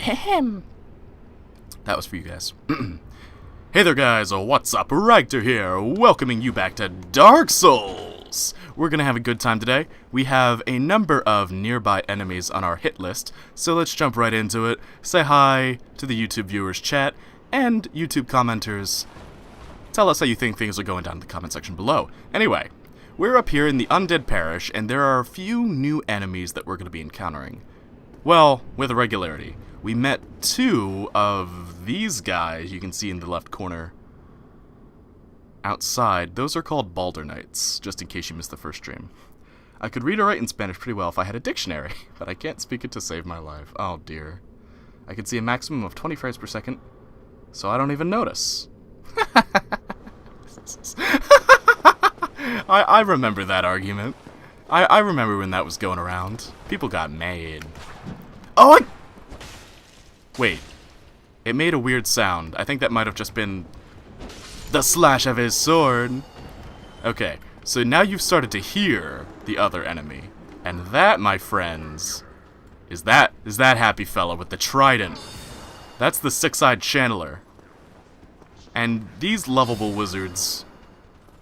Ahem. That was for you guys. Hey there guys, what's up? Ragtter here, welcoming you back to Dark Souls! We're gonna have a good time today. We have a number of nearby enemies on our hit list, so let's jump right into it. Say hi to the YouTube viewers chat, and YouTube commenters. Tell us how you think things are going down in the comment section below. Anyway, we're up here in the Undead Parish, and there are a few new enemies that we're gonna be encountering. Well, with regularity. We met two of these guys you can see in the left corner outside. Those are called Balder Knights, just in case you missed the first stream. I could read or write in Spanish pretty well if I had a dictionary, but I can't speak it to save my life. Oh dear. I can see a maximum of 20 frames per second, so I don't even notice. I remember that argument. I remember when that was going around. People got mad. Oh, wait. It made a weird sound. I think that might have just been the slash of his sword. Okay, so now you've started to hear the other enemy. And that, my friends, is that happy fella with the trident. That's the six-eyed channeler. And these lovable wizards,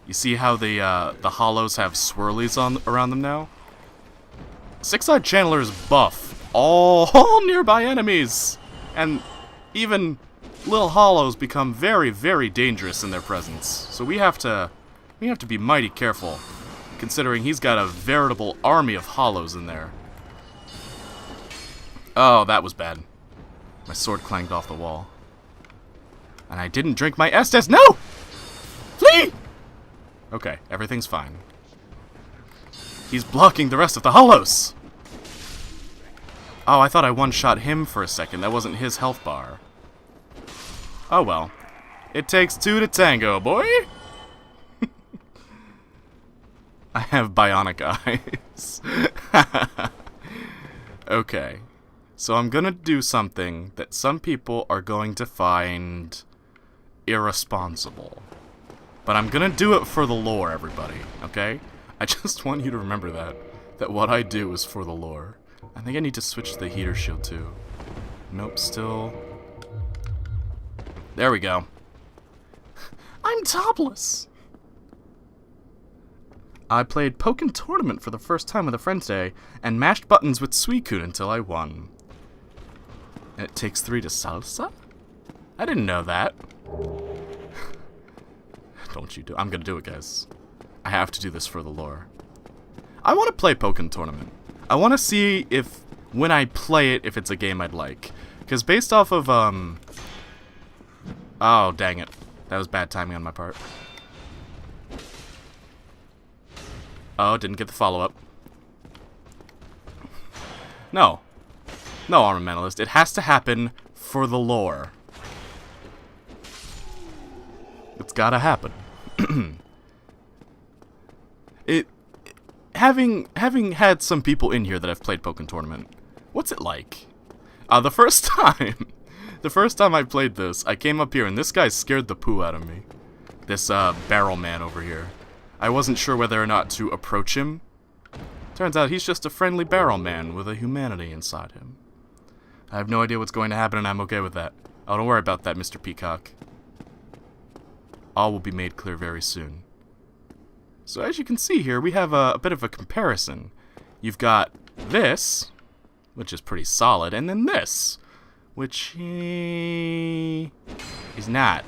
you see how the hollows have swirlies around them now? Six-eyed channeler is buff all nearby enemies, and even little hollows become very, very dangerous in their presence. So we have to be mighty careful, considering he's got a veritable army of hollows in there. Oh, that was bad. My sword clanged off the wall. And I didn't drink my Estes. No! Flee! Okay, everything's fine. He's blocking the rest of the hollows! Oh, I thought I one-shot him for a second. That wasn't his health bar. Oh well. It takes two to tango, boy! I have bionic eyes. Okay. So I'm gonna do something that some people are going to find irresponsible. But I'm gonna do it for the lore, everybody, okay? I just want you to remember that what I do is for the lore. I think I need to switch to the heater shield too. Nope, still. There we go. I'm topless! I played Pokken Tournament for the first time with a friend today, and mashed buttons with Suicune until I won. And it takes 3 to salsa? I didn't know that. Don't you do? I'm gonna do it, guys. I have to do this for the lore. I want to play Pokken Tournament. I want to see if, when I play it, if it's a game I'd like. Because based off of, oh, dang it. That was bad timing on my part. Oh, didn't get the follow-up. No. No, Armamentalist. It has to happen for the lore. It's gotta happen. Having had some people in here that have played Pokken Tournament, what's it like? The first time I played this, I came up here and this guy scared the poo out of me. This barrel man over here. I wasn't sure whether or not to approach him. Turns out he's just a friendly barrel man with a humanity inside him. I have no idea what's going to happen and I'm okay with that. Oh, don't worry about that, Mr. Peacock. All will be made clear very soon. So as you can see here, we have a bit of a comparison. You've got this, which is pretty solid, and then this, which is not.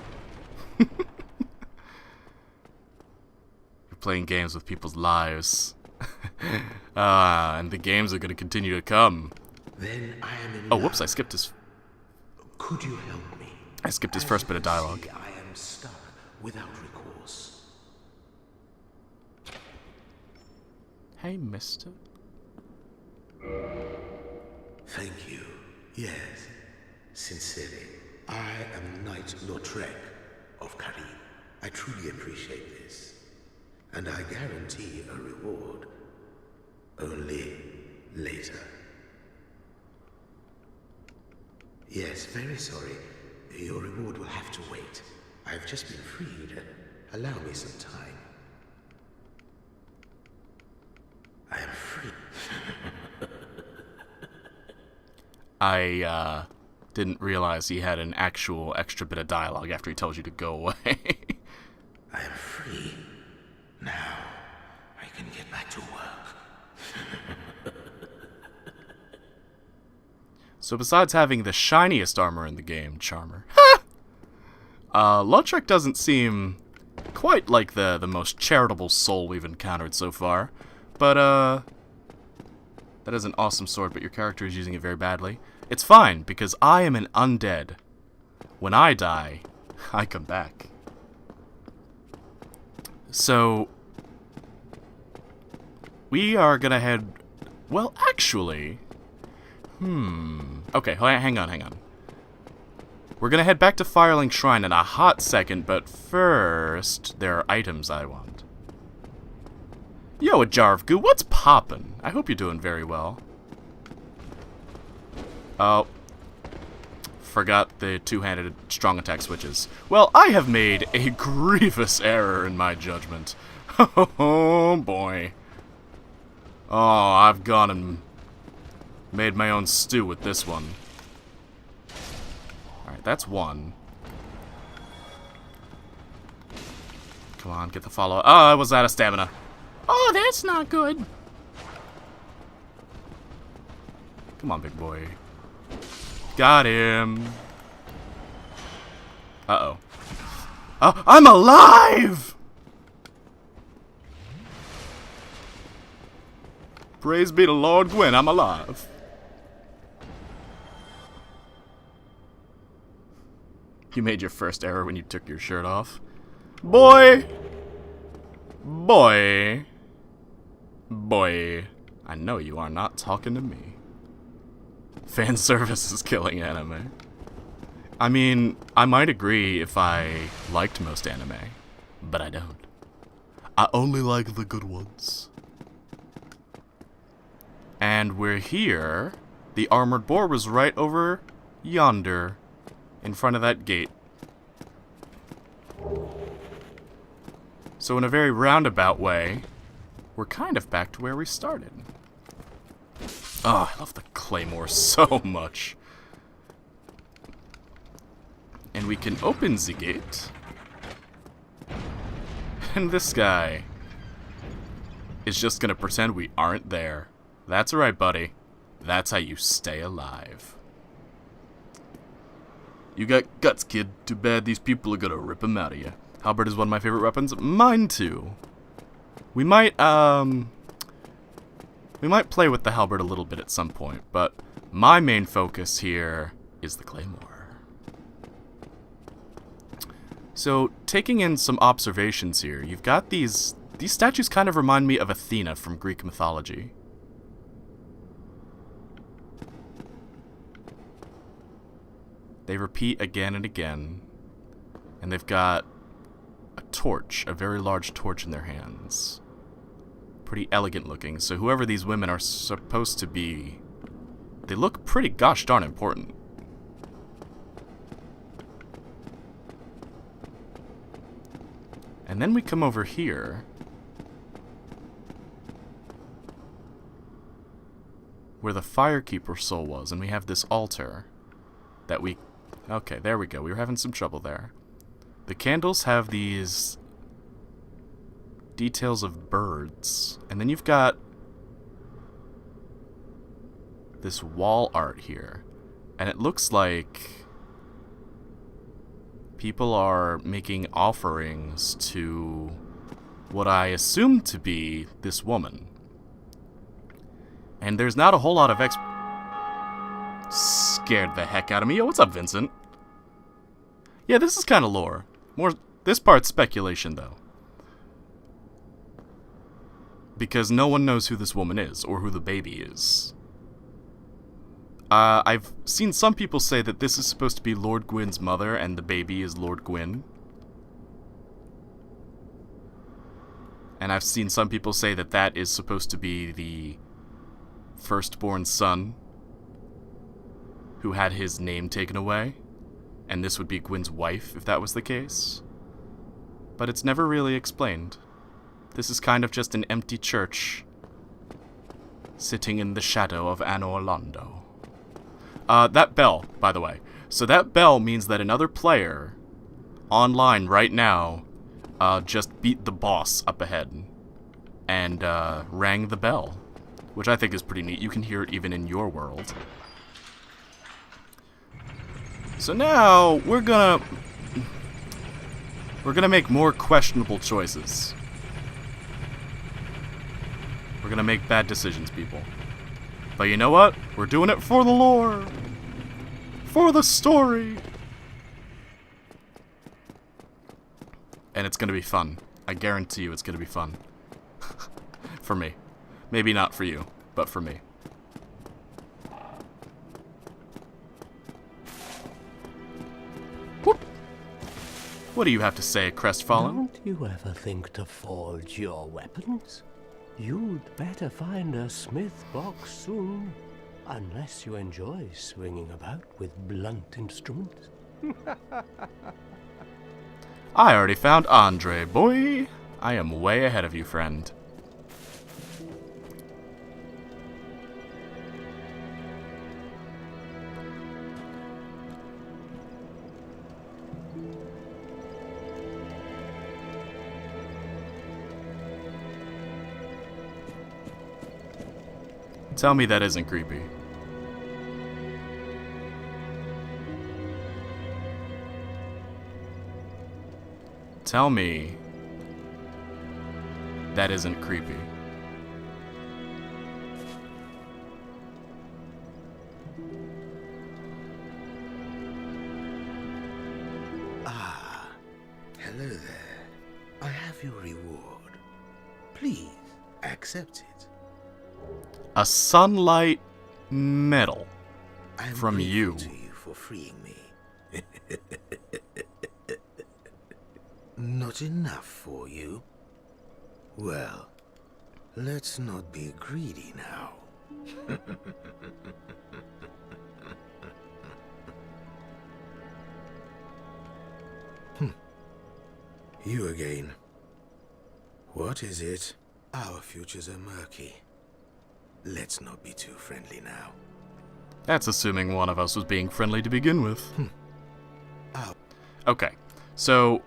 You're playing games with people's lives. And the games are going to continue to come. Then I am in oh, whoops, I skipped his... Could you help me? I skipped his first bit of dialogue. I am stuck without recourse. Hey, mister. Thank you. Yes, sincerely. I am Knight Lautrec of Karim. I truly appreciate this. And I guarantee a reward. Only later. Yes, very sorry. Your reward will have to wait. I've just been freed. Allow me some time. I am free. I didn't realize he had an actual extra bit of dialogue after he tells you to go away. I am free. Now, I can get back to work. So besides having the shiniest armor in the game, Charmer, Lautrec doesn't seem quite like the most charitable soul we've encountered so far. But, that is an awesome sword, but your character is using it very badly. It's fine, because I am an undead. When I die, I come back. So, we are gonna head... Well, actually... Okay, hang on. We're gonna head back to Firelink Shrine in a hot second, but first, there are items I want. Yo, a jar of goo, what's poppin'? I hope you're doing very well. Oh. Forgot the two-handed strong attack switches. Well, I have made a grievous error in my judgment. Oh, boy. Oh, I've gone and made my own stew with this one. Alright, that's one. Come on, get the follow-up. Oh, I was out of stamina. Oh, that's not good. Come on, big boy. Got him. Uh-oh. Oh, I'm alive! Praise be to Lord Gwyn, I'm alive. You made your first error when you took your shirt off. Boy! Boy! Boy! I know you are not talking to me. Fan service is killing anime. I mean, I might agree if I liked most anime, but I don't. I only like the good ones. And we're here. The armored boar was right over yonder, in front of that gate. So in a very roundabout way, we're kind of back to where we started. Oh, I love the claymore so much. And we can open the gate. And this guy is just gonna pretend we aren't there. That's right, buddy. That's how you stay alive. You got guts, kid. Too bad these people are gonna rip them out of you. Halberd is one of my favorite weapons. Mine too. We might play with the halberd a little bit at some point, but my main focus here is the claymore. So, taking in some observations here, you've got these statues kind of remind me of Athena from Greek mythology. They repeat again and again, and they've got a torch, a very large torch in their hands. Pretty elegant looking, so whoever these women are supposed to be, they look pretty gosh darn important. And then we come over here, where the Firekeeper soul was, and we have this altar that we... Okay, there we go. We were having some trouble there. The candles have these details of birds. And then you've got this wall art here. And it looks like people are making offerings to what I assume to be this woman. And there's not a whole lot of scared the heck out of me. Yo, what's up, Vincent? Yeah, this is kind of lore. This part's speculation, though. Because no one knows who this woman is, or who the baby is. I've seen some people say that this is supposed to be Lord Gwyn's mother, and the baby is Lord Gwyn. And I've seen some people say that that is supposed to be the firstborn son who had his name taken away, and this would be Gwyn's wife if that was the case. But it's never really explained. This is kind of just an empty church sitting in the shadow of Anor Londo. That bell, by the way. So that bell means that another player online right now just beat the boss up ahead and rang the bell, which I think is pretty neat. You can hear it even in your world. So now we're gonna make more questionable choices. We're gonna make bad decisions, people. But you know what? We're doing it for the lore. For the story. And it's gonna be fun. I guarantee you it's gonna be fun. For me. Maybe not for you, but for me. Whoop. What do you have to say, Crestfallen? Don't you ever think to forge your weapons? You'd better find a smith box soon, unless you enjoy swinging about with blunt instruments. I already found Andre, boy. I am way ahead of you, friend. Tell me that isn't creepy. Tell me that isn't creepy. Ah, hello there. I have your reward. Please, accept it. A sunlight medal I'm from you. grateful to you for freeing me. Not enough for you? Well, let's not be greedy now. You again. What is it? Our futures are murky. Let's not be too friendly now. That's assuming one of us was being friendly to begin with. Okay, so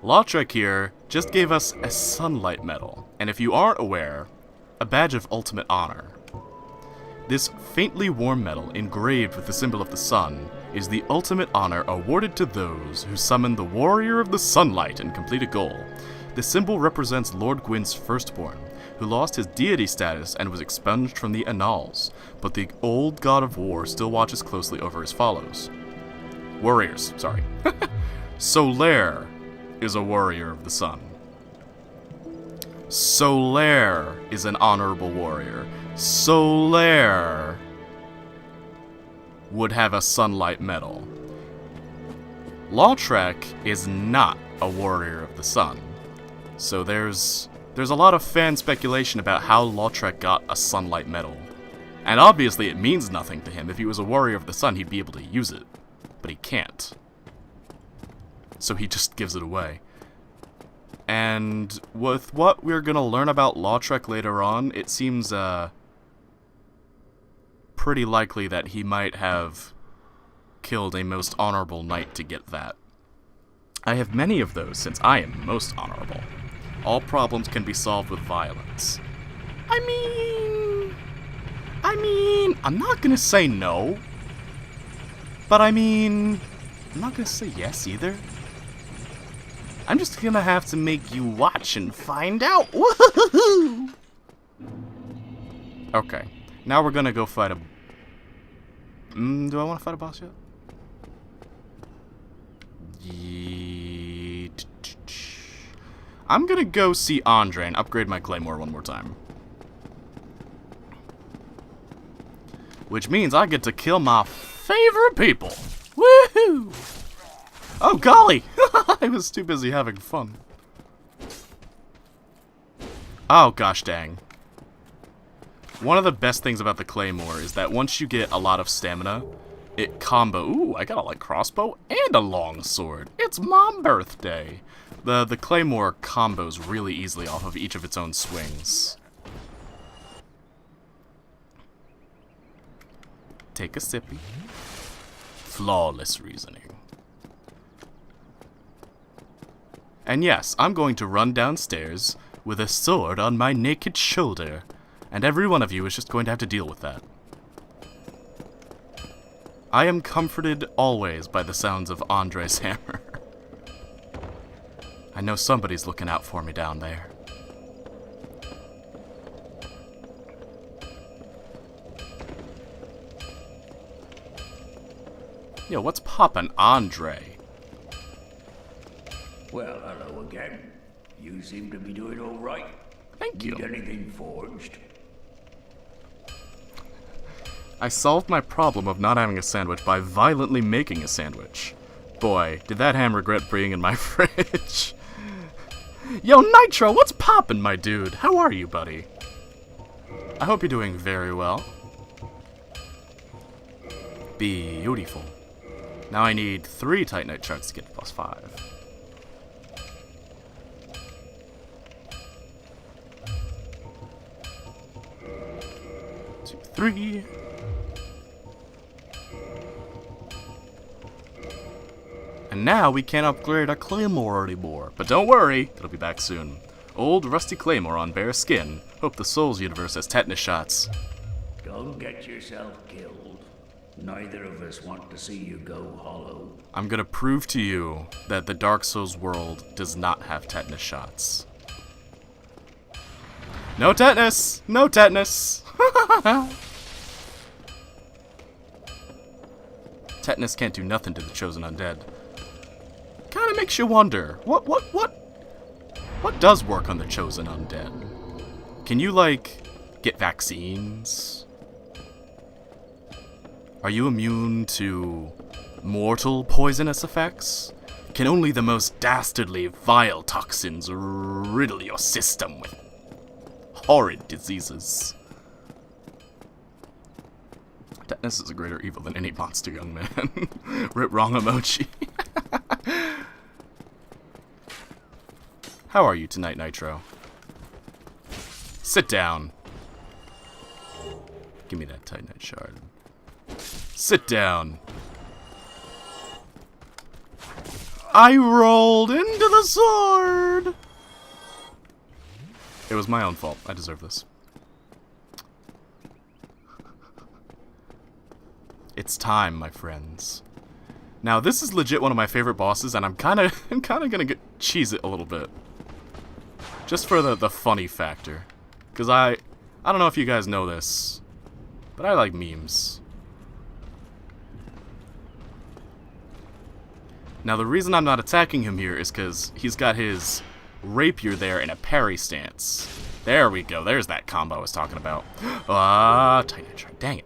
Lautrec here just gave us a sunlight medal, and if you aren't aware, a badge of ultimate honor. This faintly warm medal, engraved with the symbol of the sun, is the ultimate honor awarded to those who summon the Warrior of the Sunlight and complete a goal. The symbol represents Lord Gwyn's firstborn, who lost his deity status and was expunged from the Annals, but the old god of war still watches closely over his follows. Warriors, sorry. Solaire is a warrior of the sun. Solaire is an honorable warrior. Solaire would have a sunlight medal. Lautrec is not a warrior of the sun. So there's a lot of fan speculation about how Lautrec got a sunlight medal. And obviously it means nothing to him. If he was a warrior of the sun, he'd be able to use it. But he can't. So he just gives it away. And with what we're gonna learn about Lautrec later on, it seems pretty likely that he might have killed a most honorable knight to get that. I have many of those since I am most honorable. All problems can be solved with violence. I mean, I'm not gonna say no. But I mean, I'm not gonna say yes either. I'm just gonna have to make you watch and find out. Woohoo! Okay, now we're gonna go fight a... do I want to fight a boss yet? I'm gonna go see Andre and upgrade my Claymore one more time. Which means I get to kill my favorite people. Woohoo! Oh golly! I was too busy having fun. Oh gosh dang. One of the best things about the Claymore is that once you get a lot of stamina, it combo. Ooh, I got a light crossbow and a long sword. It's my birthday. The Claymore combos really easily off of each of its own swings. Take a sippy. Flawless reasoning. And yes, I'm going to run downstairs with a sword on my naked shoulder, and every one of you is just going to have to deal with that. I am comforted always by the sounds of Andre's hammer. I know somebody's looking out for me down there. Yo, what's poppin', Andre? Well, hello again. You seem to be doing all right. Thank you. Need anything forged? I solved my problem of not having a sandwich by violently making a sandwich. Boy, did that ham regret being in my fridge. Yo, Nitro, what's poppin', my dude? How are you, buddy? I hope you're doing very well. Beautiful. Now I need 3 Titanite shards to get to +5. Two, 3. And now we can't upgrade our claymore anymore. But don't worry, it'll be back soon. Old rusty claymore on bare skin. Hope the Souls universe has tetanus shots. Don't get yourself killed. Neither of us want to see you go hollow. I'm gonna prove to you that the Dark Souls world does not have tetanus shots. No tetanus! No tetanus! Tetanus can't do nothing to the chosen undead. Kinda makes you wonder, what does work on the chosen undead? Can you, like, get vaccines? Are you immune to mortal poisonous effects? Can only the most dastardly vile toxins riddle your system with horrid diseases? Tetanus is a greater evil than any monster, young man. Rip wrong emoji. How are you tonight, Nitro? Sit down. Give me that Titanite shard. Sit down. I rolled into the sword! It was my own fault. I deserve this. It's time, my friends. Now, this is legit one of my favorite bosses, and I'm kinda gonna cheese it a little bit. Just for the funny factor. Because I don't know if you guys know this, but I like memes. Now, the reason I'm not attacking him here is because he's got his rapier there in a parry stance. There we go. There's that combo I was talking about. Ah, Titanite shard. Dang it.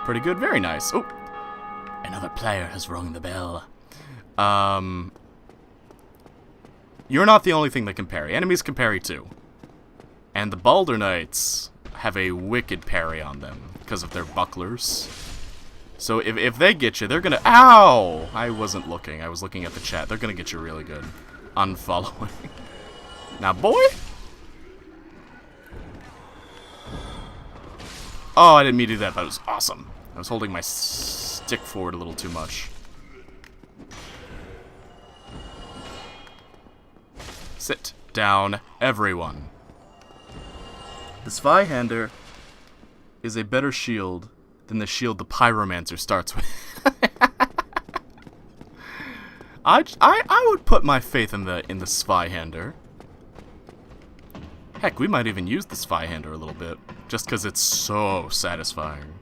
Pretty good. Very nice. Oh, another player has rung the bell. You're not the only thing that can parry. Enemies can parry too. And the Balder Knights have a wicked parry on them because of their bucklers. So if they get you, they're gonna... Ow! I wasn't looking. I was looking at the chat. They're gonna get you really good. Unfollowing. Now, boy! Oh, I didn't mean to do that. That was awesome. I was holding my stick forward a little too much. Sit down, everyone. The Zweihander is a better shield than the shield the Pyromancer starts with. I would put my faith in the Zweihander. Heck, we might even use the Zweihander a little bit, just because it's so satisfying.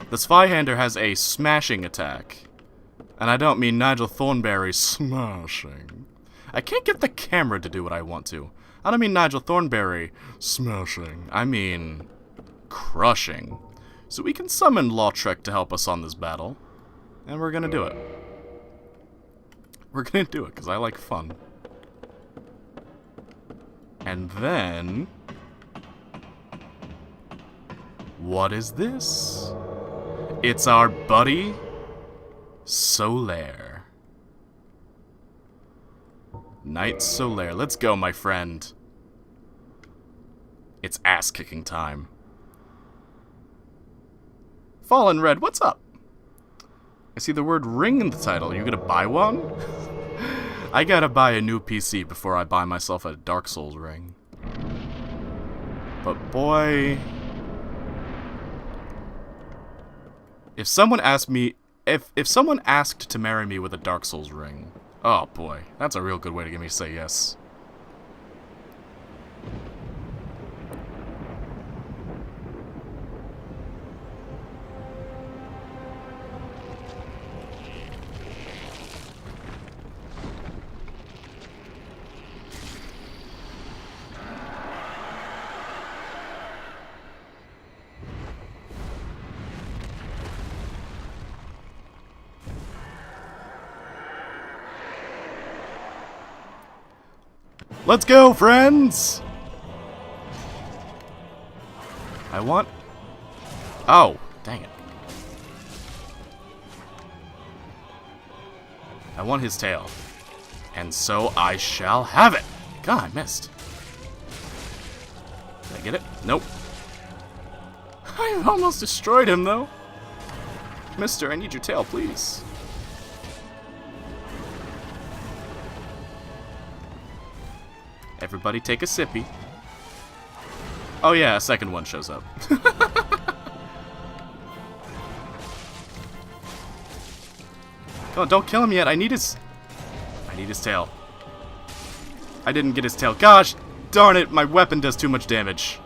The Zweihander has a smashing attack, and I don't mean Nigel Thornberry smashing. I can't get the camera to do what I want to. I don't mean Nigel Thornberry smashing. I mean crushing. So we can summon Lautrec to help us on this battle, and we're gonna do it. We're gonna do it because I like fun. And then... what is this? It's our buddy, Solaire. Knight Solaire. Let's go, my friend. It's ass-kicking time. Fallen Red, what's up? I see the word ring in the title. Are you gonna buy one? I gotta buy a new PC before I buy myself a Dark Souls ring. But boy... If someone asked me... If someone asked to marry me with a Dark Souls ring... Oh boy, that's a real good way to get me to say yes. Let's go, friends! I want... Oh, dang it. I want his tail. And so I shall have it! God, I missed. Did I get it? Nope. I almost destroyed him, though. Mister, I need your tail, please. Everybody take a sippy. Oh yeah, a second one shows up. Oh, don't kill him yet. I need his tail. I didn't get his tail. Gosh, darn it, my weapon does too much damage.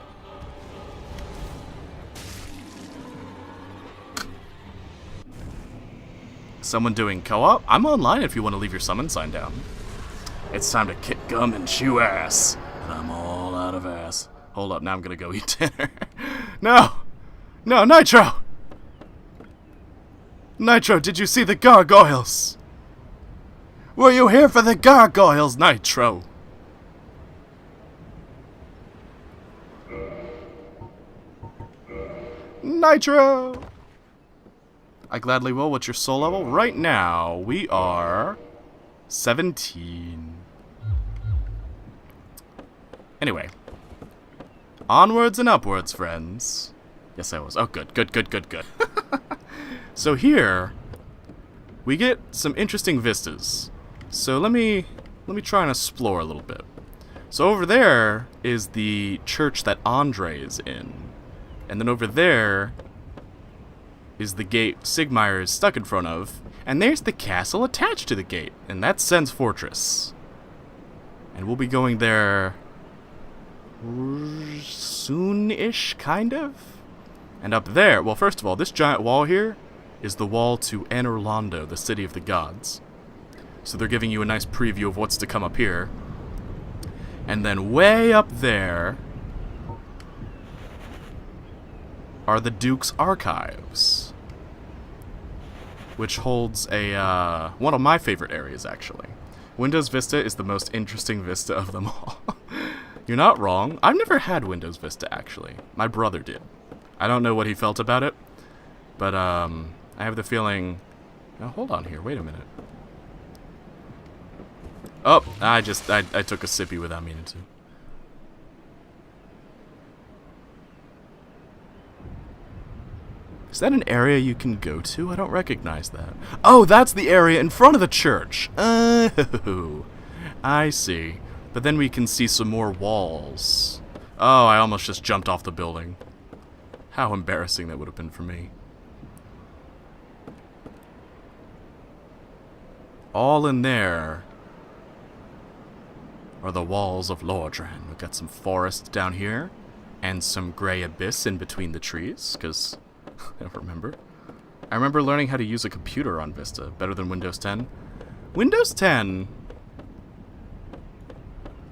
Someone doing co-op? I'm online if you want to leave your summon sign down. It's time to kick gum and chew ass. And I'm all out of ass. Hold up, now I'm gonna go eat dinner. No! No, Nitro! Nitro, did you see the gargoyles? Were you here for the gargoyles, Nitro? Nitro! I gladly will. What's your soul level? Right now, we are 17. Anyway. Onwards and upwards, friends. Yes, I was. Oh, good, good, good, good, good. So here, we get some interesting vistas. So let me try and explore a little bit. So over there is the church that Andre is in. And then over there is the gate Sigmire is stuck in front of. And there's the castle attached to the gate. And that's Sen's Fortress. And we'll be going there soon-ish, kind of? And up there, well, first of all, this giant wall here is the wall to Anorlando, the city of the gods. So they're giving you a nice preview of what's to come up here. And then way up there are the Duke's Archives, which holds a one of my favorite areas, actually. Windows Vista is the most interesting vista of them all. You're not wrong. I've never had Windows Vista, actually. My brother did. I don't know what he felt about it, but I have the feeling... Now, hold on here. Wait a minute. Oh, I took a sippy without meaning to. Is that an area you can go to? I don't recognize that. Oh, that's the area in front of the church. Oh, I see. But then we can see some more walls. Oh, I almost just jumped off the building. How embarrassing that would have been for me. All in there are the walls of Lordran. We've got some forest down here, and some gray abyss in between the trees, because I don't remember. I remember learning how to use a computer on Vista, better than Windows 10. Windows 10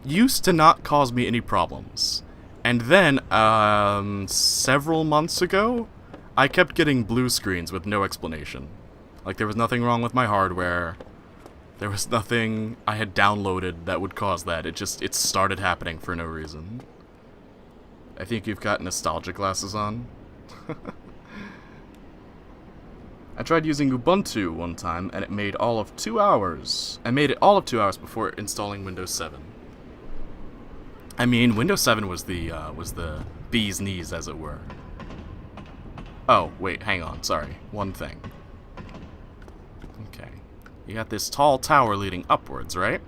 used to not cause me any problems. And then, several months ago, I kept getting blue screens with no explanation. Like, there was nothing wrong with my hardware. There was nothing I had downloaded that would cause that. It started happening for no reason. I think you've got nostalgia glasses on. I tried using Ubuntu one time, and it made all of 2 hours. I made it all of 2 hours before installing Windows 7. I mean, Windows 7 was the bee's knees, as it were. Oh, wait, hang on, sorry. One thing. Okay. You got this tall tower leading upwards, right?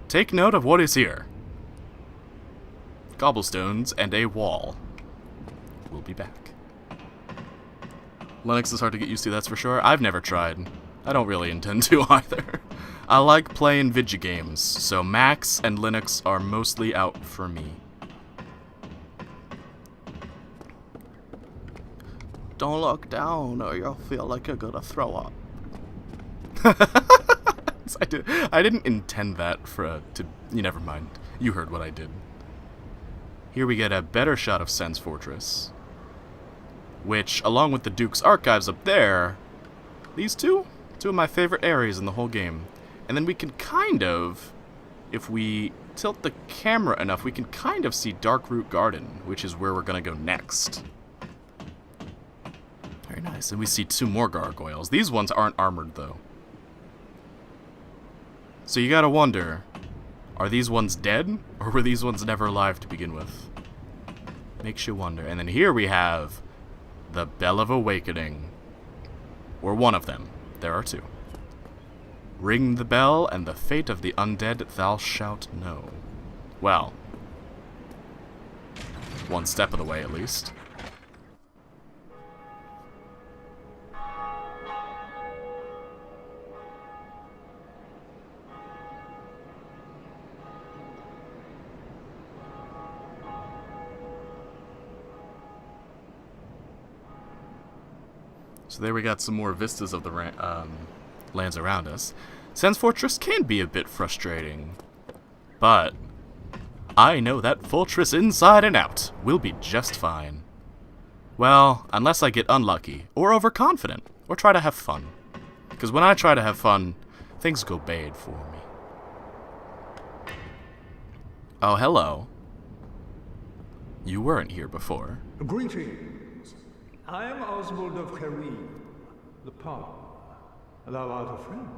Take note of what is here. Cobblestones and a wall. We'll be back. Linux is hard to get used to, that's for sure. I've never tried. I don't really intend to either. I like playing video games, so Macs and Linux are mostly out for me. Don't look down or you'll feel like you're gonna throw up. I didn't intend that never mind. You heard what I did. Here we get a better shot of Sen's Fortress. Which, along with the Duke's Archives up there, these two of my favorite areas in the whole game. And then we can kind of, if we tilt the camera enough, we can kind of see Darkroot Garden, which is where we're gonna go next. Very nice. And we see 2 more gargoyles. These ones aren't armored, though. So you gotta wonder, are these ones dead, or were these ones never alive to begin with? Makes you wonder. And then here we have the Bell of Awakening. Or one of them. There are 2. Ring the bell, and the fate of the undead thou shalt know. Well, one step of the way, at least. So there we got some more vistas of the lands around us. Sen's Fortress can be a bit frustrating, but I know that fortress inside and out. We'll be just fine. Well, unless I get unlucky, or overconfident, or try to have fun. Because when I try to have fun, things go bad for me. Oh, hello. You weren't here before. Greetings. I am Oswald of Karim, the Palm. Thou art a friend.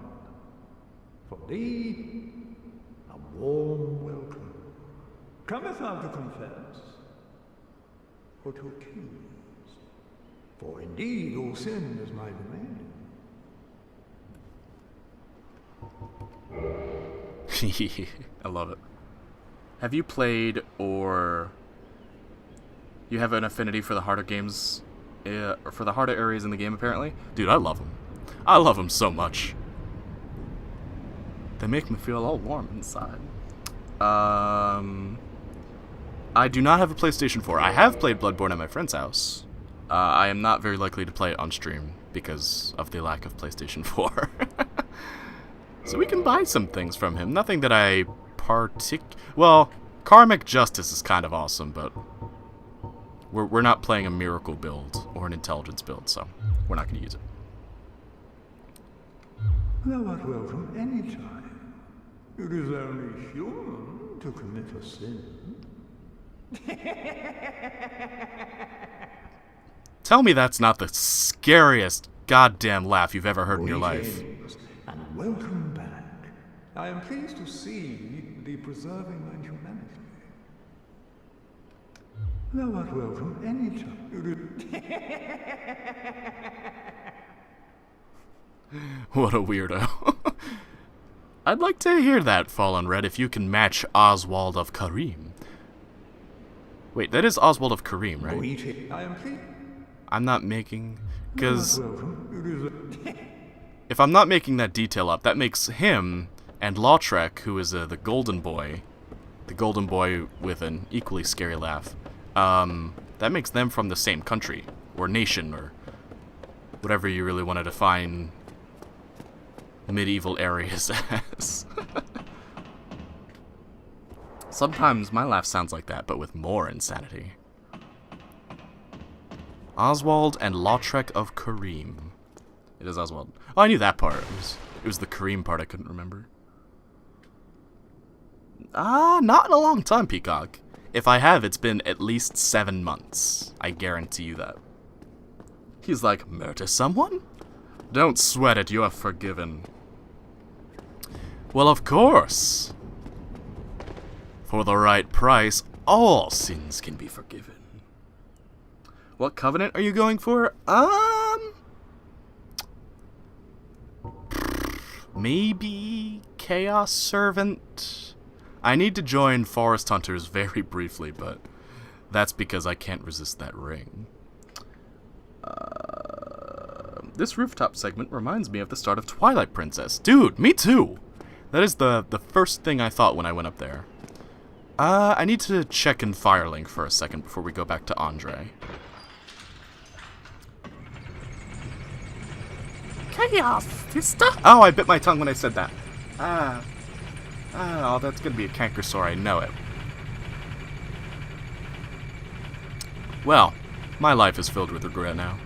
For thee, a warm welcome. Cometh thou to confess, or to accuse? For indeed all sin is my domain. I love it. Have you played, or you have an affinity for the harder games, or for the harder areas in the game, apparently? Dude, I love them. I love them so much. They make me feel all warm inside. I do not have a PlayStation 4. I have played Bloodborne at my friend's house. I am not very likely to play it on stream because of the lack of PlayStation 4. So we can buy some things from him. Nothing that I well, Karmic Justice is kind of awesome, but we're not playing a miracle build or an intelligence build, so we're not going to use it. Thou art welcome any time. It is only human to commit a sin. Tell me that's not the scariest goddamn laugh you've ever heard in your life. Greetings, and welcome back. I am pleased to see thee preserving thine humanity. Thou art welcome any time. What a weirdo. I'd like to hear that, Fallen Red, if you can match Oswald of Karim. Wait, that is Oswald of Karim, right? Greetings. I am pleased. I'm not making... Because if I'm not making that detail up, that makes him and Lautrec, who is the golden boy with an equally scary laugh, that makes them from the same country, or nation, or whatever you really want to define medieval areas as. Sometimes my laugh sounds like that, but with more insanity. Oswald and Lautrec of Karim. It is Oswald. Oh, I knew that part. It was the Karim part I couldn't remember. Not in a long time, Peacock. If I have, it's been at least 7 months. I guarantee you that. He's like, murder someone? Don't sweat it, you are forgiven. Well, of course. For the right price, all sins can be forgiven. What covenant are you going for? Maybe Chaos Servant? I need to join Forest Hunters very briefly, but that's because I can't resist that ring. This rooftop segment reminds me of the start of Twilight Princess. Dude, me too! That is the first thing I thought when I went up there. I need to check in Firelink for a second before we go back to Andre. Chaos sister? Oh, I bit my tongue when I said that. Oh, that's gonna be a canker sore, I know it. Well, my life is filled with regret now.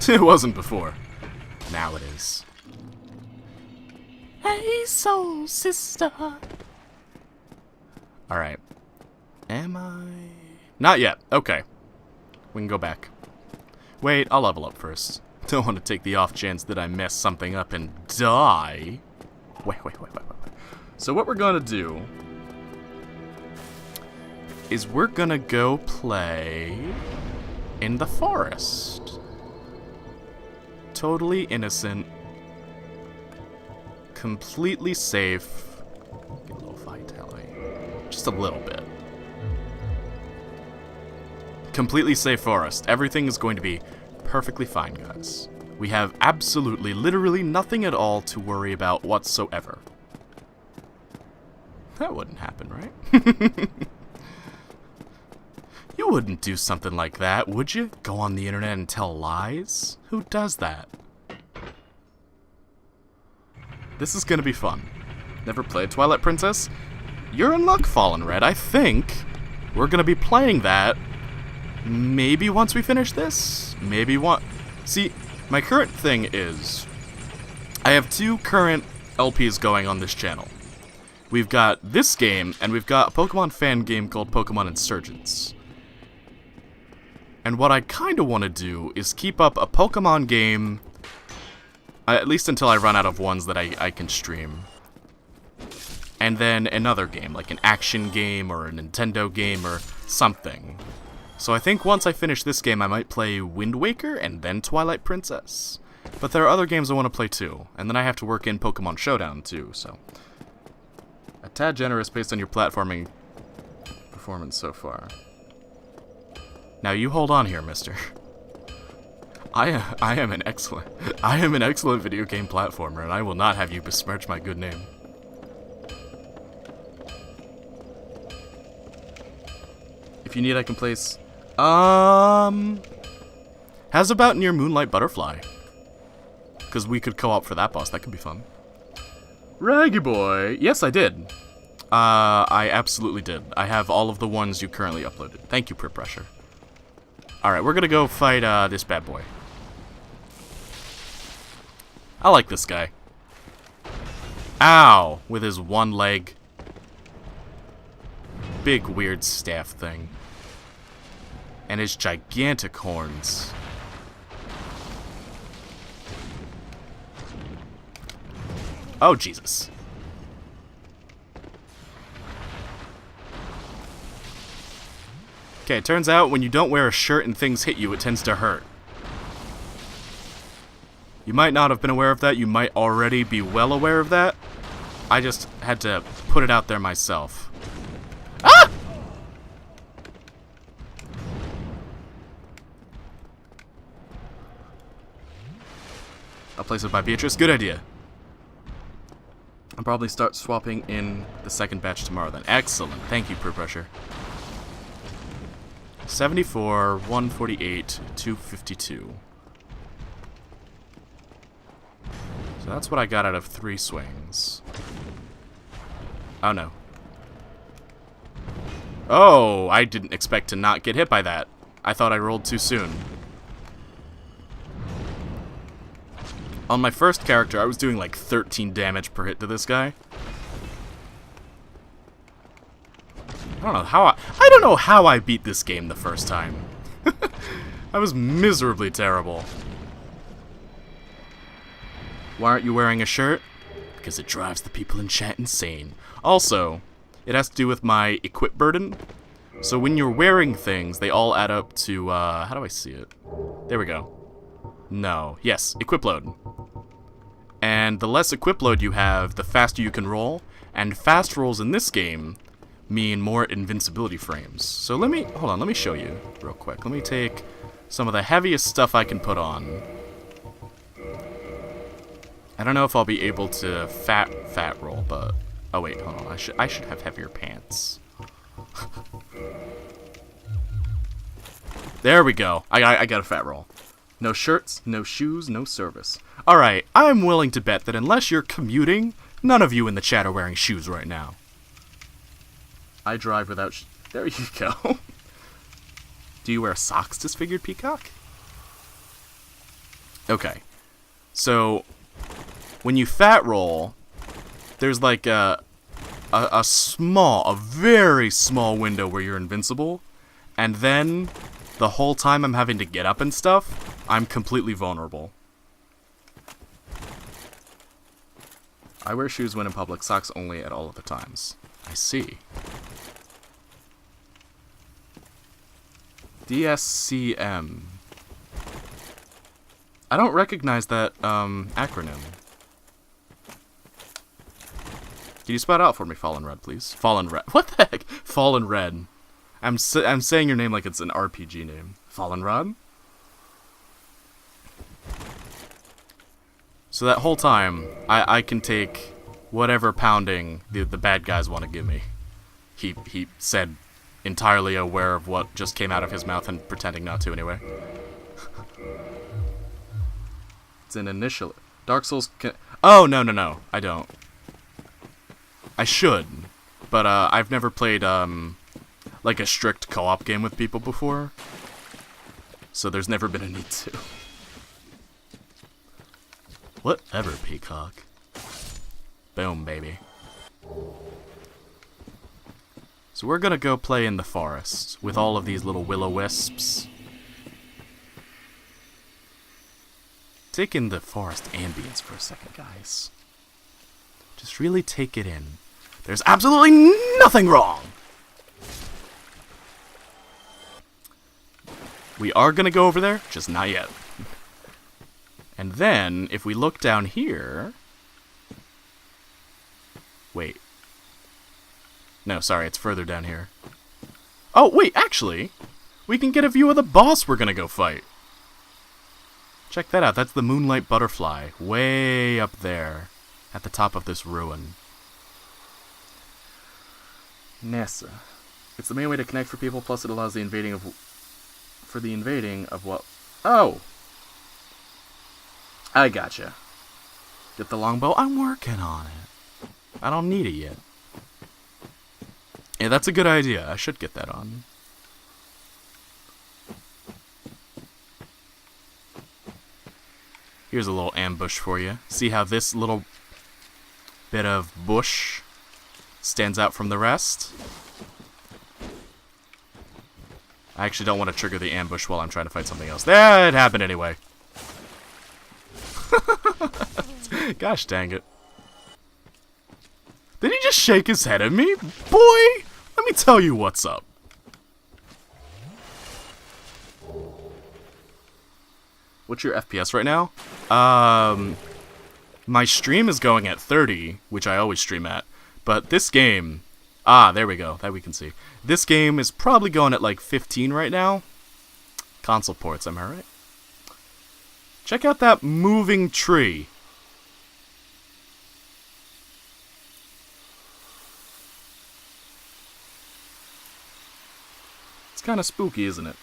It wasn't before. Now it is. Hey, soul sister. Alright. Am I? Not yet. Okay. We can go back. Wait, I'll level up first. Don't want to take the off chance that I mess something up and die. Wait. So what we're gonna do is we're gonna go play in the forest. Totally innocent. Completely safe. Get a little vitality. Just a little bit. Completely safe forest. Everything is going to be perfectly fine, guys. We have absolutely, literally nothing at all to worry about whatsoever. That wouldn't happen, right? You wouldn't do something like that, would you? Go on the internet and tell lies? Who does that? This is gonna be fun. Never played Twilight Princess? You're in luck, Fallen Red. I think we're gonna be playing that maybe once we finish this? Maybe one. See, my current thing is I have 2 current LPs going on this channel. We've got this game, and we've got a Pokemon fan game called Pokemon Insurgents. And what I kind of want to do is keep up a Pokemon game, at least until I run out of ones that I can stream. And then another game, like an action game or a Nintendo game or something. So I think once I finish this game, I might play Wind Waker and then Twilight Princess. But there are other games I want to play too, and then I have to work in Pokemon Showdown too, so. A tad generous based on your platforming performance so far. Now you hold on here, mister. I am an excellent video game platformer, and I will not have you besmirch my good name. If you need, I can place. How's about near Moonlight Butterfly? Because we could co-op for that boss. That could be fun. Raggy boy. Yes, I did. I absolutely did. I have all of the ones you currently uploaded. Thank you, Peer Pressure. Alright, we're gonna go fight this bad boy. I like this guy. Ow! With his one leg. Big weird staff thing. And his gigantic horns. Oh, Jesus. Okay, it turns out when you don't wear a shirt and things hit you, it tends to hurt. You might not have been aware of that. You might already be well aware of that. I just had to put it out there myself. Ah! I'll place it by Beatrice. Good idea. I'll probably start swapping in the second batch tomorrow then. Excellent. Thank you, Peer Pressure. 74, 148, 252. So that's what I got out of 3 swings. Oh no. Oh, I didn't expect to not get hit by that. I thought I rolled too soon. On my first character, I was doing like 13 damage per hit to this guy. I don't know how I beat this game the first time. I was miserably terrible. Why aren't you wearing a shirt? Because it drives the people in chat insane. Also, it has to do with my equip burden. So when you're wearing things, they all add up to, how do I see it? There we go. No. Yes, equip load. And the less equip load you have, the faster you can roll. And fast rolls in this game mean more invincibility frames. So let me show you real quick. Let me take some of the heaviest stuff I can put on. I don't know if I'll be able to fat roll, but oh wait, hold on. I should have heavier pants. There we go. I got a fat roll. No shirts, no shoes, no service. Alright, I'm willing to bet that unless you're commuting, none of you in the chat are wearing shoes right now. I drive without there you go. Do you wear socks, disfigured peacock? Okay. So, when you fat roll, there's like a very small window where you're invincible, and then the whole time I'm having to get up and stuff, I'm completely vulnerable. I wear shoes when in public, socks only at all other times. I see. DSCM. I don't recognize that acronym. Can you spell it out for me, Fallen Red, please? Fallen Red. What the heck? Fallen Red. I'm saying your name like it's an RPG name. Fallen Red? So that whole time, I can take whatever pounding the bad guys want to give me. He said, entirely aware of what just came out of his mouth and pretending not to anyway. It's an initial... Dark Souls can... Oh, no, I don't. I should, but I've never played like a strict co-op game with people before, so there's never been a need to. Whatever, Peacock. Boom, baby. So we're gonna go play in the forest with all of these little will-o-wisps. Take in the forest ambience for a second, guys. Just really take it in. There's absolutely nothing wrong! We are gonna go over there, just not yet. And then, if we look down here... Wait. No, sorry, it's further down here. Oh, wait, actually, we can get a view of the boss we're gonna go fight. Check that out, that's the Moonlight Butterfly, way up there, at the top of this ruin. NASA. It's the main way to connect for people, plus it allows the invading of... For the invading of what... Oh! I gotcha. Get the longbow? I'm working on it. I don't need it yet. Yeah, that's a good idea. I should get that on. Here's a little ambush for you. See how this little bit of bush stands out from the rest? I actually don't want to trigger the ambush while I'm trying to fight something else. There, it happened anyway. Gosh dang it. Did he just shake his head at me? Boy, let me tell you what's up. What's your FPS right now? My stream is going at 30, which I always stream at. But this game... Ah, there we go. That we can see. This game is probably going at like 15 right now. Console ports, am I right? Check out that moving tree. It's kind of spooky, isn't it?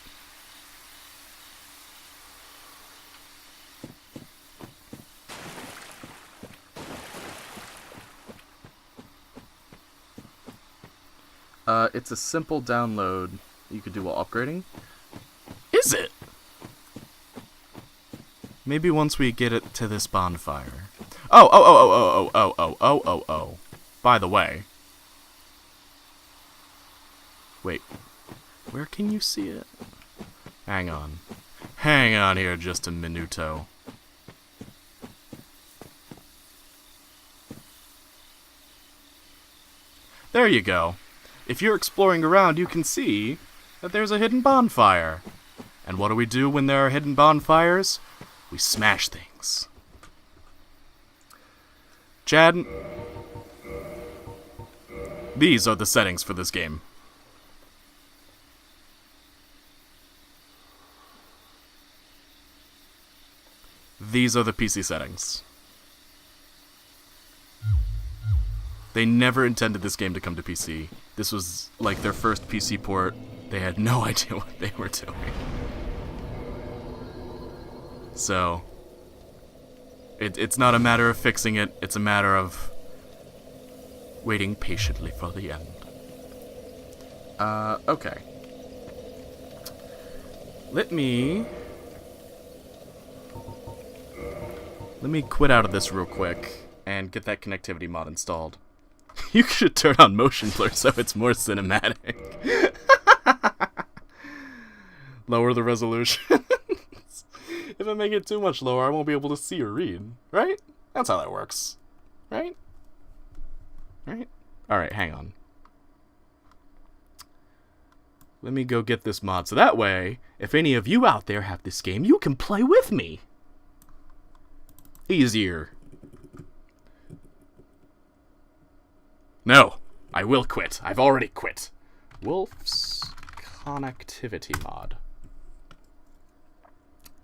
It's a simple download you could do while upgrading. Is it? Maybe once we get it to this bonfire. Oh. By the way. Wait. Where can you see it? Hang on. Hang on here just a minuto. There you go. if you're exploring around, you can see that there's a hidden bonfire. And what do we do when there are hidden bonfires? We smash things. Chad, these are the settings for this game. These are the PC settings. They never intended this game to come to PC. This was like their first PC port. They had no idea what they were doing. So, it's not a matter of fixing it, it's a matter of waiting patiently for the end. Okay. Let me quit out of this real quick and get that connectivity mod installed. You should turn on motion blur so it's more cinematic. Lower the resolution. If I make it too much lower, I won't be able to see or read. Right? That's how that works. Right? Right? Alright, hang on. Let me go get this mod so that way, if any of you out there have this game, you can play with me. Easier. No, I will quit. I've already quit. Wolf's connectivity mod.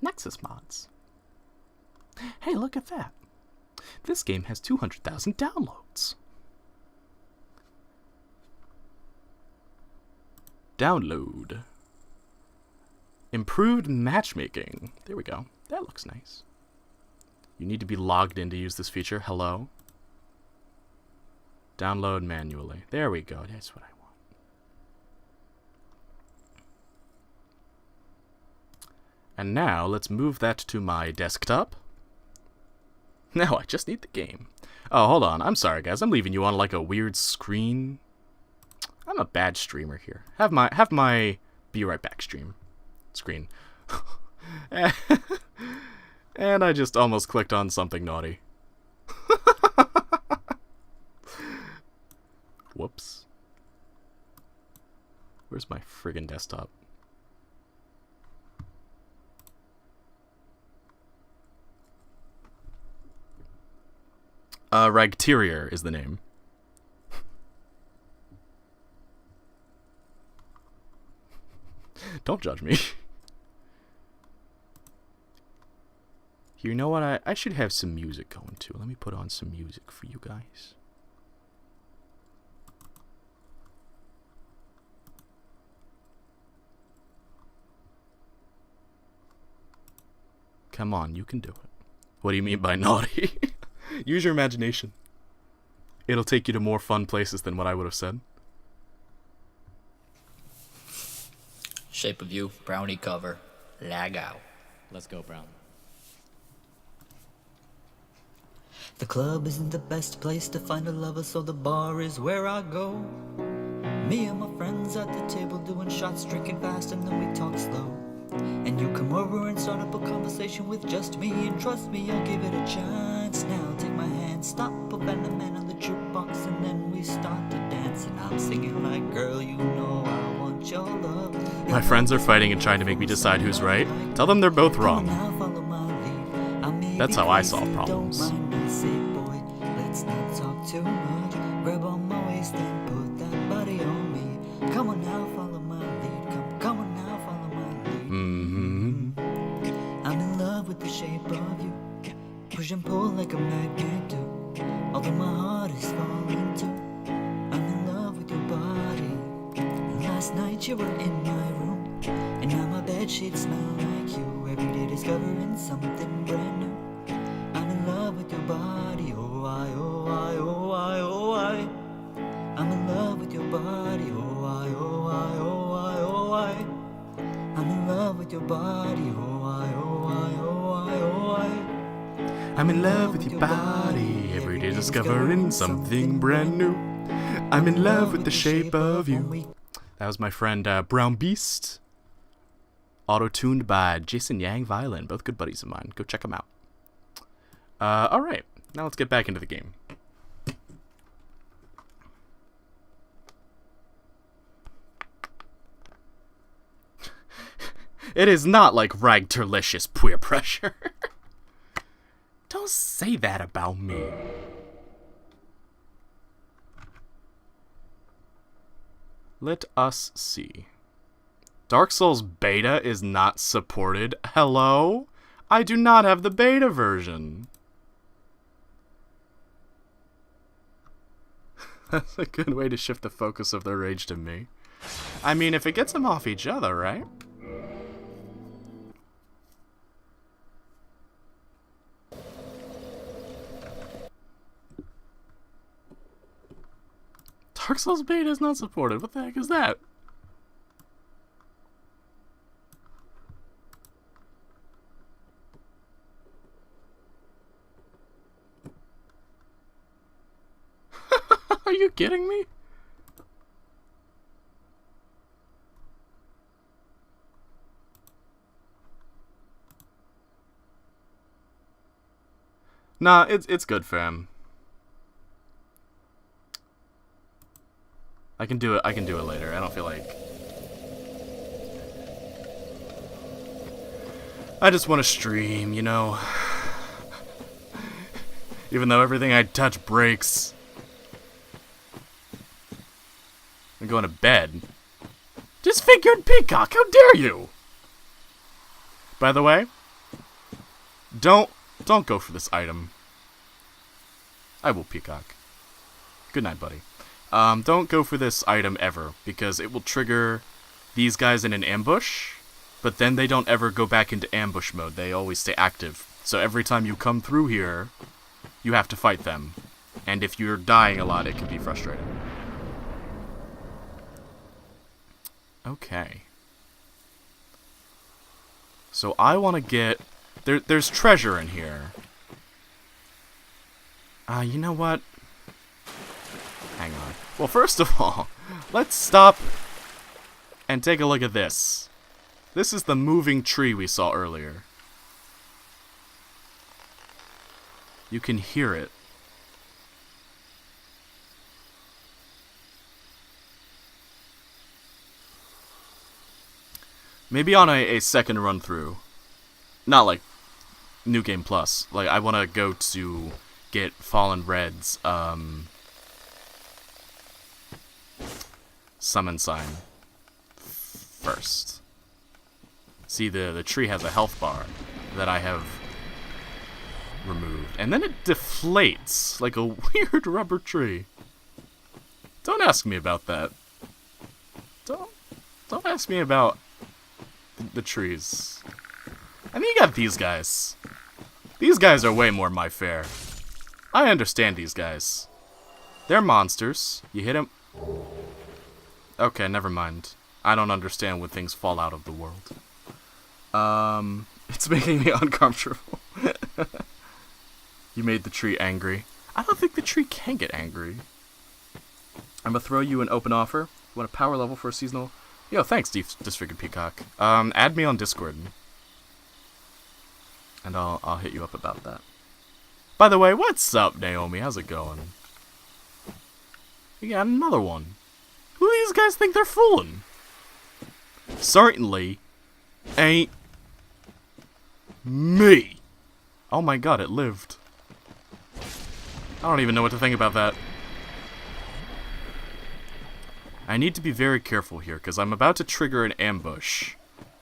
Nexus mods. Hey, look at that. This game has 200,000 downloads. Download. Improved matchmaking. There we go. That looks nice. You need to be logged in to use this feature. Hello. Download manually. There we go. That's what I want. And now, let's move that to my desktop. Now I just need the game. Oh, hold on. I'm sorry, guys. I'm leaving you on like a weird screen. I'm a bad streamer here. Have my be right back screen. And I just almost clicked on something naughty. Whoops. Where's my friggin' desktop? Ragtter is the name. Don't judge me. You know what? I should have some music going too. Let me put on some music for you guys. Come on, you can do it. What do you mean by naughty? Use your imagination. It'll take you to more fun places than what I would have said. Shape of You, Brownie cover, lag out. Let's go, Brown. The club isn't the best place to find a lover, so the bar is where I go. Me and my friends at the table doing shots, drinking fast, and then we talk slow. And you come over and start up a conversation with just me, and trust me, I'll give it a chance. Now take my hand, stop, put Van the Man on the jukebox, and then we start to dance. And I'm singing like, girl, you know I want your love. My friends are fighting and trying to make me decide who's right. Tell them they're both wrong. That's how I solve problems. Say, boy, let's not talk too much. Grab on my waist and put that body on me. Come on now, follow my lead. Come on now, follow my lead. I'm in love with the shape of you. Push and pull like a magnet do. Although my heart is falling too. I'm in love with your body. And last night you were in my room, and now my bedsheets smell like you. Every day discovering something brand new. I'm in love with your body, oh I, oh I, oh I, oh I. I'm in love with your body, oh I, oh I, oh I, oh I. I'm in love with your body, oh I, oh I, oh I, oh I. I'm in love with your body, every day discovering something brand new. I'm in love with the shape of you. That was my friend Brown Beast. Auto-tuned by Jason Yang Violin, both good buddies of mine. Go check them out. Alright, now let's get back into the game. It is not like Ragterlicious peer pressure. Don't say that about me. Let us see. Dark Souls Beta is not supported. Hello? I do not have the beta version. That's a good way to shift the focus of their rage to me. I mean, if it gets them off each other, right? Dark Souls Beta is not supported. What the heck is that? Are you kidding me? Nah, it's good, fam. I can do it later. I don't feel like... I just want to stream, you know? Even though everything I touch breaks. I'm going to bed. Disfigured peacock, how dare you! By the way, don't go for this item. I will peacock. Good night, buddy. Don't go for this item ever, because it will trigger these guys in an ambush, but then they don't ever go back into ambush mode. They always stay active. So every time you come through here, you have to fight them. And if you're dying a lot, it can be frustrating. Okay. So I want to get... There's treasure in here. You know what? Hang on. Well, first of all, let's stop and take a look at this. This is the moving tree we saw earlier. You can hear it. Maybe on a second run through. Not like New Game Plus. Like, I want to go to get Fallen Red's summon sign first. See, the tree has a health bar that I have removed. And then it deflates like a weird rubber tree. Don't ask me about that. Don't ask me about the trees. And then you got these guys. These guys are way more my fare. I understand these guys. They're monsters. You hit them. Okay, never mind. I don't understand when things fall out of the world. It's making me uncomfortable. You made the tree angry. I don't think the tree can get angry. I'm gonna throw you an open offer. You want a power level for a seasonal? Yo, thanks, Disfigured Peacock. Add me on Discord. And I'll hit you up about that. By the way, what's up, Naomi? How's it going? We got another one. Who do these guys think they're fooling? Certainly ain't me. Oh my god, it lived. I don't even know what to think about that. I need to be very careful here, because I'm about to trigger an ambush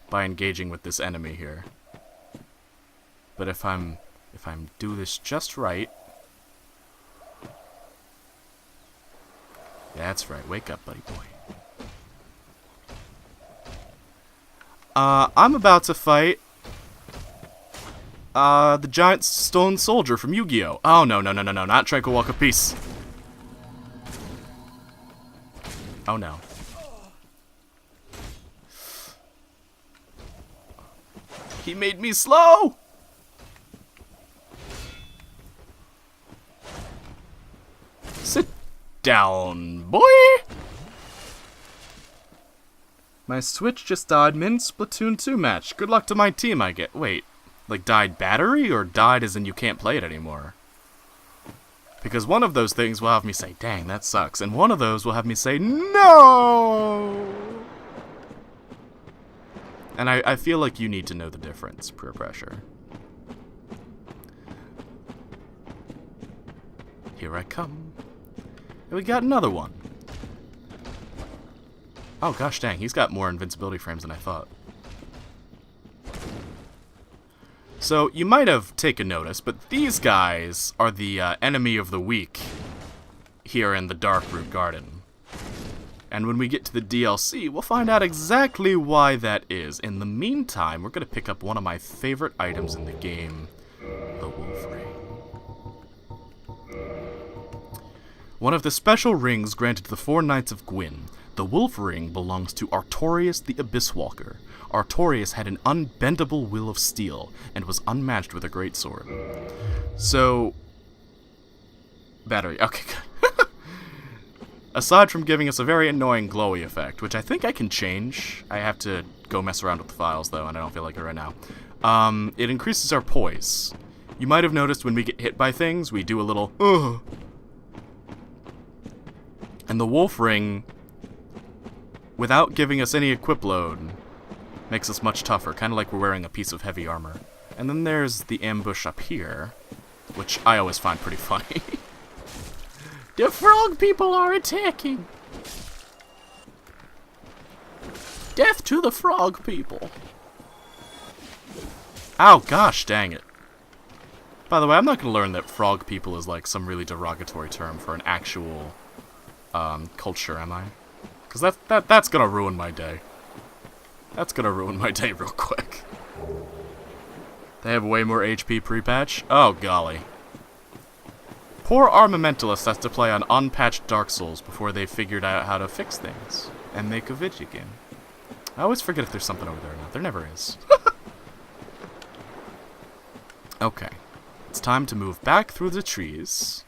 by engaging with this enemy here. But if I'm do this just right... That's right, wake up, buddy boy. I'm about to fight the giant stone soldier from Yu-Gi-Oh! Oh, no, not Tranquil Walk of Peace. Oh, no. He made me slow! Sit down, boy! My Switch just died mid-Splatoon 2 match. Good luck to my team, I get. Wait, like died battery, or died as in you can't play it anymore? Because one of those things will have me say, dang, that sucks. And one of those will have me say, no! And I feel like you need to know the difference, peer pressure. Here I come. And we got another one. Oh gosh dang, he's got more invincibility frames than I thought. So, you might have taken notice, but these guys are the enemy of the week here in the Darkroot Garden. And when we get to the DLC, we'll find out exactly why that is. In the meantime, we're going to pick up one of my favorite items in the game, the Wolf Ring. One of the special rings granted to the 4 Knights of Gwyn, the Wolf Ring belongs to Artorius the Abysswalker. Artorius had an unbendable will of steel, and was unmatched with a greatsword. So... Battery. Okay, good. Aside from giving us a very annoying glowy effect, which I think I can change. I have to go mess around with the files, though, and I don't feel like it right now. It increases our poise. You might have noticed when we get hit by things, we do a little, ugh. And the Wolf Ring, without giving us any equip load, makes us much tougher, kind of like we're wearing a piece of heavy armor. And then there's the ambush up here, which I always find pretty funny. The frog people are attacking! Death to the frog people! Ow, gosh dang it. By the way, I'm not going to learn that frog people is like some really derogatory term for an actual culture, am I? Because that's going to ruin my day. That's going to ruin my day real quick. They have way more HP pre-patch? Oh, golly. Poor Armamentalists has to play on unpatched Dark Souls before they figured out how to fix things and make a video game. I always forget if there's something over there or not. There never is. Okay. It's time to move back through the trees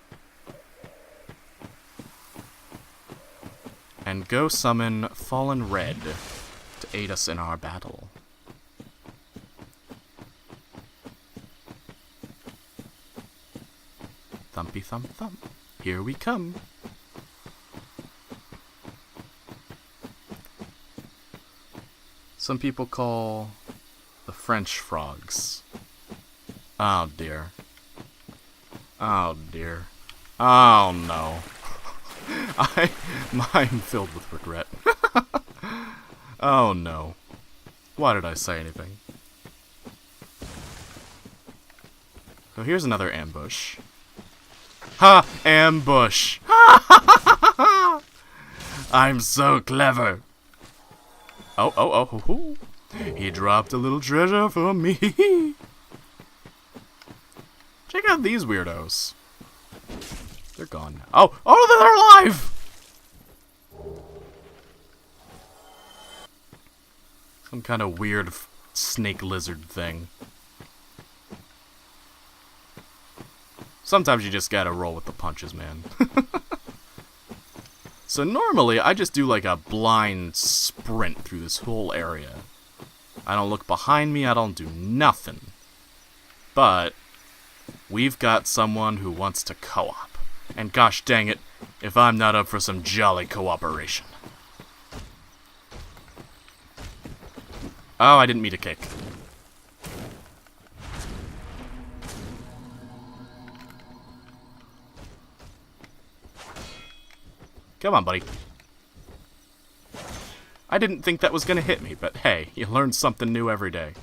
and go summon Fallen Red to aid us in our battle. Thumpy thump thump. Here we come. Some people call the French frogs. Oh dear. Oh dear. Oh no. I'm filled with regret. Oh no. Why did I say anything? So here's another ambush. Ha! Ambush! I'm so clever! Oh. He dropped a little treasure for me. Check out these weirdos. They're gone now. Oh, they're alive! Some kind of weird snake lizard thing. Sometimes you just gotta roll with the punches, man. So normally, I just do like a blind sprint through this whole area. I don't look behind me, I don't do nothing. But we've got someone who wants to co-op. And gosh dang it, if I'm not up for some jolly cooperation. Oh, I didn't mean to kick. Come on, buddy. I didn't think that was gonna hit me, but hey, you learn something new every day.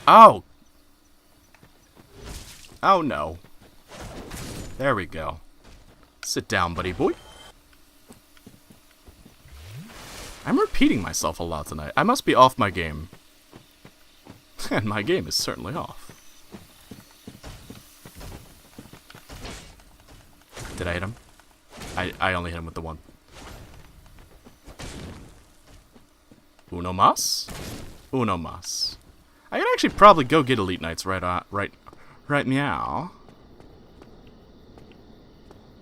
Oh! Oh no. There we go. Sit down, buddy boy. I'm repeating myself a lot tonight. I must be off my game. And my game is certainly off. Did I hit him? I only hit him with the one. Uno mas? Uno mas. I could actually probably go get Elite Knights right meow.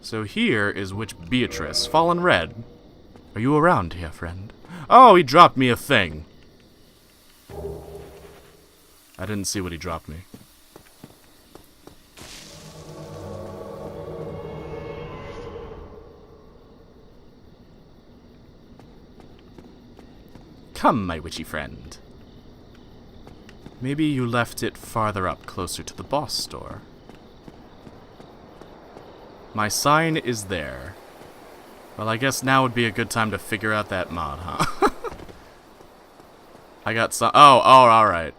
So here is Witch Beatrice, Fallen Red. Are you around here, friend? Oh, he dropped me a thing. I didn't see what he dropped me. Come, my witchy friend. Maybe you left it farther up, closer to the boss store. My sign is there. Well, I guess now would be a good time to figure out that mod, huh? I got some. Oh, alright.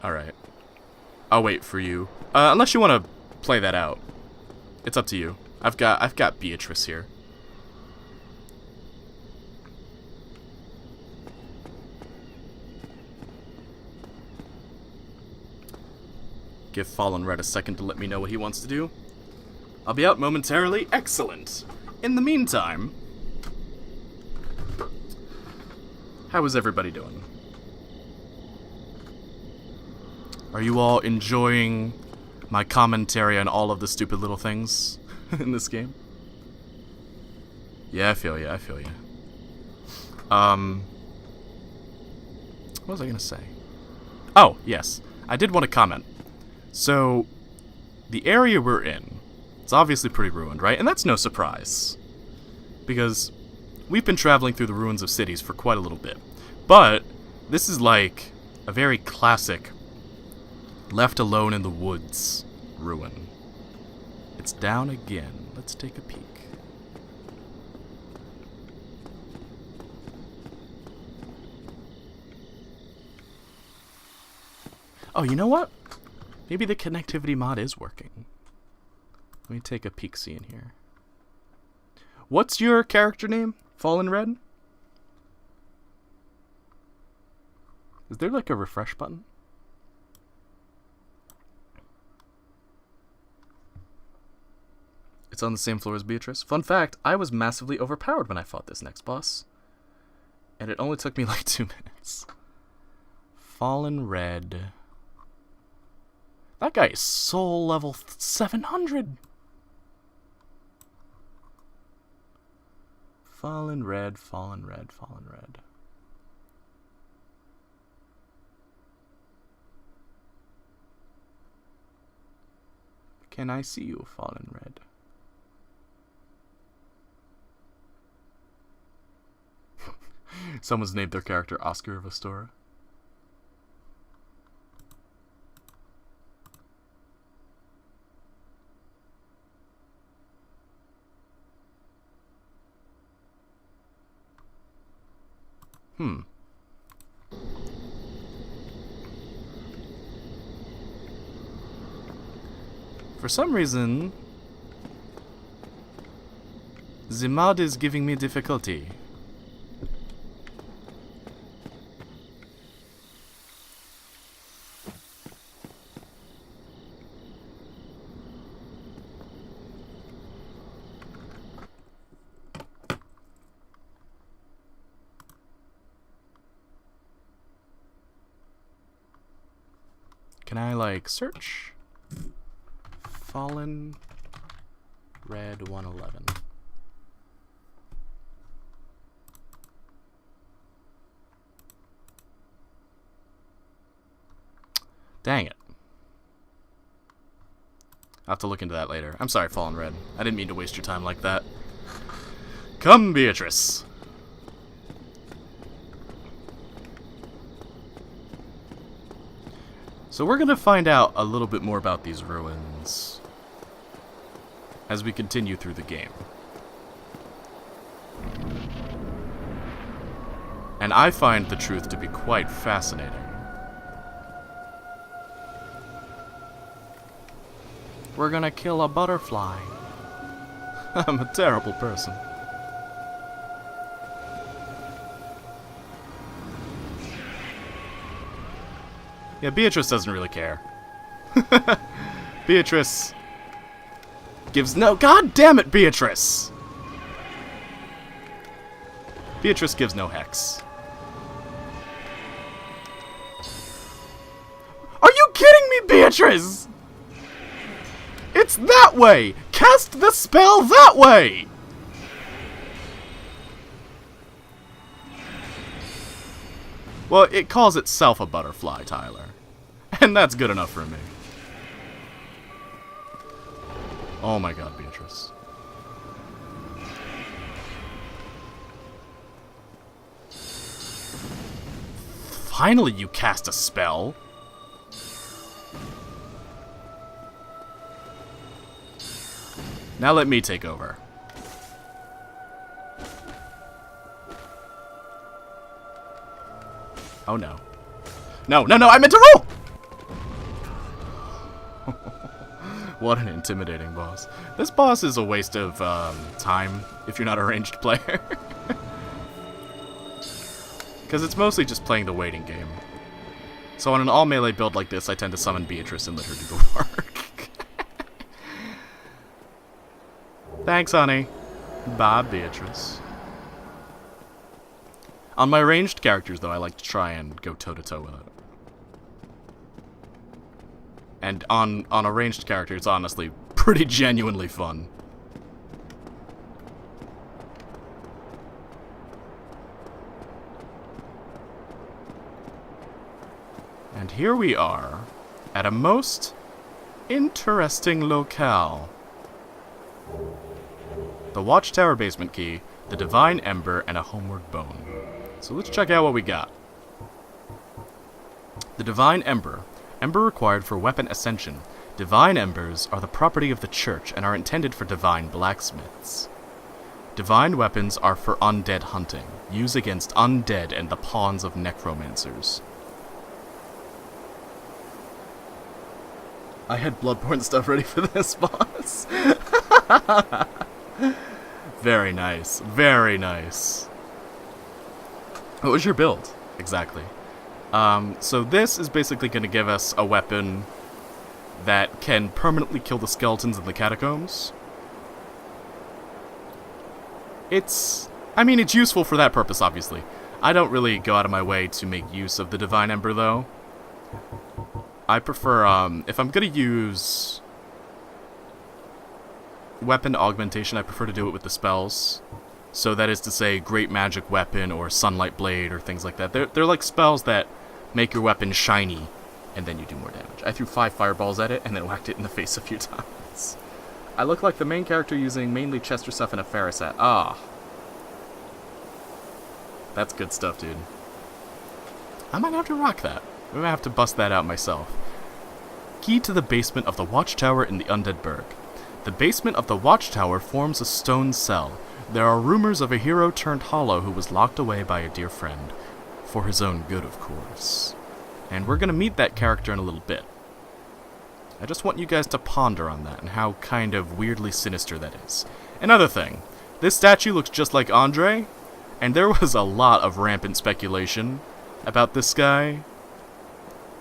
I'll wait for you. Unless you want to play that out. It's up to you. I've got Beatrice here. Give Fallen Red a second to let me know what he wants to do. I'll be out momentarily. Excellent. In the meantime, how is everybody doing? Are you all enjoying my commentary on all of the stupid little things in this game? Yeah, I feel you. What was I gonna say? Oh, yes. I did want to comment. So, the area we're in, it's obviously pretty ruined, right? And that's no surprise. Because we've been traveling through the ruins of cities for quite a little bit. But this is like a very classic left alone in the woods ruin. It's down again. Let's take a peek. Oh, you know what? Maybe the connectivity mod is working. Let me take a peek-see in here. What's your character name? Fallen Red? Is there like a refresh button? It's on the same floor as Beatrice. Fun fact, I was massively overpowered when I fought this next boss. And it only took me like 2 minutes. Fallen Red. That guy is soul level 700. Fallen Red. Can I see you, Fallen Red? Someone's named their character Oscar of Astora. For some reason, the mod is giving me difficulty. Can I, like, search? Fallen Red 111. Dang it. I'll have to look into that later. I'm sorry, Fallen Red. I didn't mean to waste your time like that. Come, Beatrice. So we're gonna find out a little bit more about these ruins as we continue through the game. And I find the truth to be quite fascinating. We're gonna kill a butterfly. I'm a terrible person. Yeah, Beatrice doesn't really care. Beatrice gives no... God damn it, Beatrice! Beatrice gives no hex. Are you kidding me, Beatrice? It's that way! Cast the spell that way! Well, it calls itself a butterfly, Tyler. And that's good enough for me. Oh my god, Beatrice. Finally, you cast a spell. Now let me take over. Oh no. No, no, no, I meant to roll! What an intimidating boss. This boss is a waste of time if you're not a ranged player. Because it's mostly just playing the waiting game. So on an all melee build like this, I tend to summon Beatrice and let her do the work. Thanks, honey. Bye, Beatrice. On my ranged characters, though, I like to try and go toe-to-toe with it. And on a ranged character, it's honestly pretty genuinely fun. And here we are, at a most interesting locale. The Watchtower basement key, the Divine Ember, and a Homeward Bone. So let's check out what we got. The Divine Ember. Ember required for weapon ascension. Divine Embers are the property of the Church and are intended for divine blacksmiths. Divine weapons are for undead hunting. Use against undead and the pawns of necromancers. I had Bloodborne stuff ready for this boss. Very nice. Very nice. What was your build? Exactly. So this is basically going to give us a weapon that can permanently kill the skeletons in the catacombs. It's useful for that purpose, obviously. I don't really go out of my way to make use of the Divine Ember, though. I prefer, if I'm going to use weapon augmentation, I prefer to do it with the spells. So that is to say, Great Magic Weapon or Sunlight Blade or things like that. They're like spells that make your weapon shiny, and then you do more damage. I threw 5 fireballs at it and then whacked it in the face a few times. I look like the main character using mainly Chester stuff and a Ferris hat. Ah. That's good stuff, dude. I might have to rock that. I might have to bust that out myself. Key to the basement of the Watchtower in the Undead Burg. The basement of the Watchtower forms a stone cell. There are rumors of a hero turned hollow who was locked away by a dear friend. For his own good, of course. And we're going to meet that character in a little bit. I just want you guys to ponder on that and how kind of weirdly sinister that is. Another thing. This statue looks just like Andre, and there was a lot of rampant speculation about this guy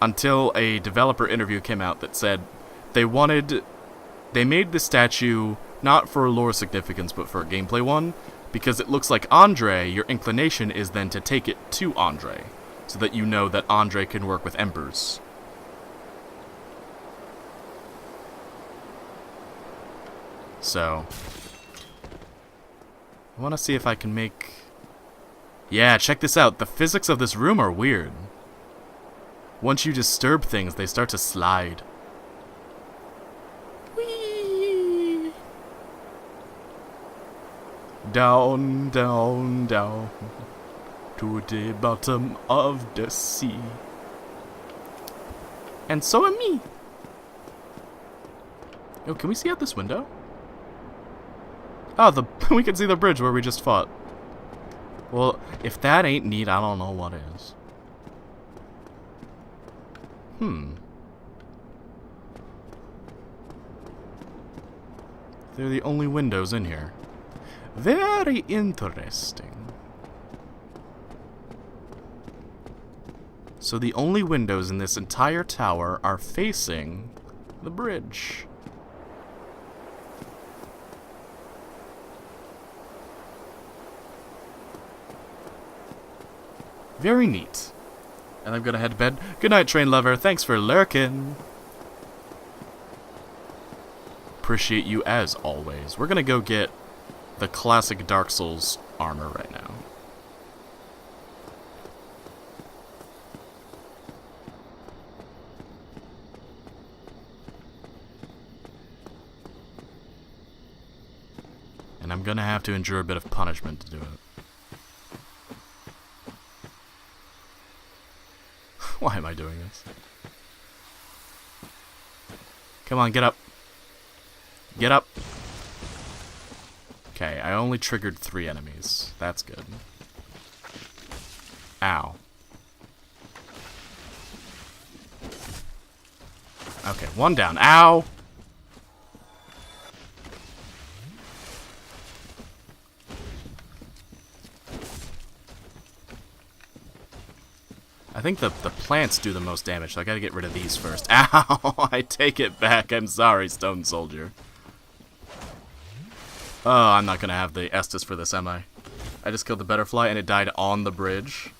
until a developer interview came out that said they made this statue not for lore significance but for a gameplay one, because it looks like Andre. Your inclination is then to take it to Andre, so that you know that Andre can work with embers. So, I want to see if I can make... Yeah, check this out. The physics of this room are weird. Once you disturb things, they start to slide. Whee! Down, down, down to the bottom of the sea. And so am me. Oh, can we see out this window? Oh, we can see the bridge where we just fought. Well, if that ain't neat, I don't know what is. They're the only windows in here. Very interesting. So the only windows in this entire tower are facing the bridge. Very neat. And I'm gonna head to bed. Good night, train lover. Thanks for lurking. Appreciate you as always. We're gonna go get the classic Dark Souls armor right now. And I'm gonna have to endure a bit of punishment to do it. Why am I doing this? Come on, get up. Get up. Okay, I only triggered 3 enemies. That's good. Ow. Okay, 1 down. Ow! I think the plants do the most damage, so I gotta get rid of these first. Ow! I take it back. I'm sorry, Stone Soldier. Oh, I'm not gonna have the Estus for this, am I? I just killed the butterfly and it died on the bridge.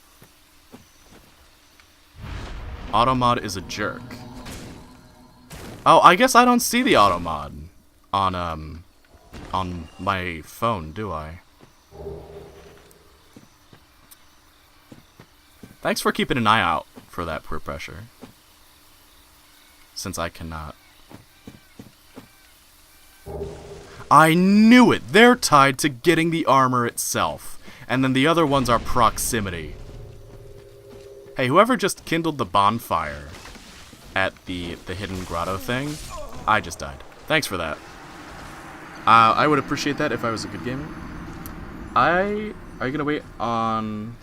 Automod is a jerk. Oh, I guess I don't see the automod on my phone, do I? Thanks for keeping an eye out for that peer pressure. Since I cannot. I knew it! They're tied to getting the armor itself. And then the other ones are proximity. Hey, whoever just kindled the bonfire at the hidden grotto thing, I just died. Thanks for that. I would appreciate that if I was a good gamer. Are you gonna wait on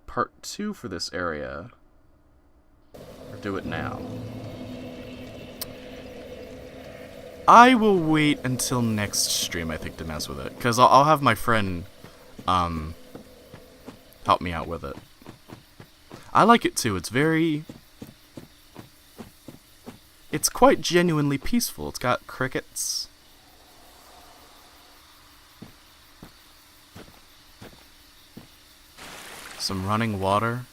part 2 for this area? Or do it now? I will wait until next stream, I think, to mess with it. Because I'll have my friend help me out with it. I like it too. It's quite genuinely peaceful. It's got crickets. Some running water.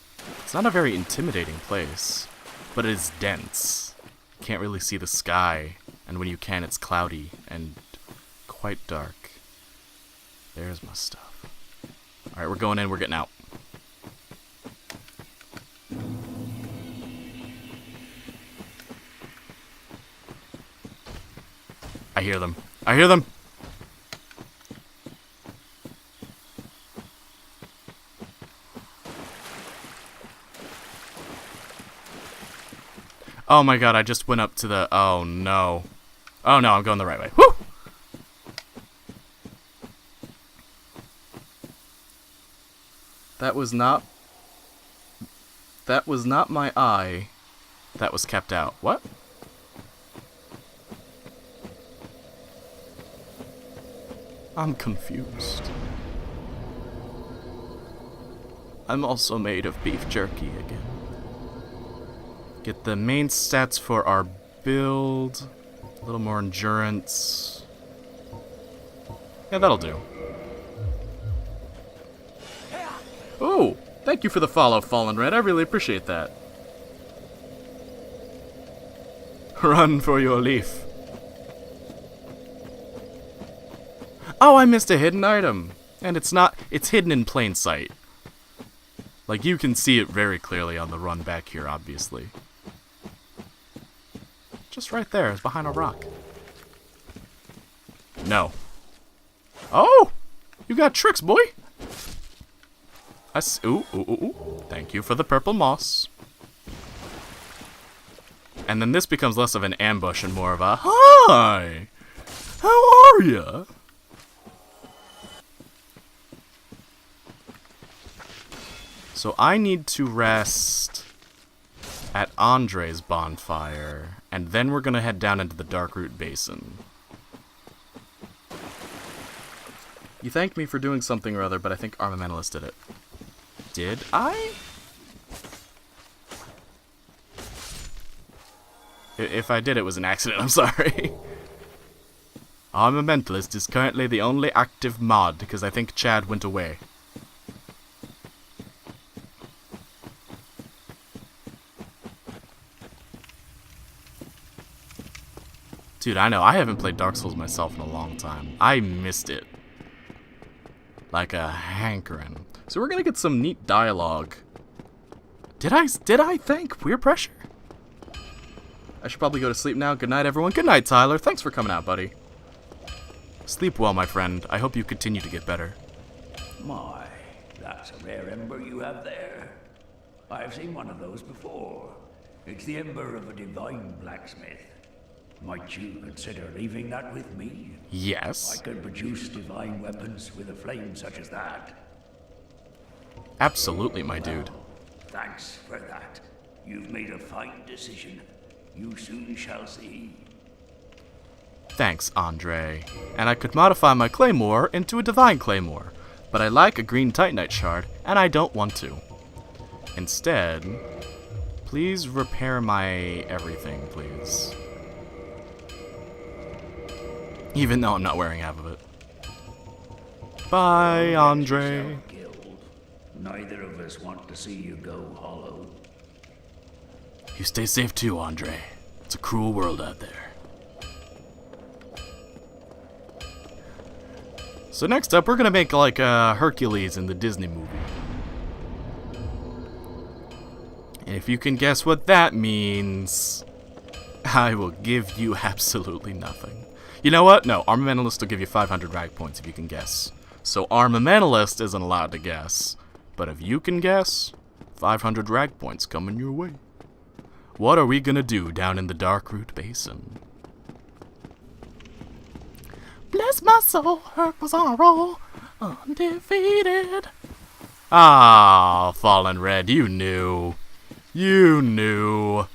It's not a very intimidating place, but it is dense. You can't really see the sky, and when you can, it's cloudy and quite dark. There's my stuff. Alright, we're going in, we're getting out. I hear them. I hear them! Oh my god, I just went up to the... Oh no. Oh no, I'm going the right way. Woo! That was not my eye that was kept out. What? I'm confused. I'm also made of beef jerky again. Get the main stats for our build. A little more endurance. Yeah, that'll do. Oh, thank you for the follow, Fallen Red. I really appreciate that. Run for your leaf. Oh, I missed a hidden item. And it's hidden in plain sight. Like, you can see it very clearly on the run back here, obviously. Just right there, it's behind a rock. No. Oh! You got tricks, boy! Ooh. Thank you for the purple moss. And then this becomes less of an ambush and more of a, hi! How are ya? So I need to rest at Andre's bonfire, and then we're gonna head down into the Darkroot Basin. You thanked me for doing something or other, but I think Armamentalist did it. Did I? If I did, it was an accident, I'm sorry. Armamentalist is currently the only active mod, because I think Chad went away. Dude, I know, I haven't played Dark Souls myself in a long time. I missed it. Like a hankering. So we're gonna get some neat dialogue. Did I thank Peer Pressure? I should probably go to sleep now. Good night, everyone. Good night, Tyler. Thanks for coming out, buddy. Sleep well, my friend. I hope you continue to get better. My, that's a rare ember you have there. I've seen one of those before. It's the ember of a divine blacksmith. Might you consider leaving that with me? Yes. I can produce divine weapons with a flame such as that. Absolutely, my dude. Thanks for that. You've made a fine decision. You soon shall see. Thanks, Andre. And I could modify my claymore into a divine claymore, but I like a green titanite shard, and I don't want to. Instead, please repair my everything, please. Even though I'm not wearing half of it. Bye, Andre. Yourself killed. Neither of us want to see you go hollow. You stay safe too, Andre. It's a cruel world out there. So next up, we're gonna make like Hercules in the Disney movie. And if you can guess what that means, I will give you absolutely nothing. You know what? No, Armamentalist will give you 500 rag points if you can guess. So Armamentalist isn't allowed to guess. But if you can guess, 500 rag points coming your way. What are we gonna do down in the Darkroot Basin? Bless my soul, Herc was on a roll, undefeated. Ah, Fallen Red, you knew. You knew.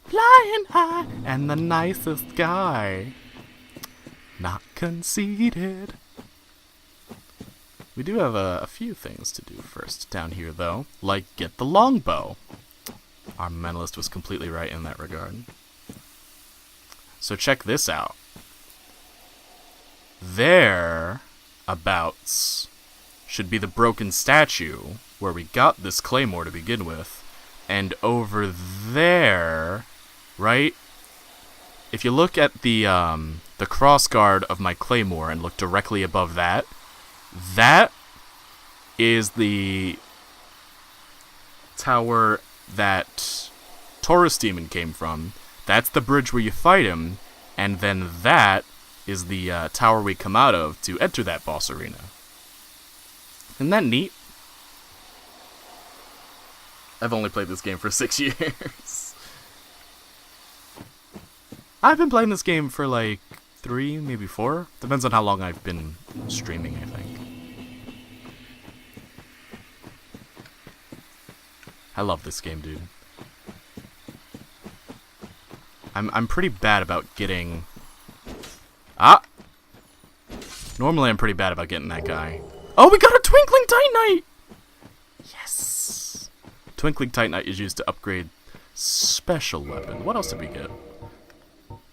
Flying high and the nicest guy. Not conceited. We do have a few things to do first down here, though, like get the longbow. Our mentalist was completely right in that regard. So check this out. Thereabouts should be the broken statue where we got this claymore to begin with, and over there, right? If you look at the crossguard of my claymore and look directly above that, that is the tower that Taurus Demon came from. That's the bridge where you fight him, and then that is the tower we come out of to enter that boss arena. Isn't that neat? I've only played this game for 6 years. I've been playing this game for like 3, maybe 4. Depends on how long I've been streaming, I think. I love this game, dude. I'm pretty bad about getting... Ah! Normally I'm pretty bad about getting that guy. Oh, we got a Twinkling Titanite! Yes! Twinkling Titanite is used to upgrade special weapon. What else did we get?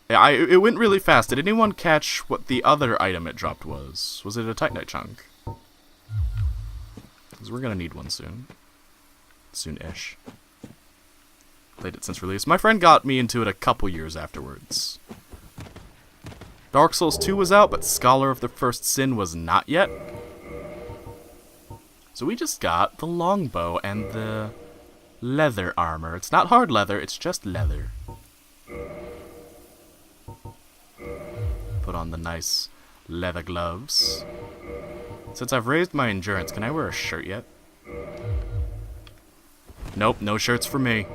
Yeah, it went really fast. Did anyone catch what the other item it dropped was? Was it a Titanite chunk? Because we're gonna need one soon. Soon-ish. Played it since release. My friend got me into it a couple years afterwards. Dark Souls 2 was out, but Scholar of the First Sin was not yet. So we just got the longbow and the leather armor. It's not hard leather, it's just leather. Put on the nice leather gloves. Since I've raised my endurance, can I wear a shirt yet? Nope, no shirts for me.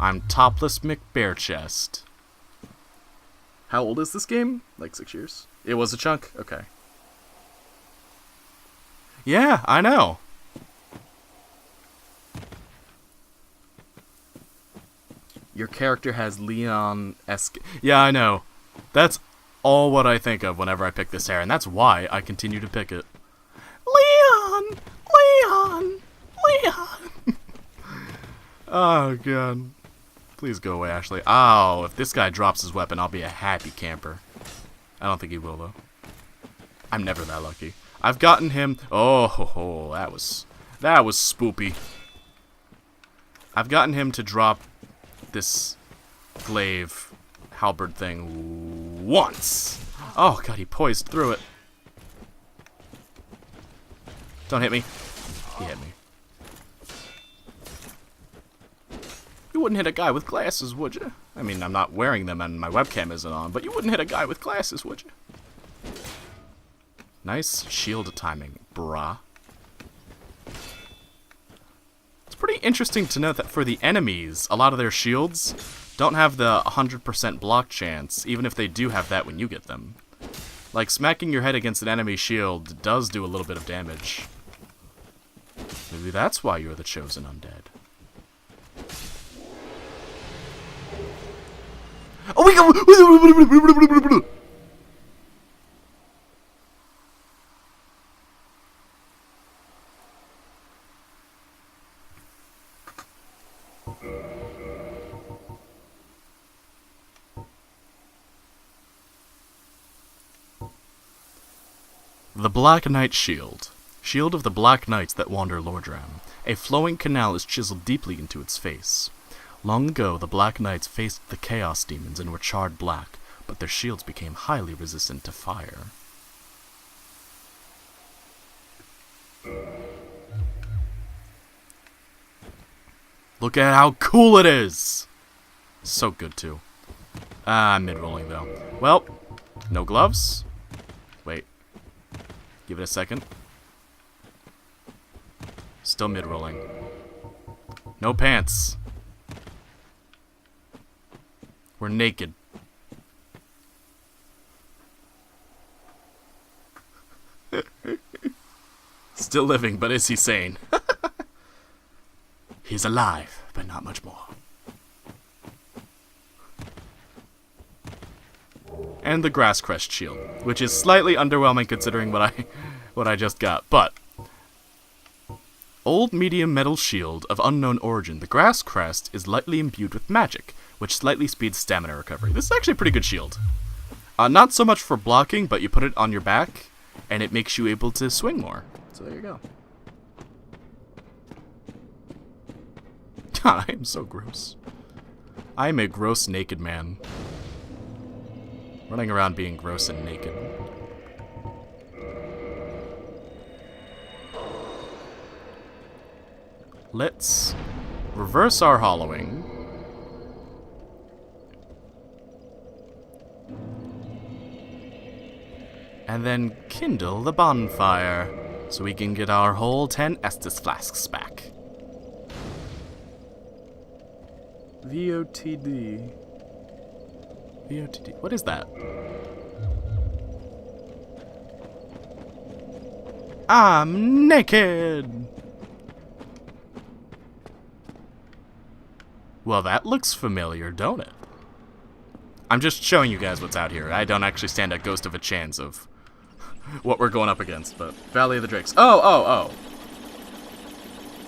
I'm topless McBareChest. How old is this game? Like 6 years. It was a chunk? Okay. Yeah, I know. Your character has Leon-esque... Yeah, I know. That's all what I think of whenever I pick this hair, and that's why I continue to pick it. Leon! Leon! Leon! Oh, God. Please go away, Ashley. Oh, if this guy drops his weapon, I'll be a happy camper. I don't think he will, though. I'm never that lucky. I've gotten him... Oh, that was spoopy. I've gotten him to drop this glaive halberd thing once. Oh, God, he poised through it. Don't hit me. He hit me. You wouldn't hit a guy with glasses, would you? I mean, I'm not wearing them and my webcam isn't on, but you wouldn't hit a guy with glasses, would you? Nice shield timing, brah. It's pretty interesting to note that for the enemies, a lot of their shields don't have the 100% block chance, even if they do have that when you get them. Like, smacking your head against an enemy shield does do a little bit of damage. Maybe that's why you're the chosen undead. Oh, we go! The Black Knight Shield. Shield of the Black Knights that wander Lordran. A flowing canal is chiseled deeply into its face. Long ago, the Black Knights faced the Chaos Demons and were charred black, but their shields became highly resistant to fire. Look at how cool it is! So good, too. I'm mid-rolling, though. Well, no gloves. Wait. Give it a second. Still mid-rolling. No pants. We're naked. Still living, but is he sane? He's alive, but not much more. And the Grass Crest Shield, which is slightly underwhelming considering what I just got, but old medium metal shield of unknown origin. The Grass Crest is lightly imbued with magic, which slightly speeds stamina recovery. This is actually a pretty good shield. Not so much for blocking, but you put it on your back, and it makes you able to swing more. So there you go. God, I am so gross. I am a gross naked man. Running around being gross and naked. Let's reverse our hollowing. And then kindle the bonfire, so we can get our whole 10 Estus flasks back. VOTD. VOTD. What is that? I'm naked! Well, that looks familiar, don't it? I'm just showing you guys what's out here. I don't actually stand a ghost of a chance of what we're going up against, but Valley of the Drakes. Oh!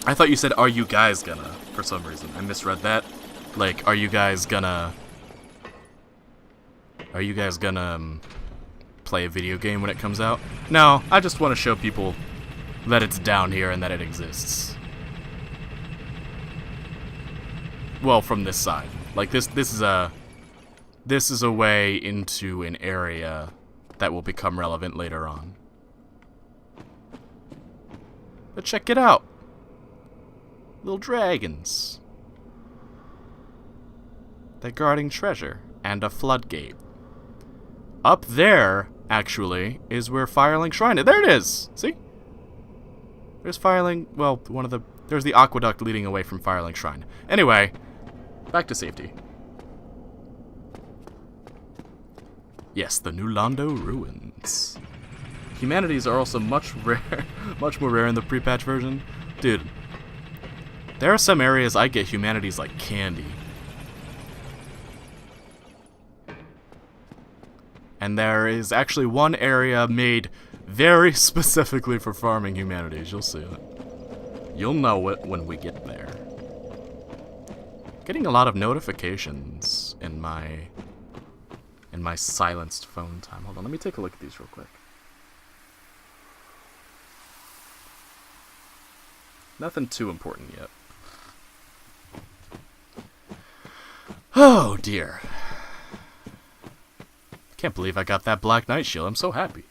I thought you said, are you guys gonna, for some reason. I misread that. Like, are you guys gonna play a video game when it comes out? No, I just want to show people that it's down here and that it exists. Well, from this side. Like, this is a way into an area that will become relevant later on. But check it out. Little dragons. They're guarding treasure and a floodgate. Up there, actually, is where Firelink Shrine is. There it is! See? There's Firelink, well, there's the aqueduct leading away from Firelink Shrine. Anyway, back to safety. Yes, the New Londo ruins. Humanities are also much more rare in the pre-patch version. Dude, there are some areas I get humanities like candy. And there is actually one area made very specifically for farming humanities. You'll see it. You'll know it when we get there. Getting a lot of notifications in my silenced phone time. Hold on, let me take a look at these real quick. Nothing too important yet. Oh dear. Can't believe I got that Black Knight shield. I'm so happy.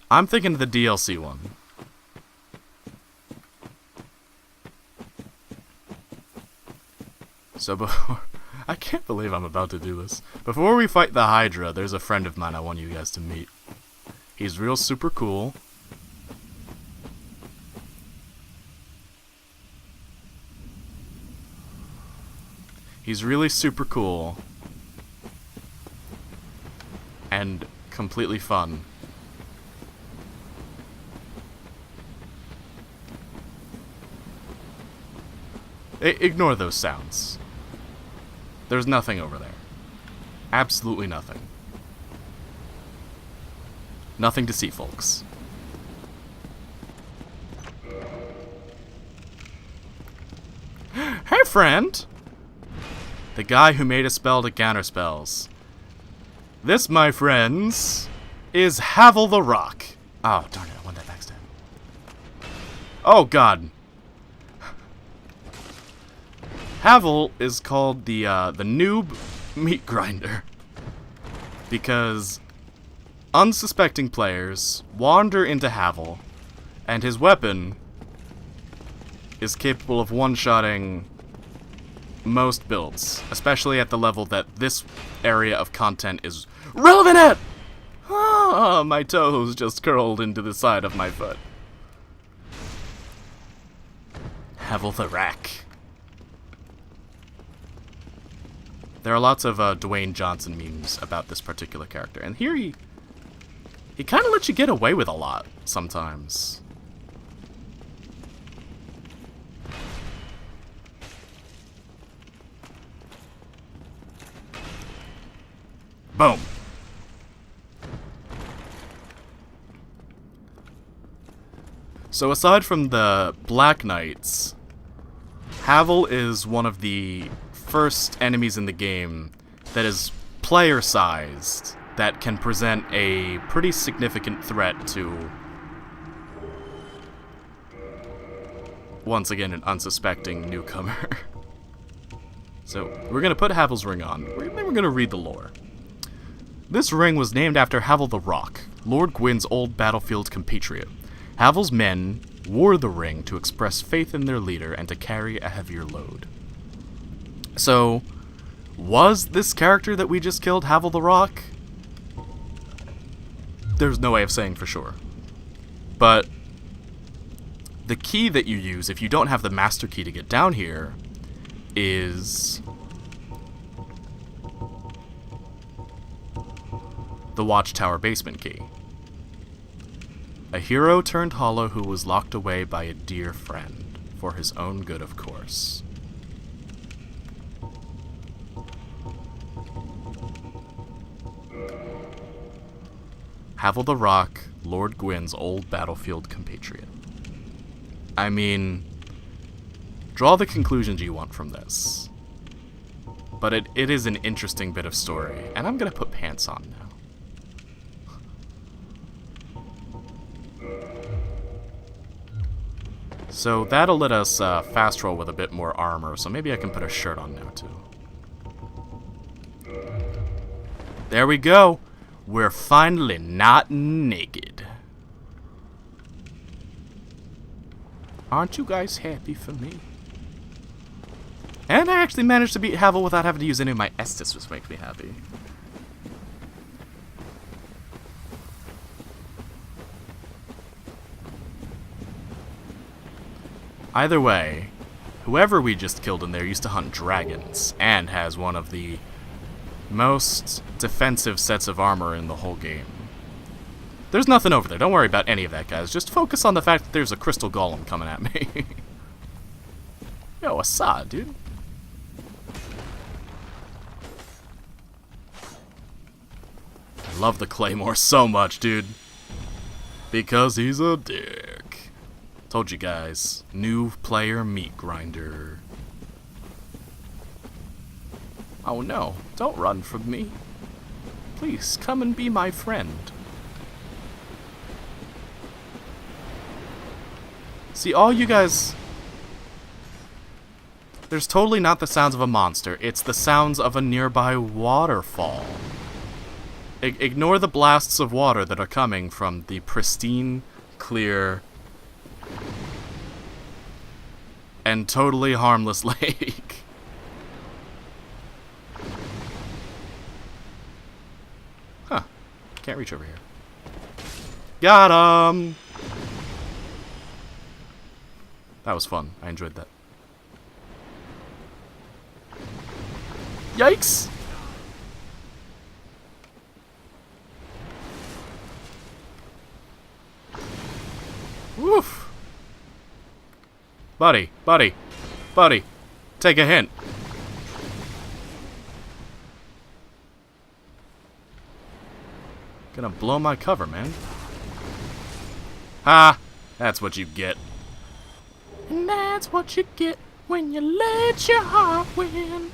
I'm thinking of the DLC one. So before... I can't believe I'm about to do this. Before we fight the Hydra, there's a friend of mine I want you guys to meet. He's real super cool. He's really super cool. And completely fun. Ignore those sounds. There's nothing over there. Absolutely nothing. Nothing to see, folks. Hey, friend! The guy who made a spell to counter spells. This, my friends, is Havel the Rock. Oh, darn it, I want that backstab. Oh, God. Havel is called the noob meat grinder because unsuspecting players wander into Havel, and his weapon is capable of one-shotting most builds, especially at the level that this area of content is relevant at! Ah, my toes just curled into the side of my foot. Havel the Rack. There are lots of Dwayne Johnson memes about this particular character, and here he kind of lets you get away with a lot sometimes. Boom. So aside from the Black Knights, Havel is one of the first enemies in the game that is player-sized, that can present a pretty significant threat to, once again, an unsuspecting newcomer. So, we're going to put Havel's ring on, then we're going to read the lore. This ring was named after Havel the Rock, Lord Gwyn's old battlefield compatriot. Havel's men wore the ring to express faith in their leader and to carry a heavier load. So, was this character that we just killed Havel the Rock? There's no way of saying for sure. But the key that you use if you don't have the master key to get down here is the Watchtower basement key. A hero turned hollow who was locked away by a dear friend, for his own good, of course. Havel the Rock, Lord Gwyn's old battlefield compatriot. I mean, draw the conclusions you want from this. But it is an interesting bit of story, and I'm gonna put pants on now. So that'll let us fast roll with a bit more armor, so maybe I can put a shirt on now too. There we go! We're finally not naked. Aren't you guys happy for me? And I actually managed to beat Havel without having to use any of my Estus, which makes me happy. Either way, whoever we just killed in there used to hunt dragons, and has one of the most defensive sets of armor in the whole game. There's nothing over there, don't worry about any of that, guys. Just focus on the fact that there's a crystal golem coming at me. Yo, Assad, dude. I love the Claymore so much, dude. Because he's a dick. Told you guys, new player meat grinder. Oh no, don't run from me. Please, come and be my friend. See, all you guys... There's totally not the sounds of a monster, it's the sounds of a nearby waterfall. Ignore the blasts of water that are coming from the pristine, clear, and totally harmless lake. Can't reach over here. Got him! That was fun. I enjoyed that. Yikes! Woof! Buddy, buddy, buddy, take a hint. Gonna blow my cover, man. Ha! That's what you get. And that's what you get when you let your heart win.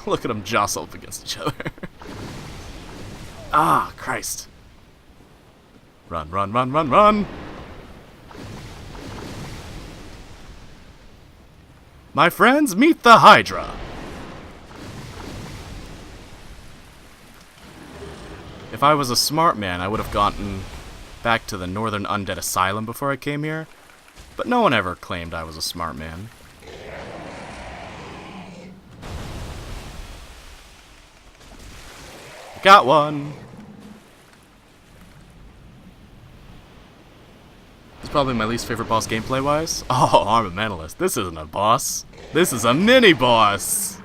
Look at them jostle up against each other. Ah, Christ. Run, run, run, run, run! My friends, meet the Hydra! If I was a smart man, I would have gotten back to the Northern Undead Asylum before I came here, but no one ever claimed I was a smart man. Got one! It's probably my least favorite boss gameplay-wise. Oh, Armamentalist. This isn't a boss. This is a mini-boss!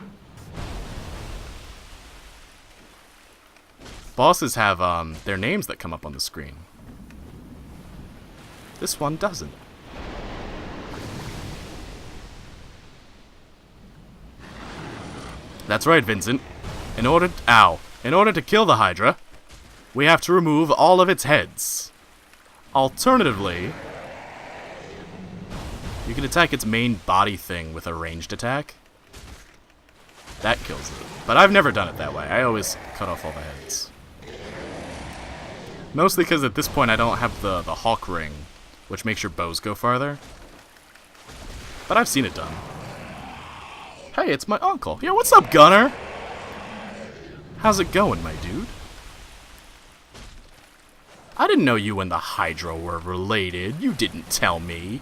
Bosses have, their names that come up on the screen. This one doesn't. That's right, Vincent. In order to kill the Hydra, we have to remove all of its heads. Alternatively, you can attack its main body thing with a ranged attack. That kills it. But I've never done it that way. I always cut off all the heads. Mostly because at this point I don't have the Hawk Ring, which makes your bows go farther. But I've seen it done. Hey, it's my uncle. Yo, what's up, Gunner? How's it going, my dude? I didn't know you and the Hydra were related. You didn't tell me.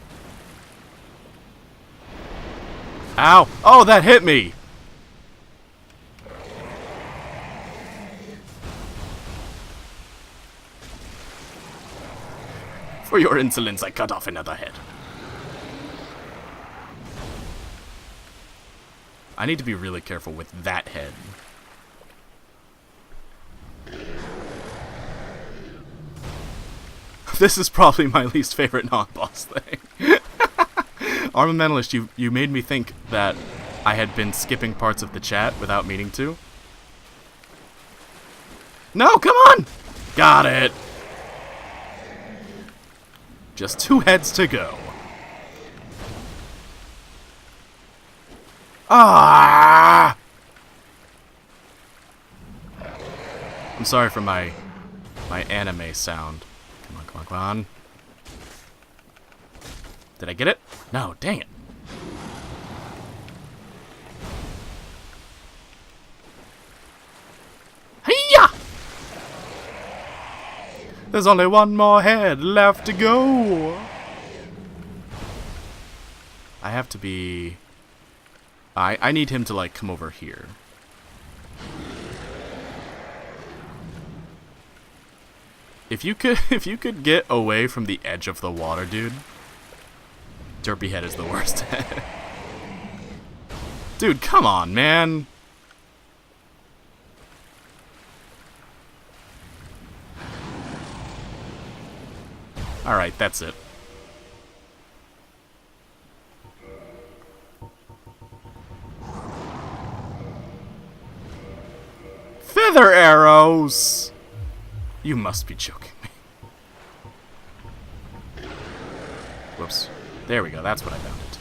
Ow! Oh, that hit me! For your insolence, I cut off another head. I need to be really careful with that head. This is probably my least favorite non-boss thing. Armamentalist, you made me think that I had been skipping parts of the chat without meaning to. No, come on! Got it! Just 2 heads to go. Ah! I'm sorry for my anime sound. Come on, come on, come on. Did I get it? No, dang it. Hiya! There's only one more head left to go. I have to be... I need him to, like, come over here. If you could get away from the edge of the water, dude. Derpy head is the worst. Dude, come on, man. Alright, that's it. Feather arrows! You must be joking me. Whoops. There we go, that's what I found it to.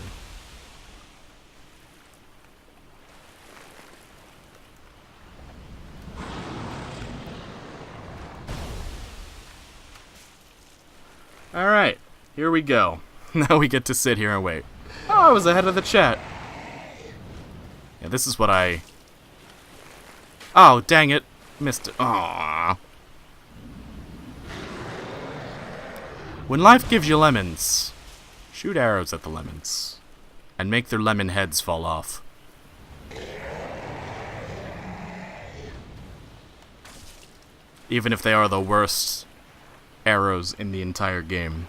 Alright, here we go. Now we get to sit here and wait. Oh, I was ahead of the chat. Yeah, this is what I... Oh, dang it. Missed it. Aww. When life gives you lemons, shoot arrows at the lemons, and make their lemon heads fall off. Even if they are the worst arrows in the entire game.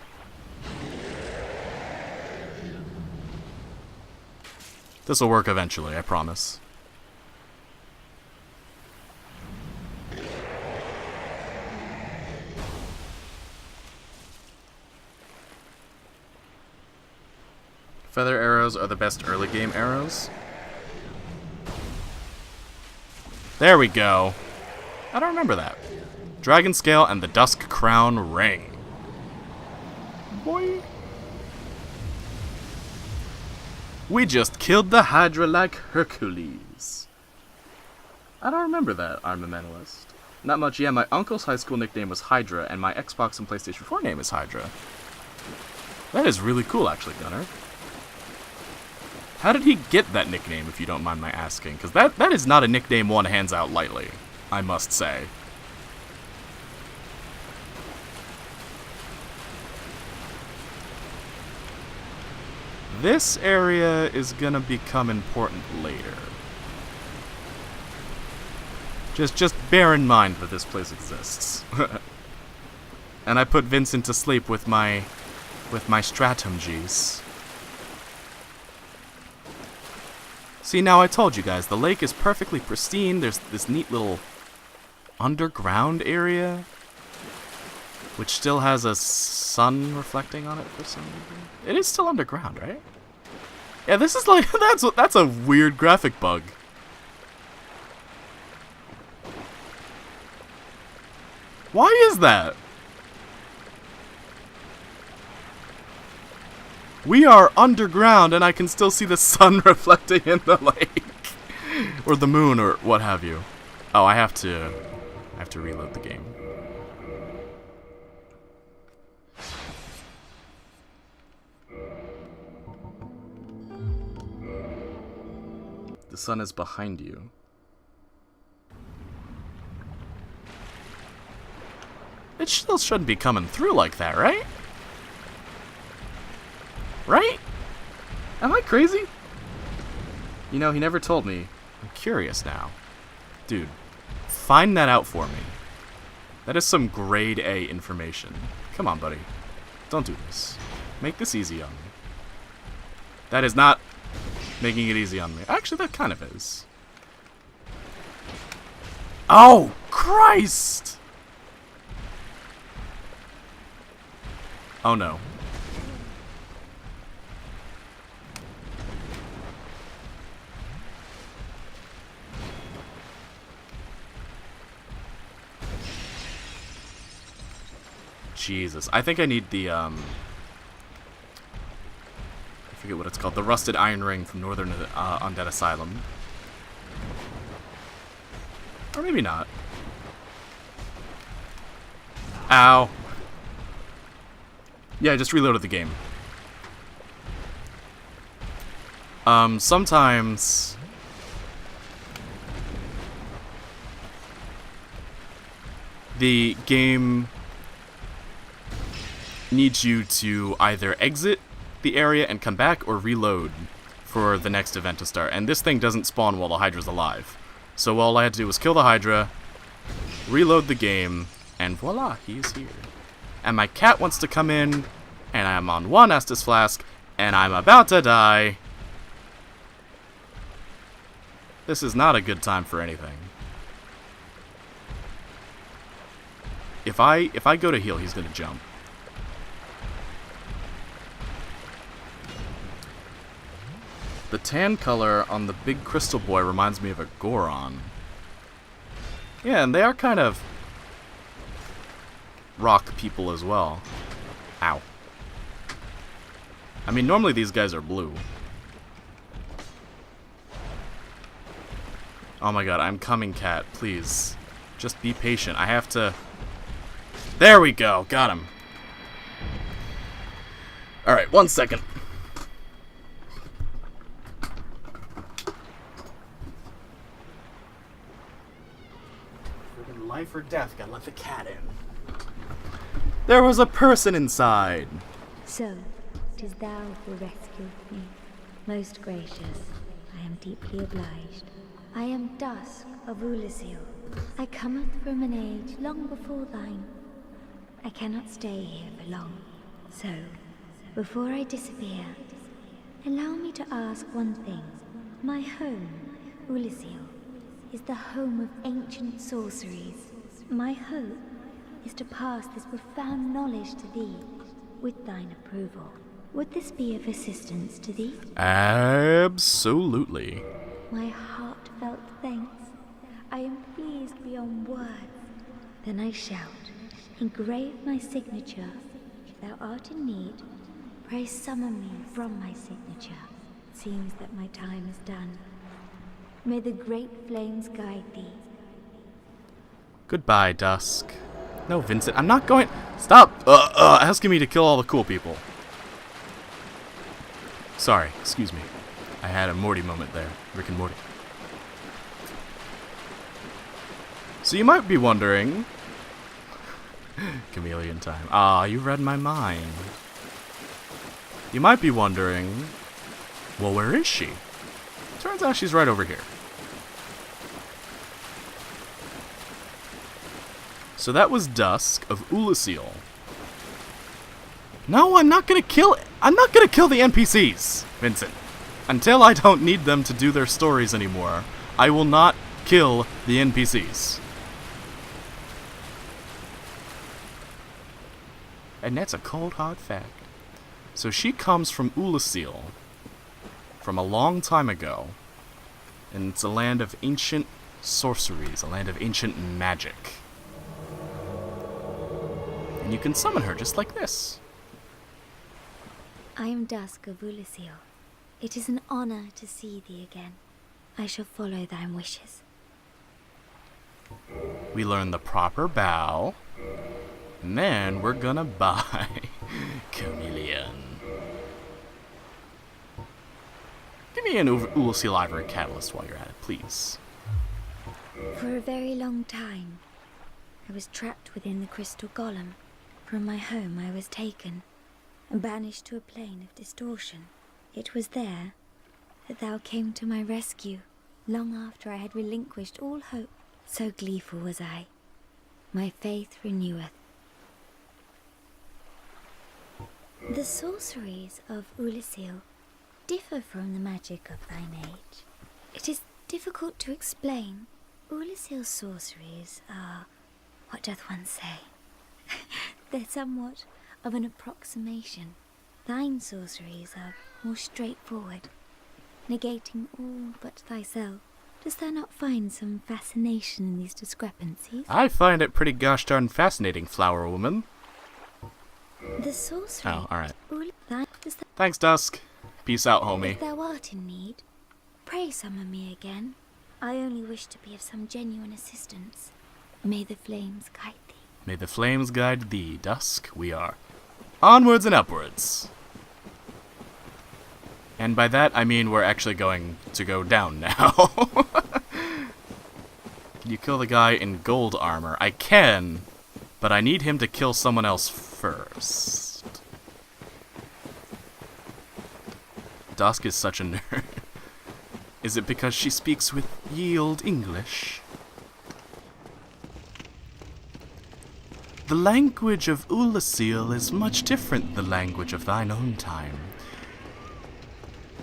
This will work eventually, I promise. Feather arrows are the best early game arrows. There we go. I don't remember that. Dragon Scale and the Dusk Crown Ring. Boy. We just killed the Hydra like Hercules. I don't remember that, Armamentalist. Not much, yeah, my uncle's high school nickname was Hydra, and my Xbox and PlayStation 4 name is Hydra. That is really cool, actually, Gunnar. How did he get that nickname, if you don't mind my asking? Because that is not a nickname one hands out lightly, I must say. This area is gonna become important later. Just bear in mind that this place exists. And I put Vincent to sleep with my strategies. See, now I told you guys, the lake is perfectly pristine. There's this neat little underground area, which still has a sun reflecting on it for some reason. It is still underground, right? Yeah, this is like, that's a weird graphic bug. Why is that? We are underground and I can still see the sun reflecting in the lake. Or the moon or what have you. Oh, I have to reload the game. The sun is behind you. It still shouldn't be coming through like that, right? Right? Am I crazy? You know, he never told me. I'm curious now. Dude, find that out for me. That is some grade A information. Come on, buddy. Don't do this. Make this easy on me. That is not making it easy on me. Actually, that kind of is. Oh, Christ! Oh, no. Jesus. I think I need the, I forget what it's called. The Rusted Iron Ring from Northern Undead Asylum. Or maybe not. Ow. Yeah, I just reloaded the game. Sometimes the game needs you to either exit the area and come back or reload for the next event to start. And this thing doesn't spawn while the Hydra's alive. So all I had to do was kill the Hydra, reload the game, and voila, he's here. And my cat wants to come in, and I'm on one Estus Flask, and I'm about to die. This is not a good time for anything. If I go to heal, he's gonna jump. The tan color on the big crystal boy reminds me of a Goron. Yeah, and they are kind of rock people as well. Ow. I mean, normally these guys are blue. Oh my god, I'm coming, cat. Please. Just be patient. I have to... There we go. Got him. Alright, 1 second. Friggin' life or death, gotta let the cat in. There was a person inside. So, 'tis thou who rescued me. Most gracious, I am deeply obliged. I am Dusk of Ulasil. I cometh from an age long before thine. I cannot stay here for long. So, before I disappear, allow me to ask one thing. My home, Ulasil, is the home of ancient sorceries. My hope is to pass this profound knowledge to thee, with thine approval. Would this be of assistance to thee? Absolutely. My heartfelt thanks. I am pleased beyond words. Then I shout, engrave my signature. If thou art in need, pray summon me from my signature. Seems that my time is done. May the great flames guide thee. Goodbye, Dusk. No, Vincent, I'm not going... Stop asking me to kill all the cool people. Sorry, excuse me. I had a Morty moment there. Rick and Morty. So you might be wondering... Chameleon time. Ah, you read my mind. You might be wondering... Well, where is she? Turns out she's right over here. So that was Dusk of Ulasil. No, I'm not gonna kill the NPCs, Vincent. Until I don't need them to do their stories anymore, I will not kill the NPCs. And that's a cold, hard fact. So she comes from Ulasil, from a long time ago, and it's a land of ancient sorceries, a land of ancient magic. And you can summon her just like this. I am Dusk of Ulasil. It is an honor to see thee again. I shall follow thine wishes. We learn the proper bow, and then we're gonna buy Chameleon. Give me an Ulasil Ivory Catalyst while you're at it, please. For a very long time, I was trapped within the crystal golem. From my home I was taken and banished to a plane of distortion. It was there that thou came to my rescue, long after I had relinquished all hope. So gleeful was I. My faith reneweth. The sorceries of Ulasil differ from the magic of thine age. It is difficult to explain. Ulasil's sorceries are, what doth one say? They're somewhat of an approximation. Thine sorceries are more straightforward, negating all but thyself. Dost thou not find some fascination in these discrepancies? I find it pretty gosh darn fascinating, Flower Woman. The sorcery... Oh, alright. Dost thou... Thanks, Dusk. Peace out, homie. If thou art in need, pray summon me again. I only wish to be of some genuine assistance. May the flames guide thee. May the flames guide thee, Dusk. We are onwards and upwards. And by that, I mean we're actually going to go down now. Can you kill the guy in gold armor? I can, but I need him to kill someone else first. Dusk is such a nerd. Is it because she speaks with ye olde English? The language of Ulasil is much different than the language of thine own time.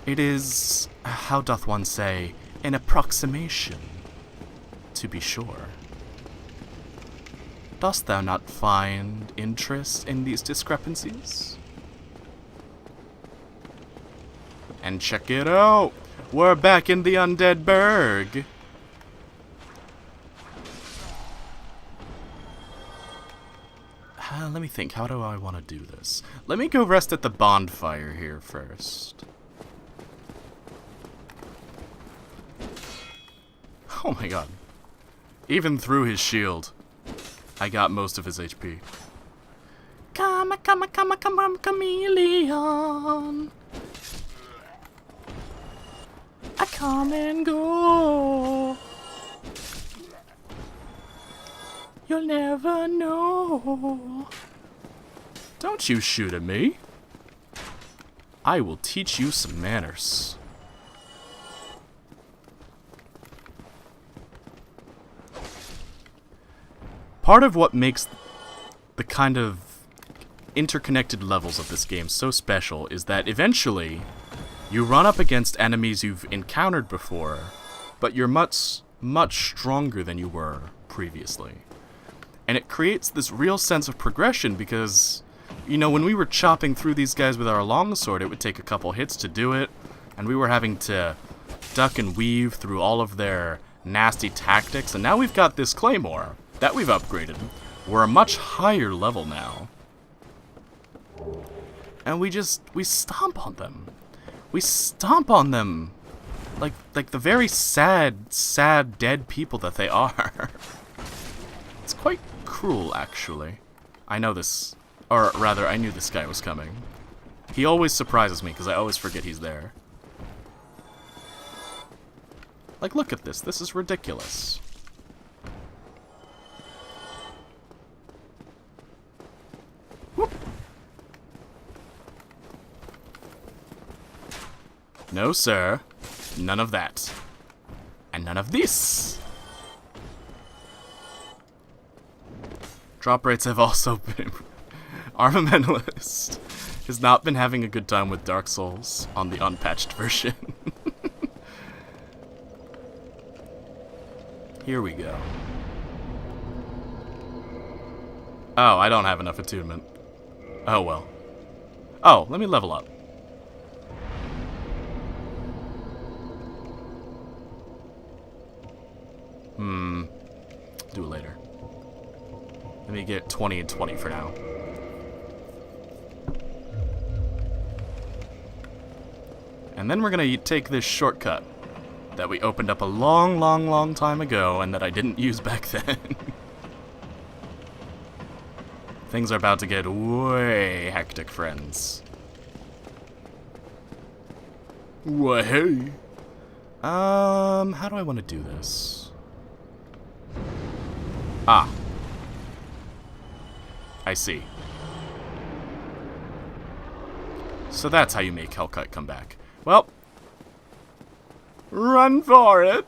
It is, how doth one say, an approximation, to be sure. Dost thou not find interest in these discrepancies? And check it out! We're back in the Undead Burg! Let me think, how do I want to do this? Let me go rest at the bonfire here first. Oh my god. Even through his shield, I got most of his HP. Come, chameleon. I come and go. You'll never know. Don't you shoot at me. I will teach you some manners. part of what makes the kind of interconnected levels of this game so special is that eventually you run up against enemies you've encountered before, but you're much stronger than you were previously. And it creates this real sense of progression because, you know, when we were chopping through these guys with our longsword, it would take a couple hits to do it, and we were having to duck and weave through all of their nasty tactics, and now we've got this claymore that we've upgraded. We're a much higher level now. And we stomp on them. We stomp on them like the very sad dead people that they are. It's quite cruel, actually. I know this, or rather, I knew this guy was coming. He always surprises me because I always forget he's there. Like, look at this. This is ridiculous. Whoop. No, sir. None of that. And none of this. Drop rates have also been... Armamentalist has not been having a good time with Dark Souls on the unpatched version. Here we go. Oh, I don't have enough attunement. Oh, well. Oh, let me level up. Do it later. Let me get 20 and 20 for now. And then we're gonna take this shortcut that we opened up a long time ago and that I didn't use back then. Things are about to get way hectic, friends. Why, hey. How do I want to do this? Ah. I see. So that's how you make Hellkite come back. Well, run for it!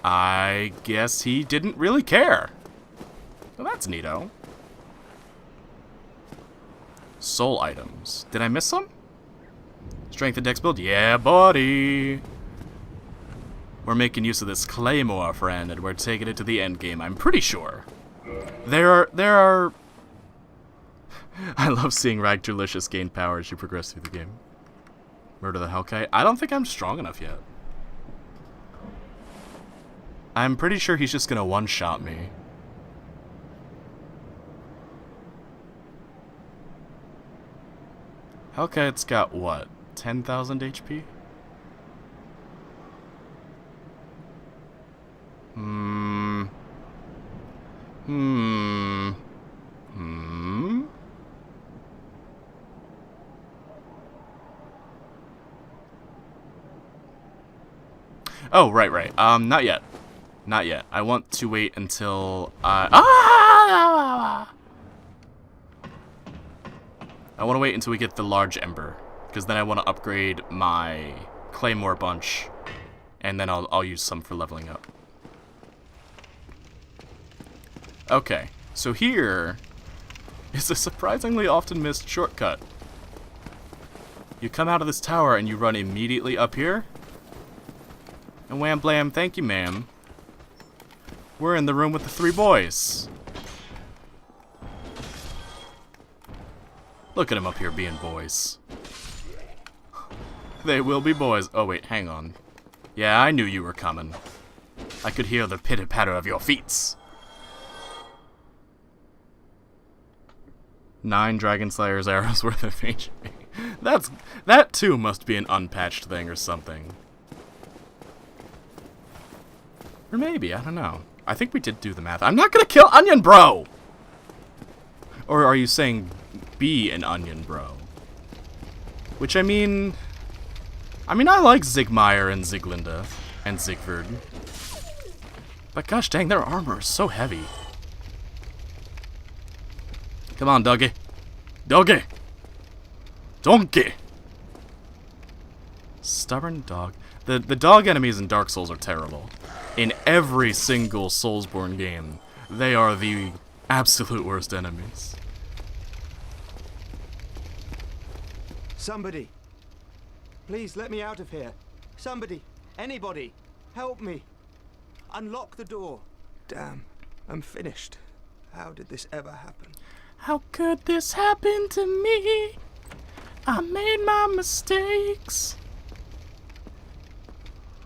I guess he didn't really care. Well, that's neato. Soul items. Did I miss some? Strength and dex build? Yeah, buddy! We're making use of this claymore, friend, and we're taking it to the end game, I'm pretty sure. There are... I love seeing Ragtter gain power as you progress through the game. Murder the Hellkite? I don't think I'm strong enough yet. I'm pretty sure he's just gonna one-shot me. Hellkite's got what? 10,000 HP? Oh, right. Not yet. Not yet. I want to wait until I want to wait until we get the large ember, because then I want to upgrade my claymore bunch, and then I'll use some for leveling up. Okay, so here is a surprisingly often missed shortcut. You come out of this tower and you run immediately up here. And wham blam, thank you ma'am. We're in the room with the 3 boys. Look at them up here being boys. They will be boys. Oh wait, hang on. Yeah, I knew you were coming. I could hear the pitter-patter of your feet. 9 Dragon Slayer's arrows worth of HP. That too must be an unpatched thing or something. Or maybe, I don't know. I think we did do the math. I'm not gonna kill Onion Bro! Or are you saying be an Onion Bro? Which I mean I like Zigmeyer and Ziglinda and Zigford. But gosh dang, their armor is so heavy. Come on, doggy. Doggy! Donkey! Stubborn dog. The dog enemies in Dark Souls are terrible. in every single Soulsborne game, they are the absolute worst enemies. Somebody, please let me out of here. Somebody, anybody, help me. Unlock the door. Damn, I'm finished. How did this ever happen? How could this happen to me? I made my mistakes.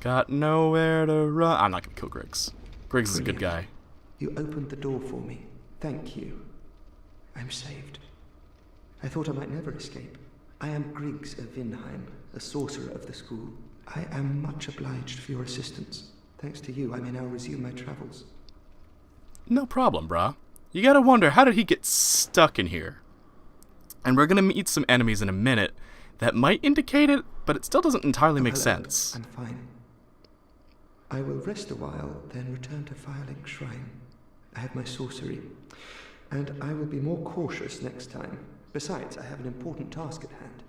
Got nowhere to run. I'm not gonna kill Griggs. Griggs is a good guy. You opened the door for me. Thank you. I'm saved. I thought I might never escape. I am Griggs of Vinheim, a sorcerer of the school. I am much obliged for your assistance. Thanks to you, I may now resume my travels. No problem, brah. You gotta wonder, how did he get stuck in here? And we're gonna meet some enemies in a minute that might indicate it, but it still doesn't entirely make sense. I'm fine. I will rest a while, then return to Firelink Shrine. I have my sorcery, and I will be more cautious next time. Besides, I have an important task at hand.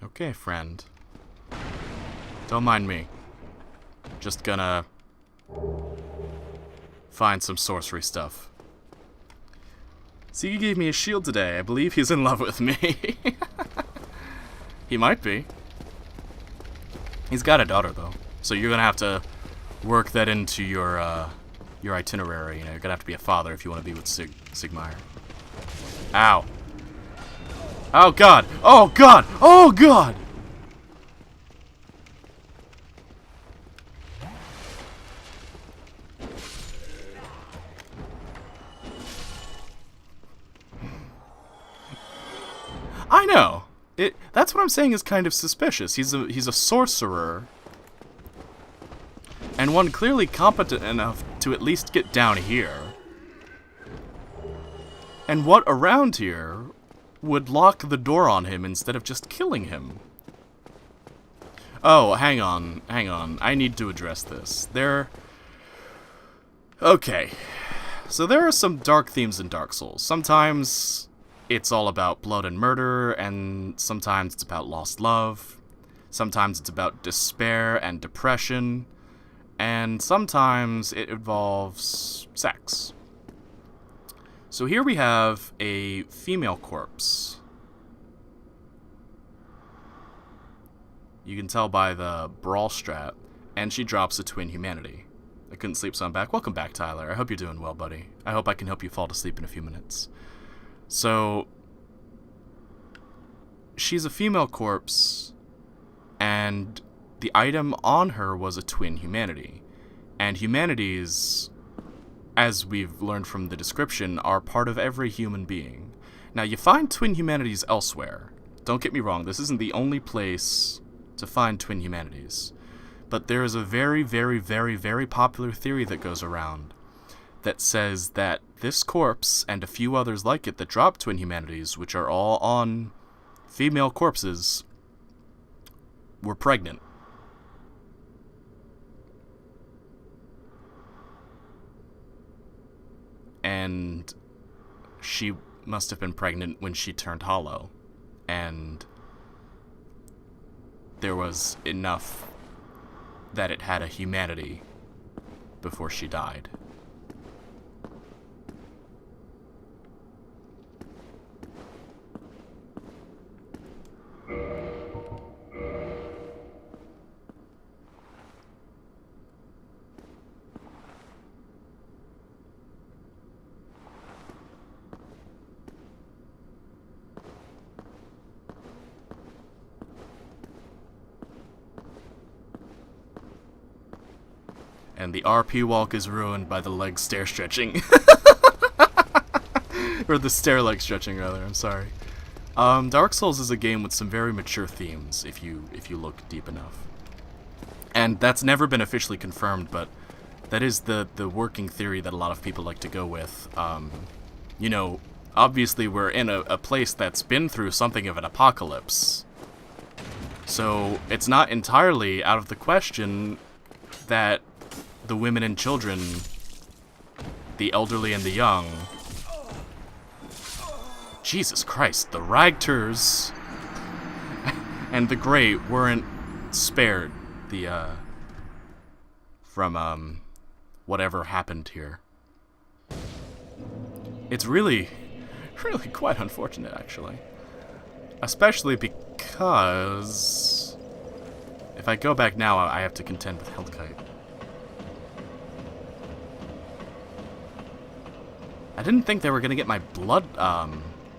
Okay, friend. Don't mind me. Just gonna find some sorcery stuff. See, he gave me a shield today. I believe he's in love with me. He might be. He's got a daughter, though. So you're gonna have to work that into your itinerary. You know, you're gonna have to be a father if you want to be with Sigmire. Ow. Oh god! Oh god! Oh god! I know. That's what I'm saying is kind of suspicious. He's a sorcerer. And one clearly competent enough to at least get down here. And what around here would lock the door on him instead of just killing him? Oh, hang on. I need to address this. Okay. So there are some dark themes in Dark Souls. Sometimes it's all about blood and murder, and sometimes it's about lost love. Sometimes it's about despair and depression. And sometimes it involves sex. So here we have a female corpse. You can tell by the brawl strat, and she drops a twin humanity. I couldn't sleep, so I'm back. Welcome back, Tyler. I hope you're doing well, buddy. I hope I can help you fall to sleep in a few minutes. So, she's a female corpse, and the item on her was a twin humanity. And humanities, as we've learned from the description, are part of every human being. Now, you find twin humanities elsewhere. Don't get me wrong, this isn't the only place to find twin humanities. But there is a very, very, very, very popular theory that goes around that says that this corpse, and a few others like it that drop twin humanities, which are all on female corpses, were pregnant. And she must have been pregnant when she turned hollow. And there was enough that it had a humanity before she died. And the RP walk is ruined by the leg stair stretching. Or the stair leg stretching, rather, I'm sorry. Dark Souls is a game with some very mature themes, if you look deep enough. And that's never been officially confirmed, but that is the working theory that a lot of people like to go with. You know, obviously we're in a place that's been through something of an apocalypse. So it's not entirely out of the question that the women and children, the elderly and the young, Jesus Christ, the Ragters and the Great weren't spared the from whatever happened here. It's really quite unfortunate, actually. Especially because if I go back now, I have to contend with Hellkite. I didn't think they were gonna get my blood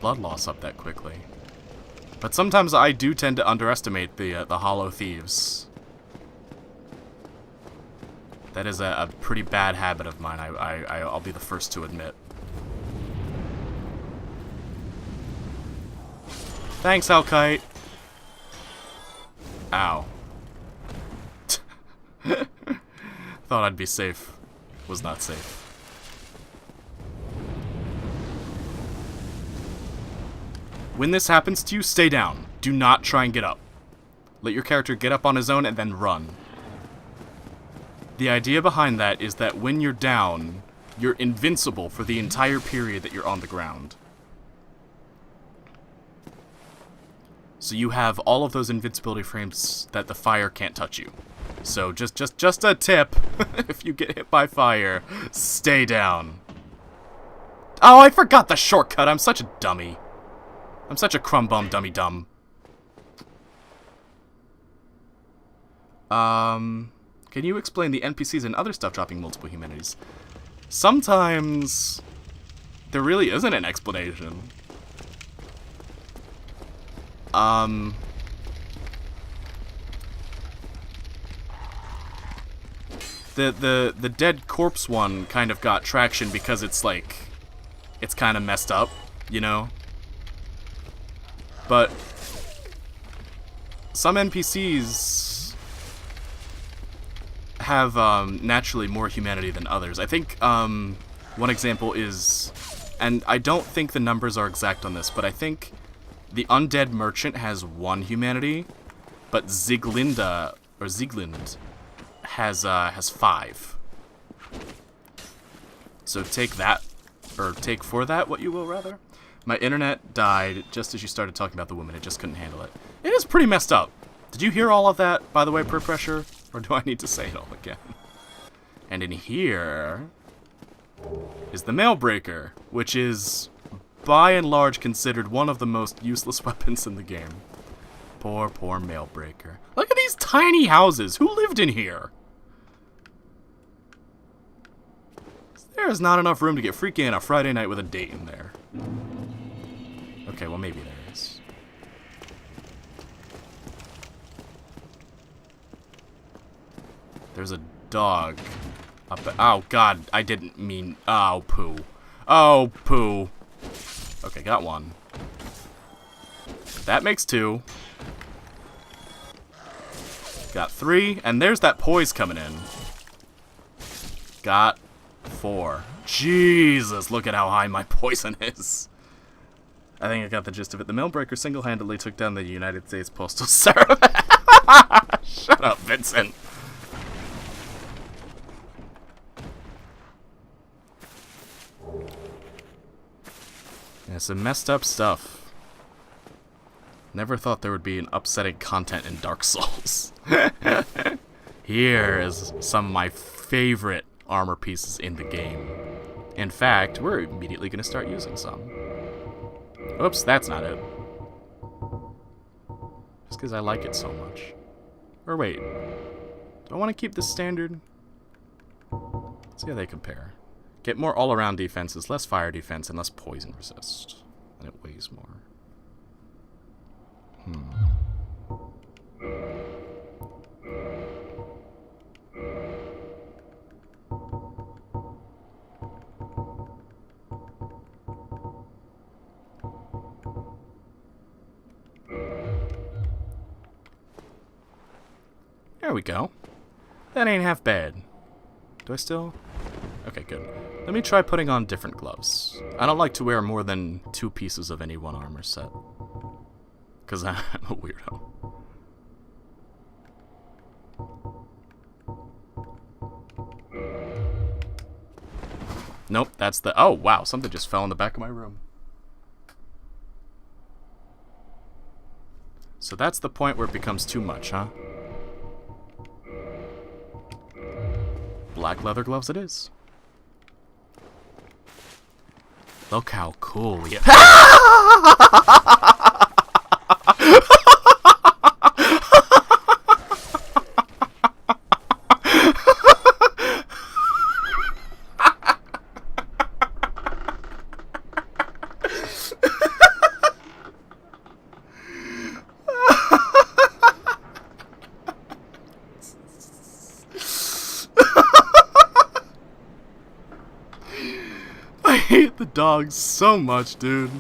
loss up that quickly. But sometimes I do tend to underestimate the Hollow Thieves. That is a pretty bad habit of mine, I'll be the first to admit. Thanks, Hellkite. Ow. Thought I'd be safe. Was not safe. When this happens to you, stay down. Do not try and get up. Let your character get up on his own and then run. The idea behind that is that when you're down, you're invincible for the entire period that you're on the ground. So you have all of those invincibility frames that the fire can't touch you. So just a tip, if you get hit by fire, stay down. Oh, I forgot the shortcut. I'm such a dummy. I'm such a crumb bum dummy dumb. Can you explain the NPCs and other stuff dropping multiple humanities? Sometimes there really isn't an explanation. The dead corpse one kind of got traction because it's like, it's kind of messed up, you know? But some NPCs have naturally more humanity than others. I think one example is, and I don't think the numbers are exact on this, but I think the undead merchant has 1 humanity, but Zieglind has 5. So take that, or take for that what you will, rather. My internet died just as you started talking about the woman. It just couldn't handle it. It is pretty messed up. Did you hear all of that, by the way, Per Pressure? Or do I need to say it all again? And in here is the Mailbreaker, which is, by and large, considered one of the most useless weapons in the game. Poor Mailbreaker. Look at these tiny houses. Who lived in here? There is not enough room to get freaky on a Friday night with a date in there. Okay, well maybe there is. There's a dog up there. Oh god, I didn't mean. Oh poo. Oh poo. Okay, got 1. That makes 2. Got 3, and there's that poise coming in. Got 4. Jesus, look at how high my poison is. I think I got the gist of it. The Mailbreaker single-handedly took down the United States Postal Service. Shut up, Vincent. Yeah, some messed up stuff. Never thought there would be an upsetting content in Dark Souls. Here is some of my favorite armor pieces in the game. In fact, we're immediately going to start using some. Oops, that's not it. Just because I like it so much. Or wait, do I want to keep this standard? Let's see how they compare. Get more all-around defenses, less fire defense, and less poison resist. And it weighs more. There we go. That ain't half bad. Do I still? Okay, good. Let me try putting on different gloves. I don't like to wear more than 2 pieces of any one armor set. Because I'm a weirdo. Nope, that's the... Oh, wow, something just fell in the back of my room. So that's the point where it becomes too much, huh? black leather gloves it is. Look how cool we are. I hate the dogs so much, dude.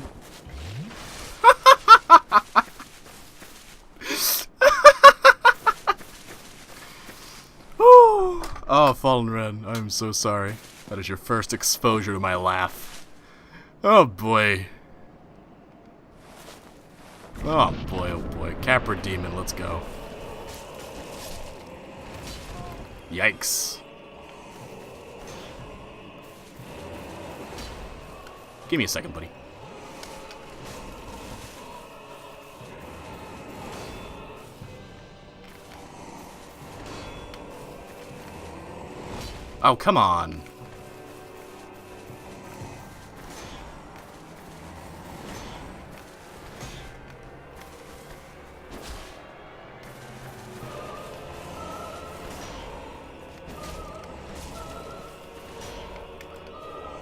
Oh, Fallen Red, I'm so sorry. That is your first exposure to my laugh. Oh boy. Oh boy, oh boy. Capra Demon, let's go. Yikes. Give me a second, buddy. Oh, come on.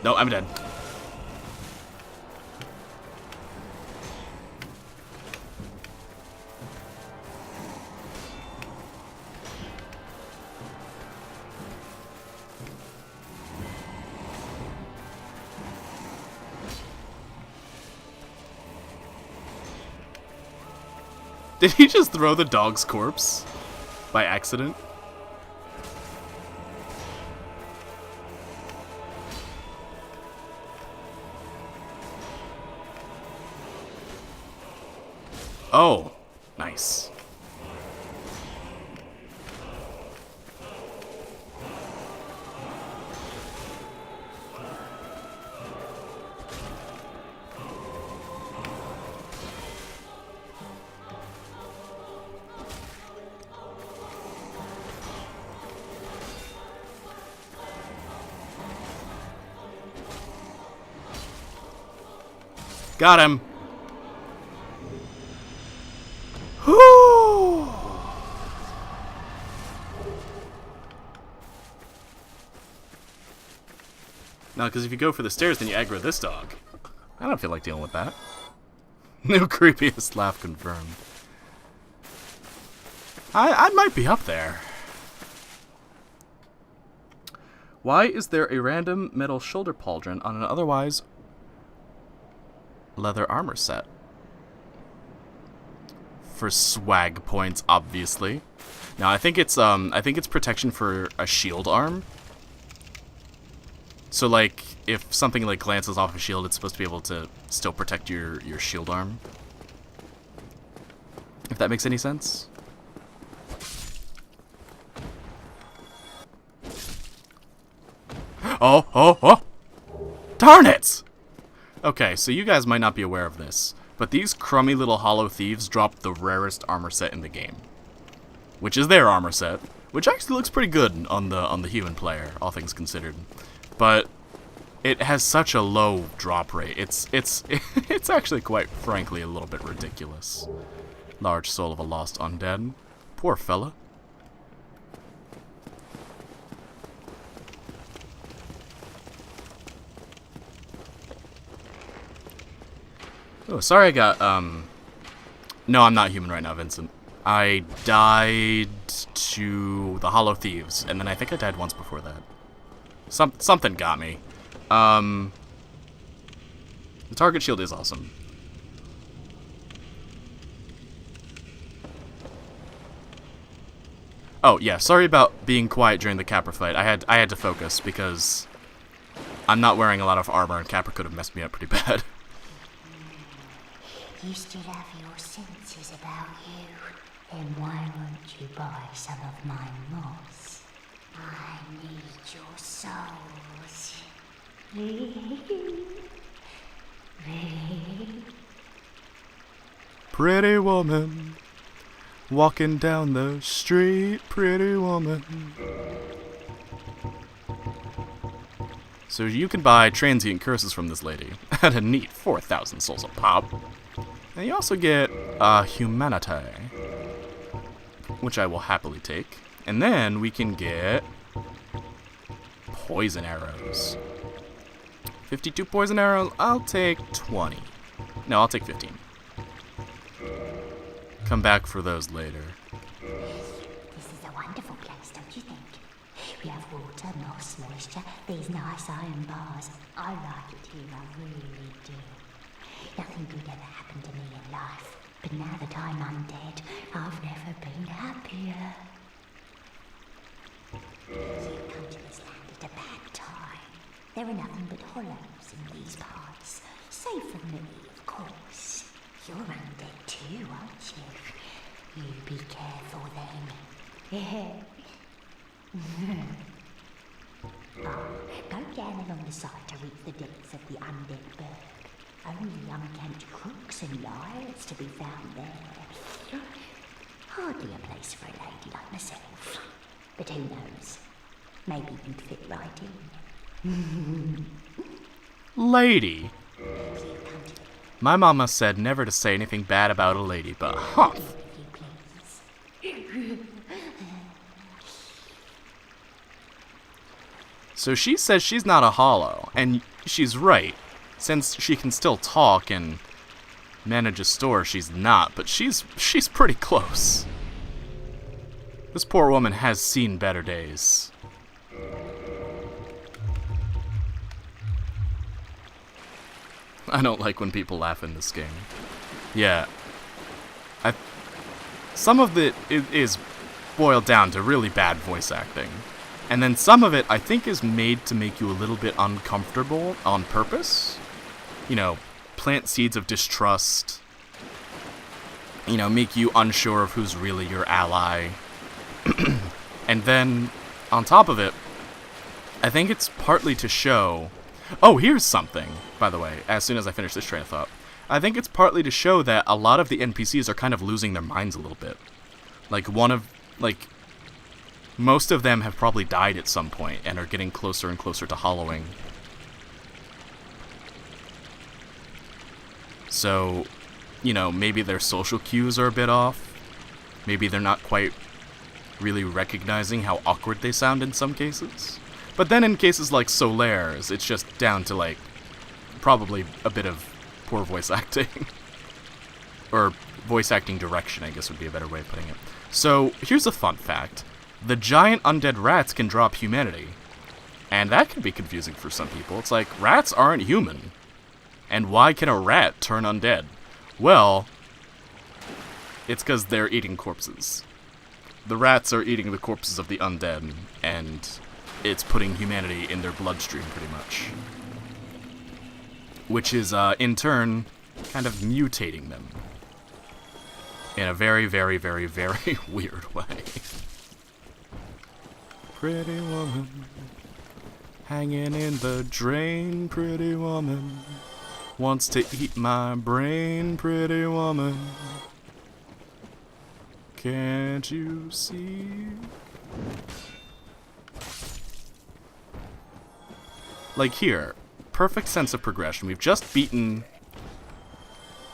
No, I'm dead. Did he just throw the dog's corpse by accident? Oh, nice. Got him. Whoo! No, because if you go for the stairs, then you aggro this dog. I don't feel like dealing with that. New creepiest laugh confirmed. I might be up there. Why is there a random metal shoulder pauldron on an otherwise leather armor set? For swag points, obviously. Now I think it's protection for a shield arm. So like if something like glances off a shield, it's supposed to be able to still protect your shield arm. If that makes any sense. Oh, oh, oh! Darn it! Okay, so you guys might not be aware of this, but these crummy little hollow thieves dropped the rarest armor set in the game, which is their armor set, which actually looks pretty good on the human player, all things considered. But it has such a low drop rate. It's actually quite frankly a little bit ridiculous. Large soul of a lost undead. Poor fella. Oh, sorry I got, no, I'm not human right now, Vincent. I died to the Hollow Thieves, and then I think I died once before that. Something got me. The target shield is awesome. Oh, yeah, sorry about being quiet during the Capra fight. I had to focus, because I'm not wearing a lot of armor, and Capra could have messed me up pretty bad. You still have your senses about you. Then why won't you buy some of my moss? I need your souls. Pretty woman, walking down the street, pretty woman. So you can buy transient curses from this lady at a neat 4,000 souls a pop. And you also get humanity, which I will happily take. And then we can get poison arrows. 52 poison arrows, I'll take 20. No, I'll take 15. Come back for those later. This is a wonderful place, don't you think? We have water, moss, moisture, these nice iron bars. I like it here, I really do. Nothing good ever happened to me in life, but now that I'm undead, I've never been happier. You've come to this land at a bad time. There are nothing but hollows in these parts, save from me, of course. You're undead too, aren't you? You be careful then. Go down along the side to reach the depths of the undead berg. Only unkempt crooks and liars to be found there. Hardly a place for a lady like myself. But who knows? Maybe you'd fit right in. Lady. My mama said never to say anything bad about a lady, but huh. So she says she's not a hollow, and she's right. Since she can still talk and manage a store, she's not, but she's pretty close. This poor woman has seen better days. I don't like when people laugh in this game. Yeah. Some of it is boiled down to really bad voice acting. And then some of it, I think, is made to make you a little bit uncomfortable on purpose. You know, plant seeds of distrust. You know, make you unsure of who's really your ally. And then, on top of it, I think it's partly to show... Oh, here's something, by the way, as soon as I finish this train of thought. I think it's partly to show that a lot of the NPCs are kind of losing their minds a little bit. Most of them have probably died at some point and are getting closer and closer to hollowing. So, you know, maybe their social cues are a bit off. Maybe they're not quite really recognizing how awkward they sound in some cases. But then in cases like Solaires, it's just down to, like, probably a bit of poor voice acting. Or voice acting direction, I guess would be a better way of putting it. So, here's a fun fact. The giant undead rats can drop humanity. And that can be confusing for some people. It's like, rats aren't human. And why can a rat turn undead? Well, it's because they're eating corpses. The rats are eating the corpses of the undead, and it's putting humanity in their bloodstream, pretty much. Which is, in turn, kind of mutating them. In a very, very, very, very weird way. Pretty woman, hanging in the drain, pretty woman, wants to eat my brain, pretty woman. Can't you see? Like here, perfect sense of progression. We've just beaten...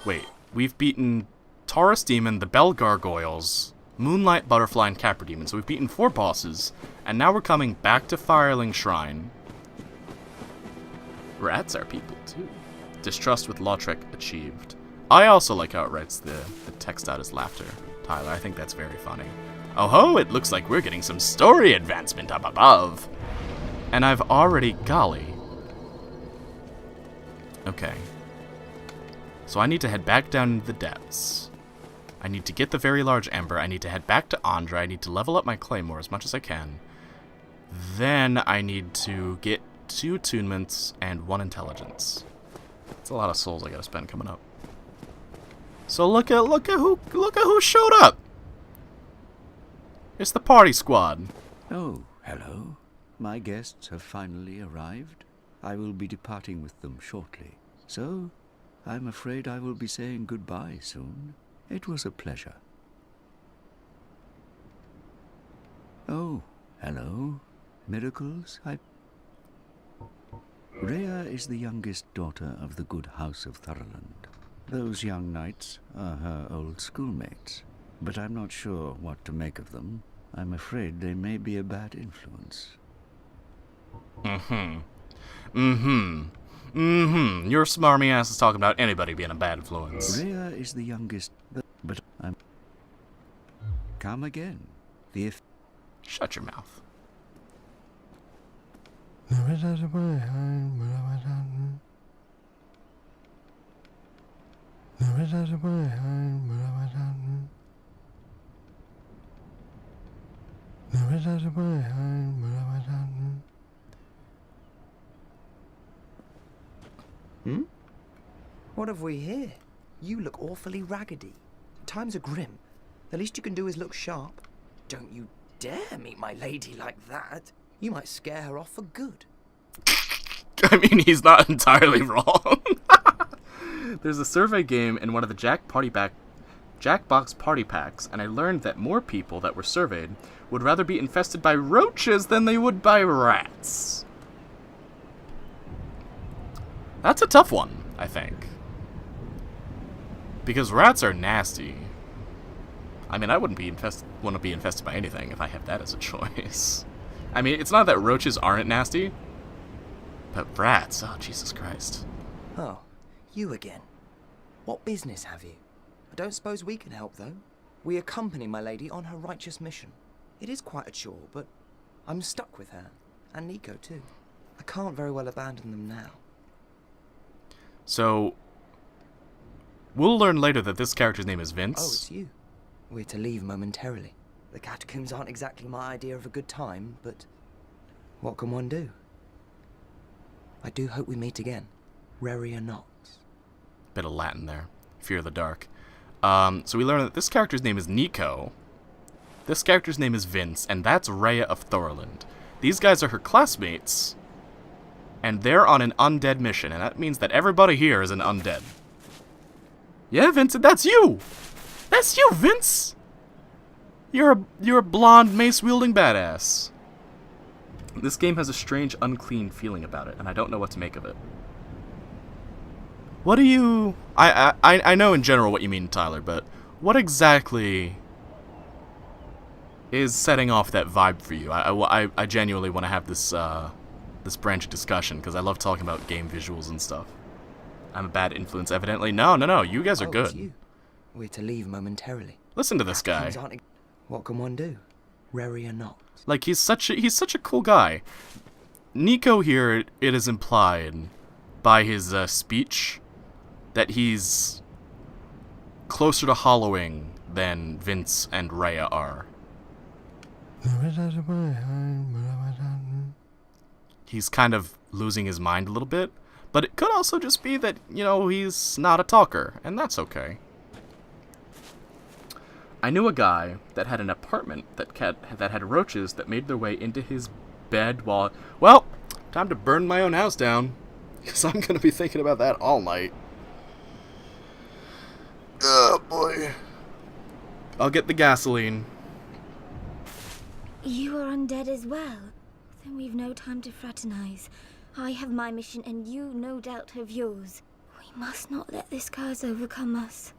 Wait, we've beaten Taurus Demon, the Bell Gargoyles, Moonlight Butterfly, and Capra Demon. So we've beaten 4 bosses, and now we're coming back to Fireling Shrine. Rats are people, too. Distrust with Lautrec achieved. I also like how it writes the text out as laughter, Tyler. I think that's very funny. Oh ho, it looks like we're getting some story advancement up above. And I've already... Golly. Okay. So I need to head back down into the depths. I need to get the very large ember. I need to head back to Andra. I need to level up my claymore as much as I can. Then I need to get 2 attunements and 1 intelligence. That's a lot of souls I gotta spend coming up. So look at who showed up. It's the party squad. Oh, hello. My guests have finally arrived. I will be departing with them shortly. So, I'm afraid I will be saying goodbye soon. It was a pleasure. Oh, hello. Miracles, Rhea is the youngest daughter of the good house of Thurland. Those young knights are her old schoolmates, but I'm not sure what to make of them. I'm afraid they may be a bad influence. Your smarmy ass is talking about anybody being a bad influence. Rhea is the youngest, but I'm... Come again. Shut your mouth. What have we here? You look awfully raggedy. Times are grim. The least you can do is look sharp. Don't you dare meet my lady like that. You might scare her off for good. I mean, he's not entirely wrong. There's a survey game in one of the Jackbox party packs, and I learned that more people that were surveyed would rather be infested by roaches than they would by rats. That's a tough one, I think. Because rats are nasty. I mean, I wouldn't want to be infested by anything if I had that as a choice. I mean, it's not that roaches aren't nasty, but rats, oh, Jesus Christ. Oh, you again. What business have you? I don't suppose we can help, though. We accompany my lady on her righteous mission. It is quite a chore, but I'm stuck with her. And Nico, too. I can't very well abandon them now. So, we'll learn later that this character's name is Vince. Oh, it's you. We're to leave momentarily. The catacombs aren't exactly my idea of a good time, but what can one do? I do hope we meet again. Rare not. Bit of Latin there. Fear of the dark. So we learn that this character's name is Nico. This character's name is Vince, and that's Rhea of Thorland. These guys are her classmates, and they're on an undead mission, and that means that everybody here is an undead. Yeah, Vincent, that's you! That's you, Vince! You're a blonde, mace-wielding badass. This game has a strange, unclean feeling about it, and I don't know what to make of it. What do you... I know in general what you mean, Tyler, but what exactly is setting off that vibe for you? I genuinely want to have this this branch of discussion, because I love talking about game visuals and stuff. I'm a bad influence, evidently. No, you guys are good. It's you. We're to leave momentarily. Listen to this guy. What can one do? Rare not. Like, he's such a cool guy. Nico here, it is implied by his speech that he's closer to hollowing than Vince and Rhea are. He's kind of losing his mind a little bit, but it could also just be that, you know, he's not a talker, and that's okay. I knew a guy that had an apartment that had roaches that made their way into his bed while... Well, time to burn my own house down, because I'm going to be thinking about that all night. Oh, boy. I'll get the gasoline. You are undead as well. Then we've no time to fraternize. I have my mission, and you no doubt have yours. We must not let this curse overcome us.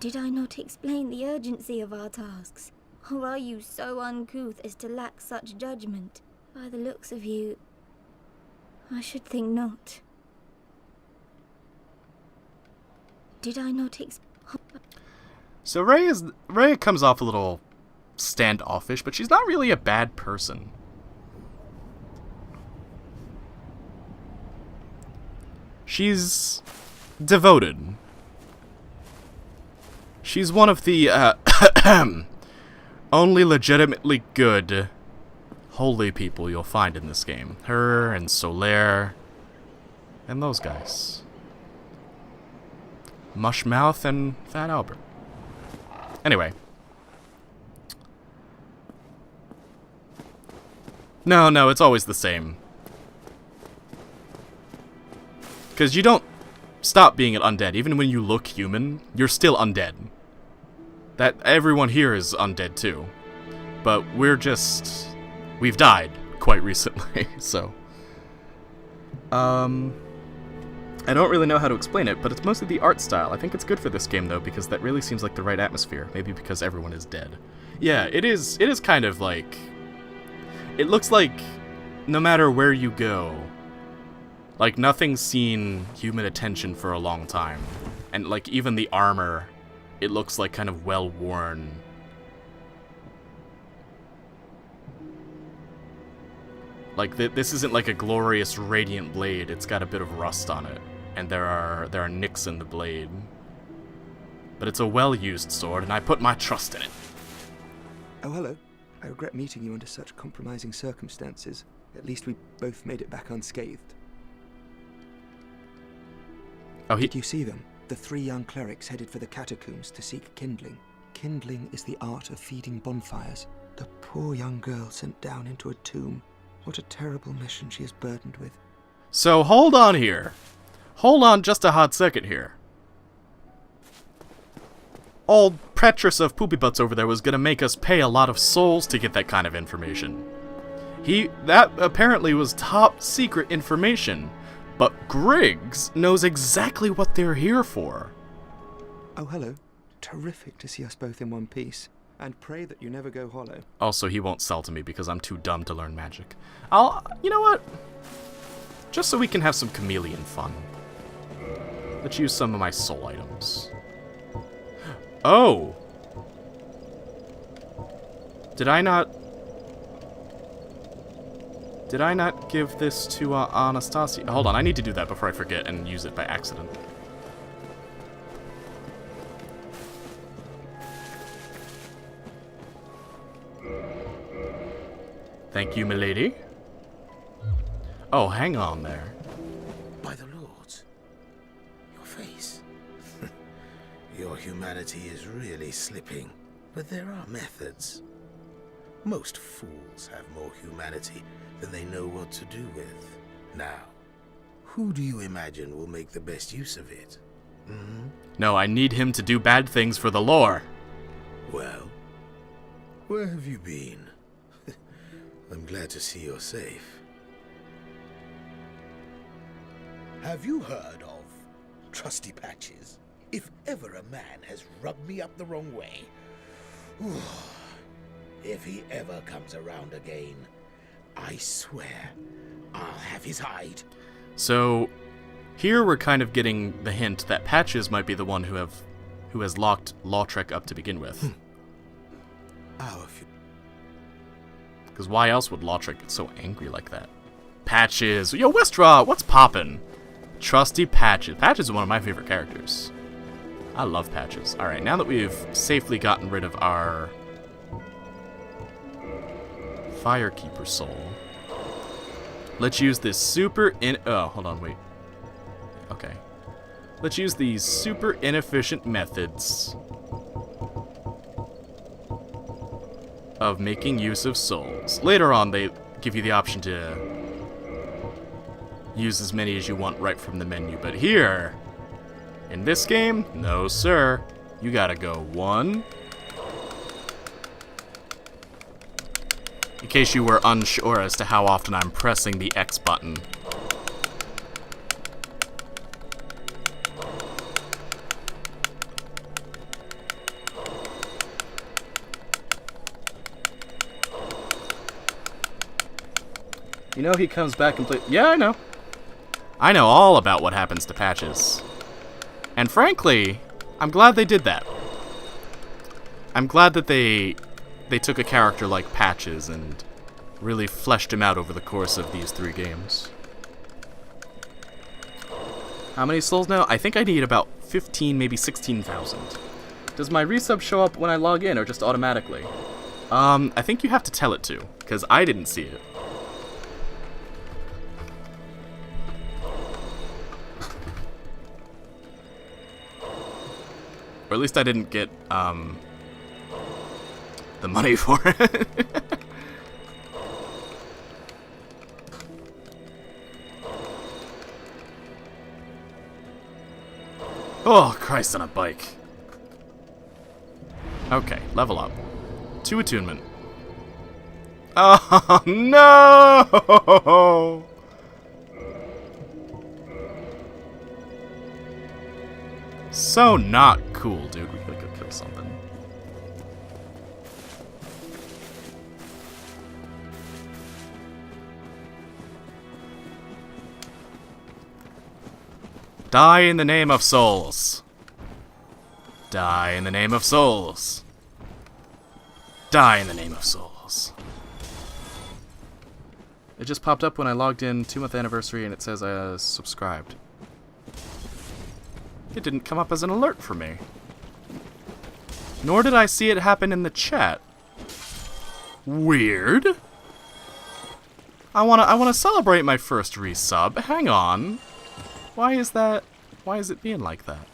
Did I not explain the urgency of our tasks? Or are you so uncouth as to lack such judgment? By the looks of you, I should think not. Did I not So Rhea comes off a little standoffish, but she's not really a bad person. She's devoted. She's one of the only legitimately good holy people you'll find in this game. Her and Solaire and those guys. Mushmouth and Fat Albert. Anyway. No, it's always the same. Because you don't stop being an undead. Even when you look human, you're still undead. That everyone here is undead too. But we've died. quite recently, so. I don't really know how to explain it, but it's mostly the art style. I think it's good for this game, though, because that really seems like the right atmosphere. Maybe because everyone is dead. Yeah, it is kind of like... It looks like no matter where you go, like, nothing's seen human attention for a long time. And, like, even the armor, it looks like kind of well-worn. Like, this isn't like a glorious, radiant blade. It's got a bit of rust on it. And there are nicks in the blade. But it's a well-used sword, and I put my trust in it. Oh, hello. I regret meeting you under such compromising circumstances. At least we both made it back unscathed. Oh, Did you see them? The 3 young clerics headed for the catacombs to seek kindling. Kindling is the art of feeding bonfires. The poor young girl sent down into a tomb. What a terrible mission she is burdened with. So, hold on here. Hold on just a hot second here. Old Petrus of Poopy Butts over there was gonna make us pay a lot of souls to get that kind of information. That apparently was top secret information, but Griggs knows exactly what they're here for. Oh, hello. Terrific to see us both in one piece. And pray that you never go hollow. Also, he won't sell to me because I'm too dumb to learn magic. You know what? Just so we can have some chameleon fun. Let's use some of my soul items. Oh! Did I not give this to Anastasia? Hold on, I need to do that before I forget and use it by accident. Thank you, milady. Oh, hang on there. By the lords, your face. Your humanity is really slipping, but there are methods. Most fools have more humanity than they know what to do with. Now, who do you imagine will make the best use of it? No, I need him to do bad things for the lore. Well, where have you been? I'm glad to see you're safe. Have you heard of Trusty Patches? If ever a man has rubbed me up the wrong way, if he ever comes around again, I swear I'll have his hide. So, here we're kind of getting the hint that Patches might be the one who has locked Lautrec up to begin with. Because why else would Lautrec get so angry like that? Patches! Yo, Westra, what's poppin'? Trusty Patches. Patches is one of my favorite characters. I love Patches. Alright, now that we've safely gotten rid of our Firekeeper soul, let's use this hold on, wait. Okay. Let's use these super inefficient methods of making use of souls. Later on, they give you the option to use as many as you want right from the menu, but here, in this game, no sir. You gotta go 1. In case you were unsure as to how often I'm pressing the X button. You know he comes back and plays... Yeah, I know. I know all about what happens to Patches. And frankly, I'm glad they did that. I'm glad that they took a character like Patches and really fleshed him out over the course of these 3 games. How many souls now? I think I need about 15, maybe 16,000. Does my resub show up when I log in or just automatically? I think you have to tell it to, because I didn't see it. Or at least I didn't get, the money for it. Oh, Christ on a bike. Okay, level up. 2 attunement. Oh, no! So not cool, dude. We gotta go kill something. Die in the name of souls. Die in the name of souls. Die in the name of souls. It just popped up when I logged in 2-month anniversary and it says I subscribed. It didn't come up as an alert for me. Nor did I see it happen in the chat. Weird. I wanna celebrate my first resub. Hang on. Why is that? Why is it being like that?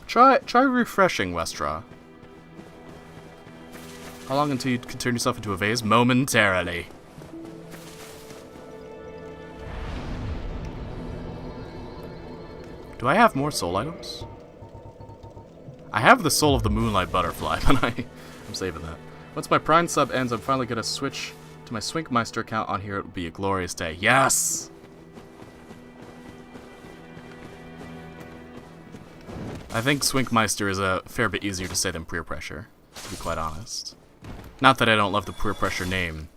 Try refreshing, Westra. How long until you can turn yourself into a vase? Momentarily. Do I have more soul items? I have the soul of the moonlight butterfly, but I'm saving that. Once my Prime sub ends, I'm finally gonna switch to my Swinkmeister account on here. It will be a glorious day. Yes! I think Swinkmeister is a fair bit easier to say than Peer Pressure, to be quite honest. Not that I don't love the Peer Pressure name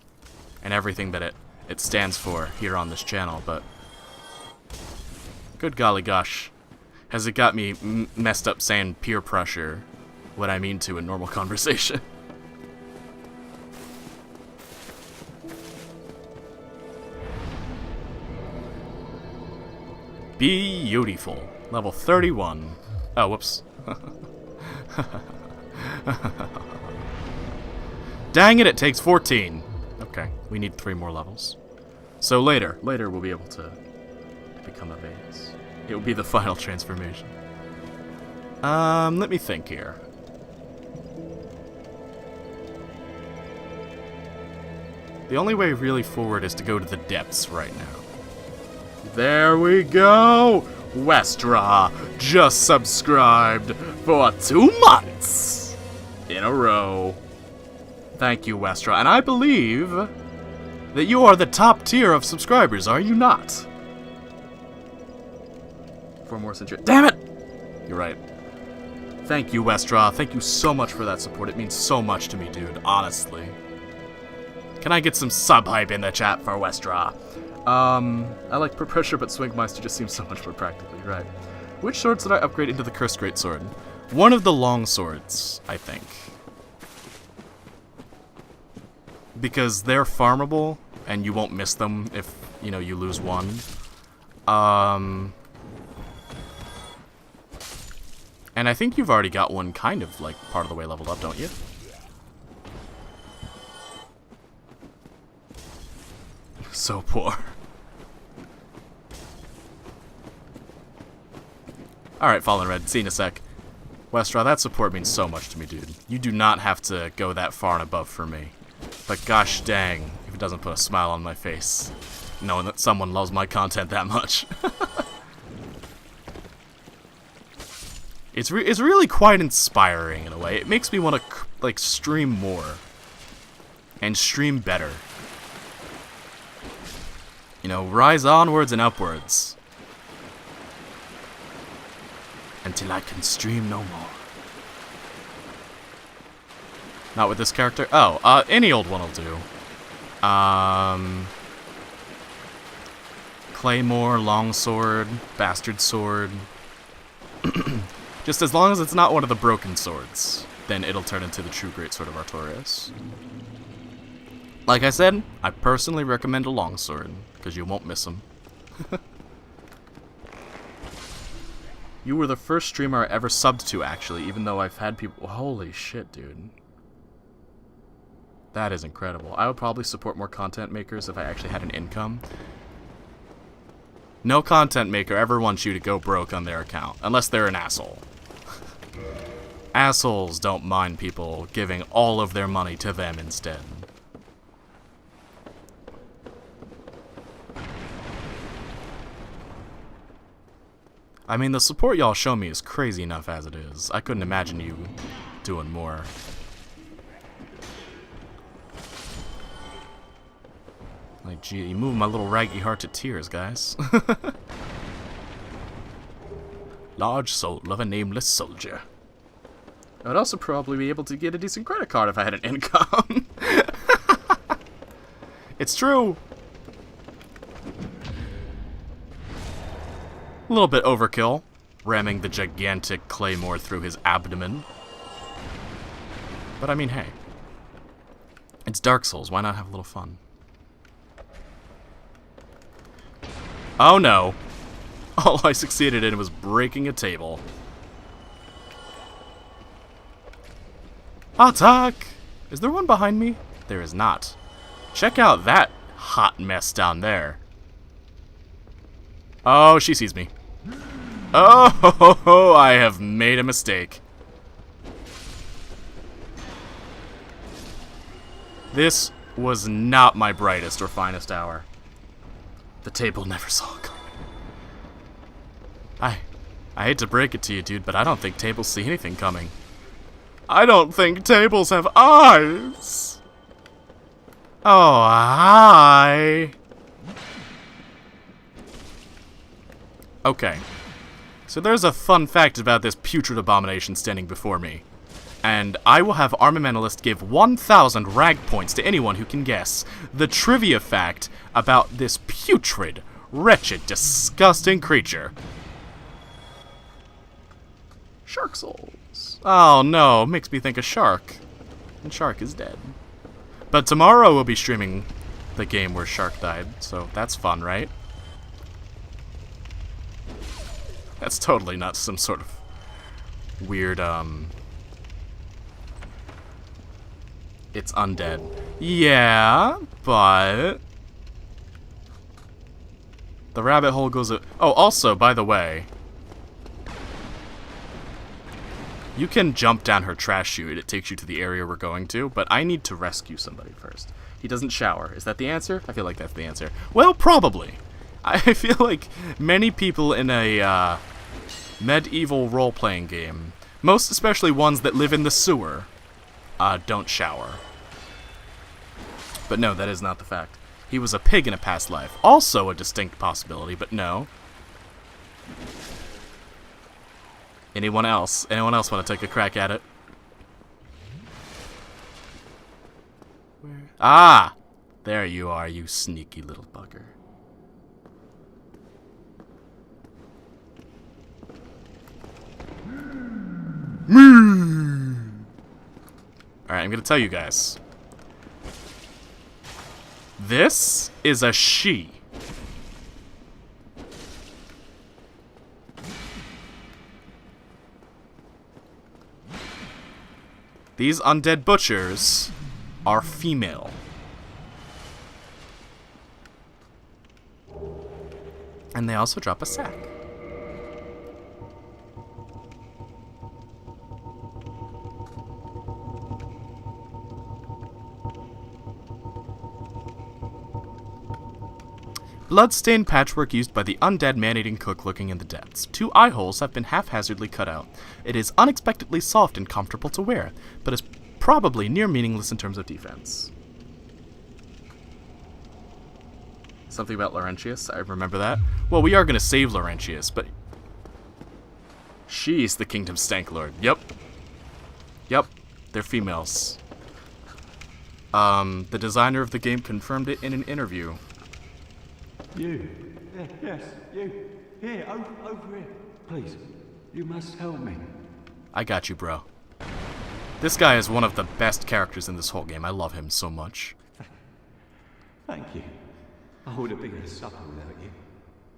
and everything that it stands for here on this channel, but good golly gosh, has it got me messed up saying peer pressure what I mean to in normal conversation. Beautiful. Level 31. Oh, whoops. Dang it, it takes 14. Okay, we need 3 more levels. So later we'll be able to become a vase. It will be the final transformation. Let me think here. The only way really forward is to go to the depths right now. There we go! Westra just subscribed for 2 months in a row. Thank you, Westra. And I believe that you are the top tier of subscribers, are you not? 4 more centuries. Damn it! You're right. Thank you, Westra. Thank you so much for that support. It means so much to me, dude. Honestly. Can I get some sub hype in the chat for Westra? I like Peer Pressure, but Swinkmeister just seems so much more practically right. Which swords did I upgrade into the Cursed Greatsword? One of the long swords, I think. Because they're farmable, and you won't miss them if, you know, you lose one. And I think you've already got one kind of, like, part of the way leveled up, don't you? So poor. Alright, Fallen Red, see you in a sec. Westra, that support means so much to me, dude. You do not have to go that far and above for me. But gosh dang, if it doesn't put a smile on my face, knowing that someone loves my content that much. It's really quite inspiring in a way. It makes me want to, like, stream more. And stream better. You know, rise onwards and upwards. Until I can stream no more. Not with this character? Oh, any old one will do. Claymore, Longsword, Bastard Sword. Just as long as it's not one of the broken swords, then it'll turn into the true Greatsword of Artorias. Like I said, I personally recommend a Longsword, because you won't miss them. You were the first streamer I ever subbed to, actually, even though I've had people... Holy shit, dude. That is incredible. I would probably support more content makers if I actually had an income. No content maker ever wants you to go broke on their account, unless they're an asshole. Assholes don't mind people giving all of their money to them instead. I mean, the support y'all show me is crazy enough as it is. I couldn't imagine you doing more. Like, gee, you move my little raggy heart to tears, guys. Large soul of a nameless soldier. I would also probably be able to get a decent credit card if I had an income. It's true. A little bit overkill, ramming the gigantic claymore through his abdomen. But I mean, hey. It's Dark Souls, why not have a little fun? Oh no. All I succeeded in was breaking a table. Attack! Is there one behind me? There is not. Check out that hot mess down there. Oh, she sees me. Oh, I have made a mistake. This was not my brightest or finest hour. The table never saw it coming. I hate to break it to you, dude, but I don't think tables see anything coming. I don't think tables have eyes. Oh, hi. Okay. So there's a fun fact about this putrid abomination standing before me. And I will have Armamentalist give 1,000 rag points to anyone who can guess the trivia fact about this putrid, wretched, disgusting creature. Shark souls. Oh no, makes me think of Shark. And Shark is dead. But tomorrow we'll be streaming the game where Shark died, so that's fun, right? That's totally not some sort of weird, It's undead. Yeah, but the rabbit hole goes... Oh, also, by the way, you can jump down her trash chute. It takes you to the area we're going to, but I need to rescue somebody first. He doesn't shower. Is that the answer? I feel like that's the answer. Well, probably. I feel like many people in a medieval role-playing game, most especially ones that live in the sewer, don't shower. But no, that is not the fact. He was a pig in a past life. Also a distinct possibility, but no. Anyone else? Anyone else want to take a crack at it? Where? Ah! There you are, you sneaky little bugger. Alright, I'm gonna tell you guys. This is a she. These undead butchers are female. And they also drop a sack. Blood-stained patchwork used by the undead man-eating cook looking in the depths. 2 eye holes have been haphazardly cut out. It is unexpectedly soft and comfortable to wear, but is probably near meaningless in terms of defense. Something about Laurentius, I remember that. Well, we are going to save Laurentius, but... She's the Kingdom's Stank Lord. Yep. Yep, they're females. The designer of the game confirmed it in an interview. You. Yes, you. Here, over here. Please, you must help me. I got you, bro. This guy is one of the best characters in this whole game. I love him so much. Thank you. I would have been at supper without you.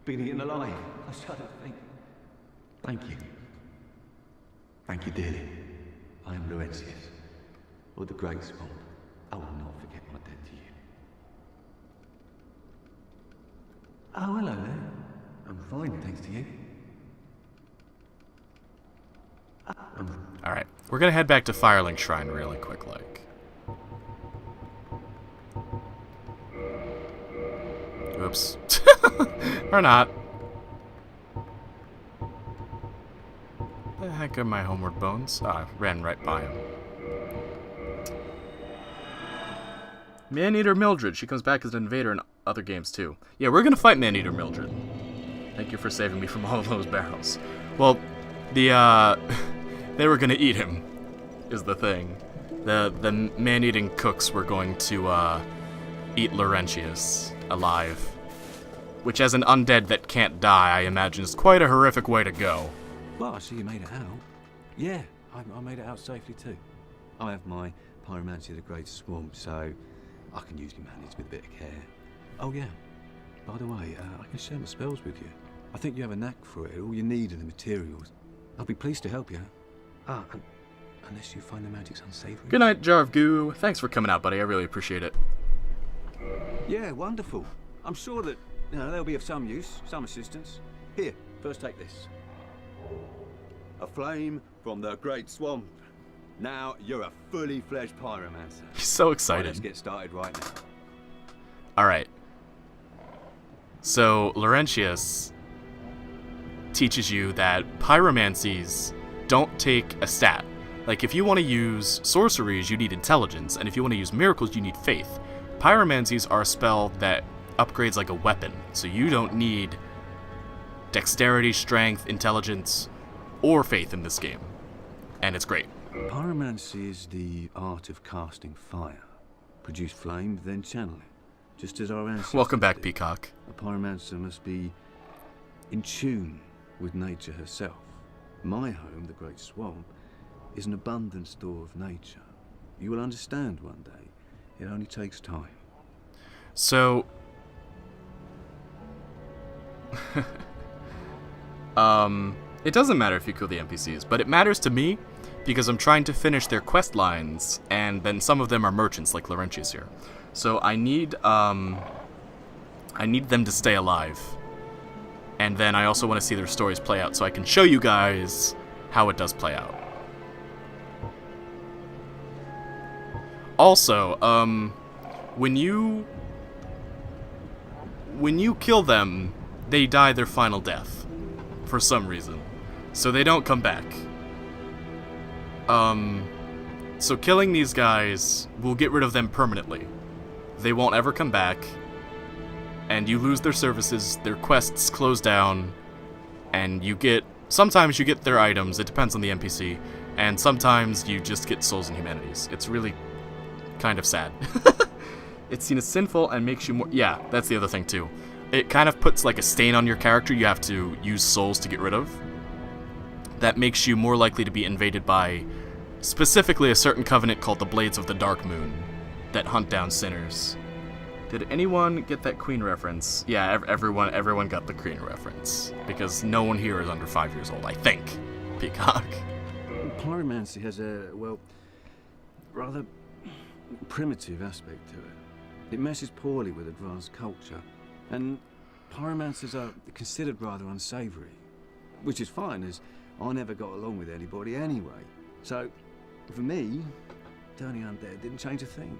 Been eaten alive. I shudder to think. Thank you. Thank you dearly. I am Laurentius, of the Great Swamp. I will not forget my debt to you. Oh, hello there. I'm fine, thanks to you. Alright, we're gonna head back to Firelink Shrine really quick, like. Oops. Or not. The heck are my homeward bones? Ah, I ran right by him. Maneater Mildred. She comes back as an invader in other games too. Yeah, we're gonna fight Maneater Mildred. Thank you for saving me from all of those barrels. Well, they were gonna eat him, is the thing. The man-eating cooks were going to eat Laurentius alive. Which, as an undead that can't die, I imagine is quite a horrific way to go. Well, I see you made it out. Yeah, I made it out safely too. I have my pyromancy of the Great Swamp, so I can usually manage with a bit of care. Oh yeah, by the way, I can share my spells with you. I think you have a knack for it. All you need are the materials. I'll be pleased to help you. Unless you find the magic's unsavory. Good night, Jar of Goo. Thanks for coming out, buddy. I really appreciate it. Yeah, wonderful. I'm sure that they'll be of some use, some assistance. Here, first take this. A flame from the Great Swamp. Now you're a fully fledged pyromancer. He's so Right, excited. let's get started right now. Alright. So, Laurentius teaches you that pyromancies don't take a stat. Like, if you want to use sorceries, you need intelligence, and if you want to use miracles, you need faith. Pyromancies are a spell that upgrades like a weapon, so you don't need dexterity, strength, intelligence, or faith in this game. And it's great. Pyromancy is the art of casting fire. Produce flame, then channel it. Just as our ancestors Welcome back, did. Peacock. A pyromancer must be in tune with nature herself. My home, the Great Swamp, is an abundant store of nature. You will understand one day. It only takes time. So, it doesn't matter if you kill the NPCs, but it matters to me because I'm trying to finish their quest lines, and then some of them are merchants like Laurentius here. So I need them to stay alive. And then I also want to see their stories play out so I can show you guys how it does play out. Also, when you kill them, they die their final death for some reason. So they don't come back. So killing these guys will get rid of them permanently. They won't ever come back, and you lose their services, their quests close down, and sometimes you get their items, it depends on the NPC, and sometimes you just get souls and humanities. It's really kind of sad. It's seen as sinful and makes you more... Yeah, that's the other thing too. It kind of puts like a stain on your character you have to use souls to get rid of. That makes you more likely to be invaded by specifically a certain covenant called the Blades of the Dark Moon that hunt down sinners. Did anyone get that Queen reference? Yeah, everyone got the Queen reference. Because no one here is under 5 years old, I think. Peacock. Pyromancy has a, well, rather primitive aspect to it. It meshes poorly with advanced culture. And pyromancers are considered rather unsavory. Which is fine, as I never got along with anybody anyway. So, for me, turning undead didn't change a thing.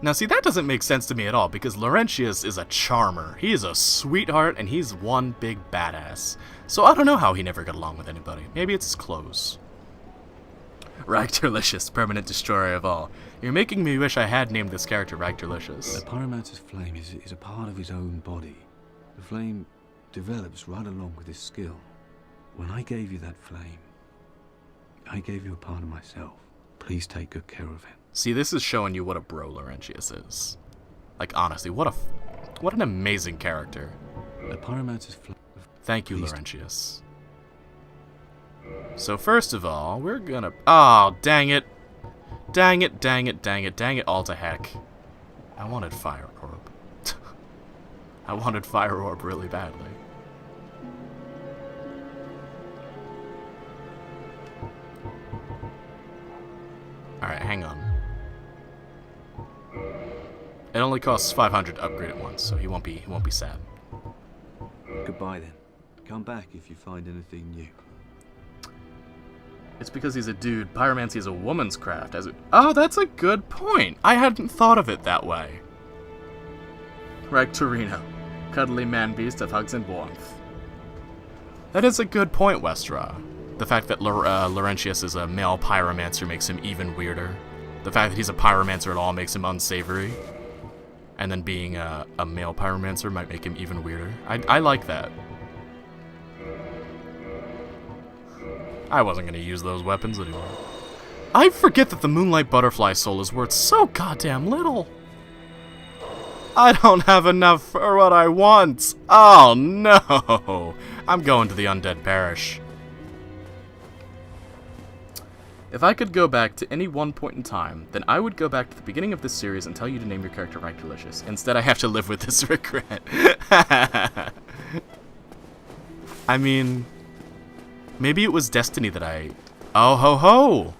Now see, that doesn't make sense to me at all, because Laurentius is a charmer. He is a sweetheart, and he's one big badass. So I don't know how he never got along with anybody. Maybe it's his clothes. Ragterlicious, permanent destroyer of all. You're making me wish I had named this character Ragterlicious. The pyromancer's flame is a part of his own body. The flame develops right along with his skill. When I gave you that flame, I gave you a part of myself. Please take good care of it. See, this is showing you what a bro Laurentius is. Like, honestly, what an amazing character. The pyromancer's flame... Thank you, Laurentius. So first of all, we're gonna... Oh, dang it. Dang it, dang it, dang it, dang it all to heck. I wanted Fire Orb. I wanted Fire Orb really badly. Alright, hang on. It only costs 500 to upgrade it once, so he won't be sad. Goodbye then. Come back if you find anything new. It's because he's a dude. Pyromancy is a woman's craft. Oh, that's a good point. I hadn't thought of it that way. Ragterino, cuddly man-beast of hugs and warmth. That is a good point, Westra. The fact that Laurentius is a male pyromancer makes him even weirder. The fact that he's a pyromancer at all makes him unsavory. And then being a male pyromancer might make him even weirder. I like that. I wasn't going to use those weapons anymore. I forget that the Moonlight Butterfly soul is worth so goddamn little. I don't have enough for what I want. Oh no. I'm going to the Undead Parish. If I could go back to any one point in time, then I would go back to the beginning of this series and tell you to name your character Ragtter. Instead, I have to live with this regret. I mean, maybe it was destiny that I... Oh ho ho!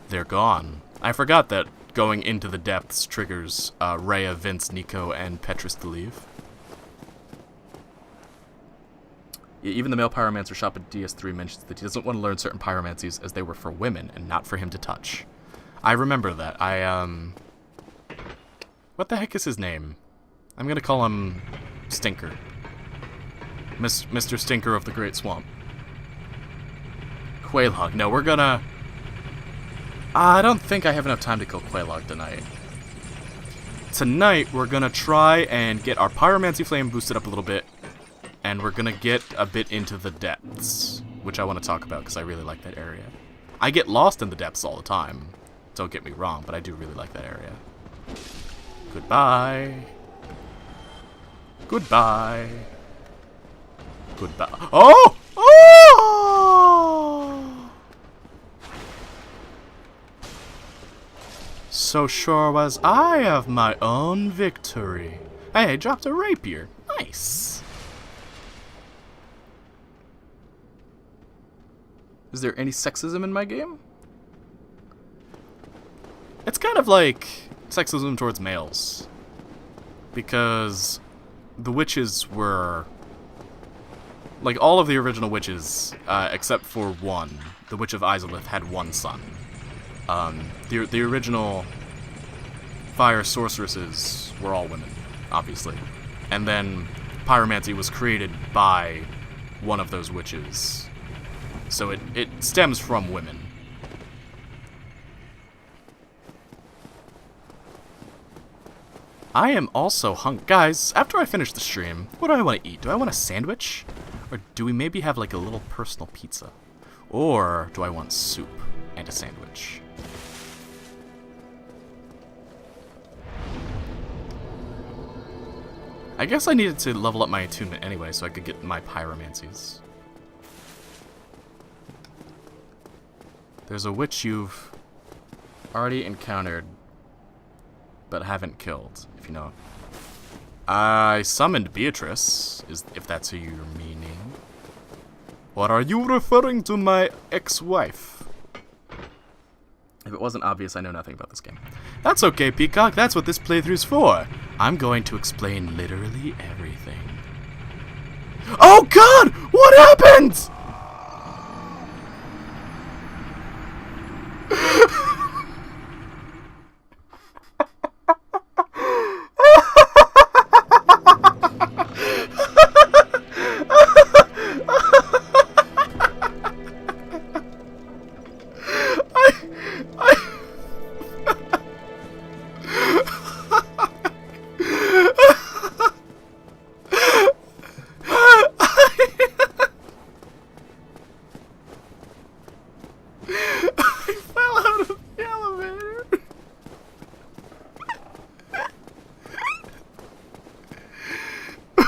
They're gone. I forgot that going into the depths triggers Rhea, Vince, Nico, and Petrus to leave. Yeah, even the male pyromancer shop at DS3 mentions that he doesn't want to learn certain pyromancies as they were for women and not for him to touch. I remember that. What the heck is his name? I'm gonna call him Stinker. Mr. Stinker of the Great Swamp. Quelaag. No, we're gonna... I don't think I have enough time to kill Quelaag tonight. Tonight, we're gonna try and get our pyromancy flame boosted up a little bit. And we're gonna get a bit into the depths, which I want to talk about because I really like that area. I get lost in the depths all the time, don't get me wrong, but I do really like that area. Goodbye. Goodbye. Goodbye. Oh! Oh! So sure was I of my own victory. Hey, I dropped a rapier. Nice. Is there any sexism in my game? It's kind of like sexism towards males. Because the witches were... Like, all of the original witches, except for one, the Witch of Izalith, had one son. The original fire sorceresses were all women, obviously. And then pyromancy was created by one of those witches. So it stems from women. I am also hungry. Guys, after I finish the stream, what do I want to eat? Do I want a sandwich? Or do we maybe have like a little personal pizza? Or do I want soup and a sandwich? I guess I needed to level up my attunement anyway so I could get my pyromancies. There's a witch you've already encountered, but haven't killed, if you know. I summoned Beatrice, if that's who you're meaning. Or are you referring to my ex-wife? If it wasn't obvious, I know nothing about this game. That's okay, Peacock, that's what this playthrough's for. I'm going to explain literally everything. Oh god! What happened?!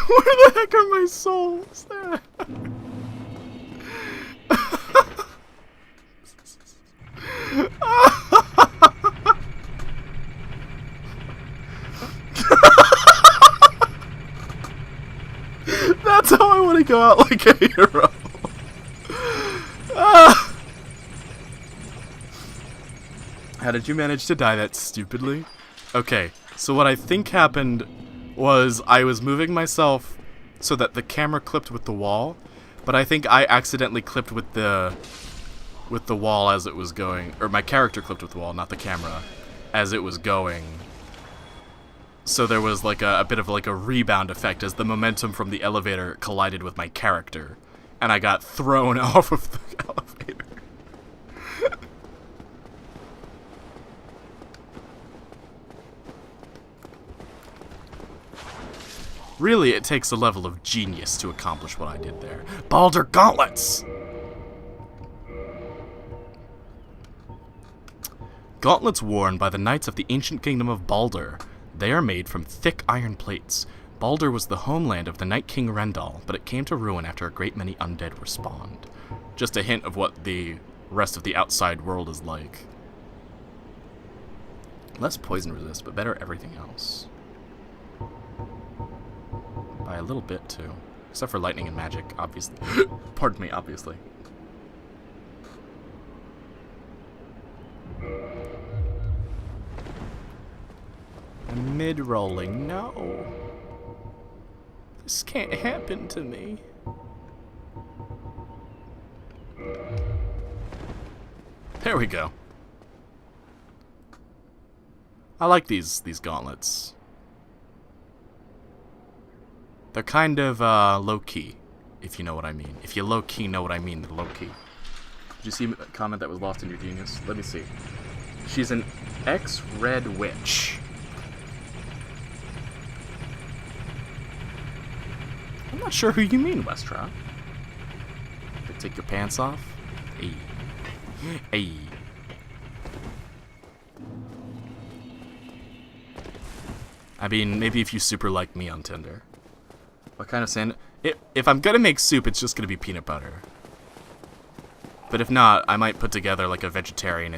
Where the heck are my souls? There. That's how I want to go out like a hero. How did you manage to die that stupidly? Okay, so what I think happened was I was moving myself so that the camera clipped with the wall, but I think I accidentally clipped with the wall as it was going, or my character clipped with the wall, not the camera, as it was going. So there was like a bit of like a rebound effect as the momentum from the elevator collided with my character, and I got thrown off of the elevator. Really, it takes a level of genius to accomplish what I did there. Baldur gauntlets! Gauntlets worn by the knights of the ancient kingdom of Baldur. They are made from thick iron plates. Baldur was the homeland of the Night King Rendal, but it came to ruin after a great many undead were spawned. Just a hint of what the rest of the outside world is like. Less poison resist, but better everything else. By a little bit, too. Except for lightning and magic, obviously. Pardon me, obviously. Mid-rolling, no. This can't happen to me. There we go. I like these gauntlets. They're kind of low-key, if you know what I mean. If you low-key know what I mean, they're low-key. Did you see a comment that was lost in your genius? Let me see. She's an ex-red witch. I'm not sure who you mean, Westra. Take your pants off? Hey. Hey. I mean, maybe if you super like me on Tinder. What kind of sand? If I'm gonna make soup, it's just gonna be peanut butter. But if not, I might put together like a vegetarian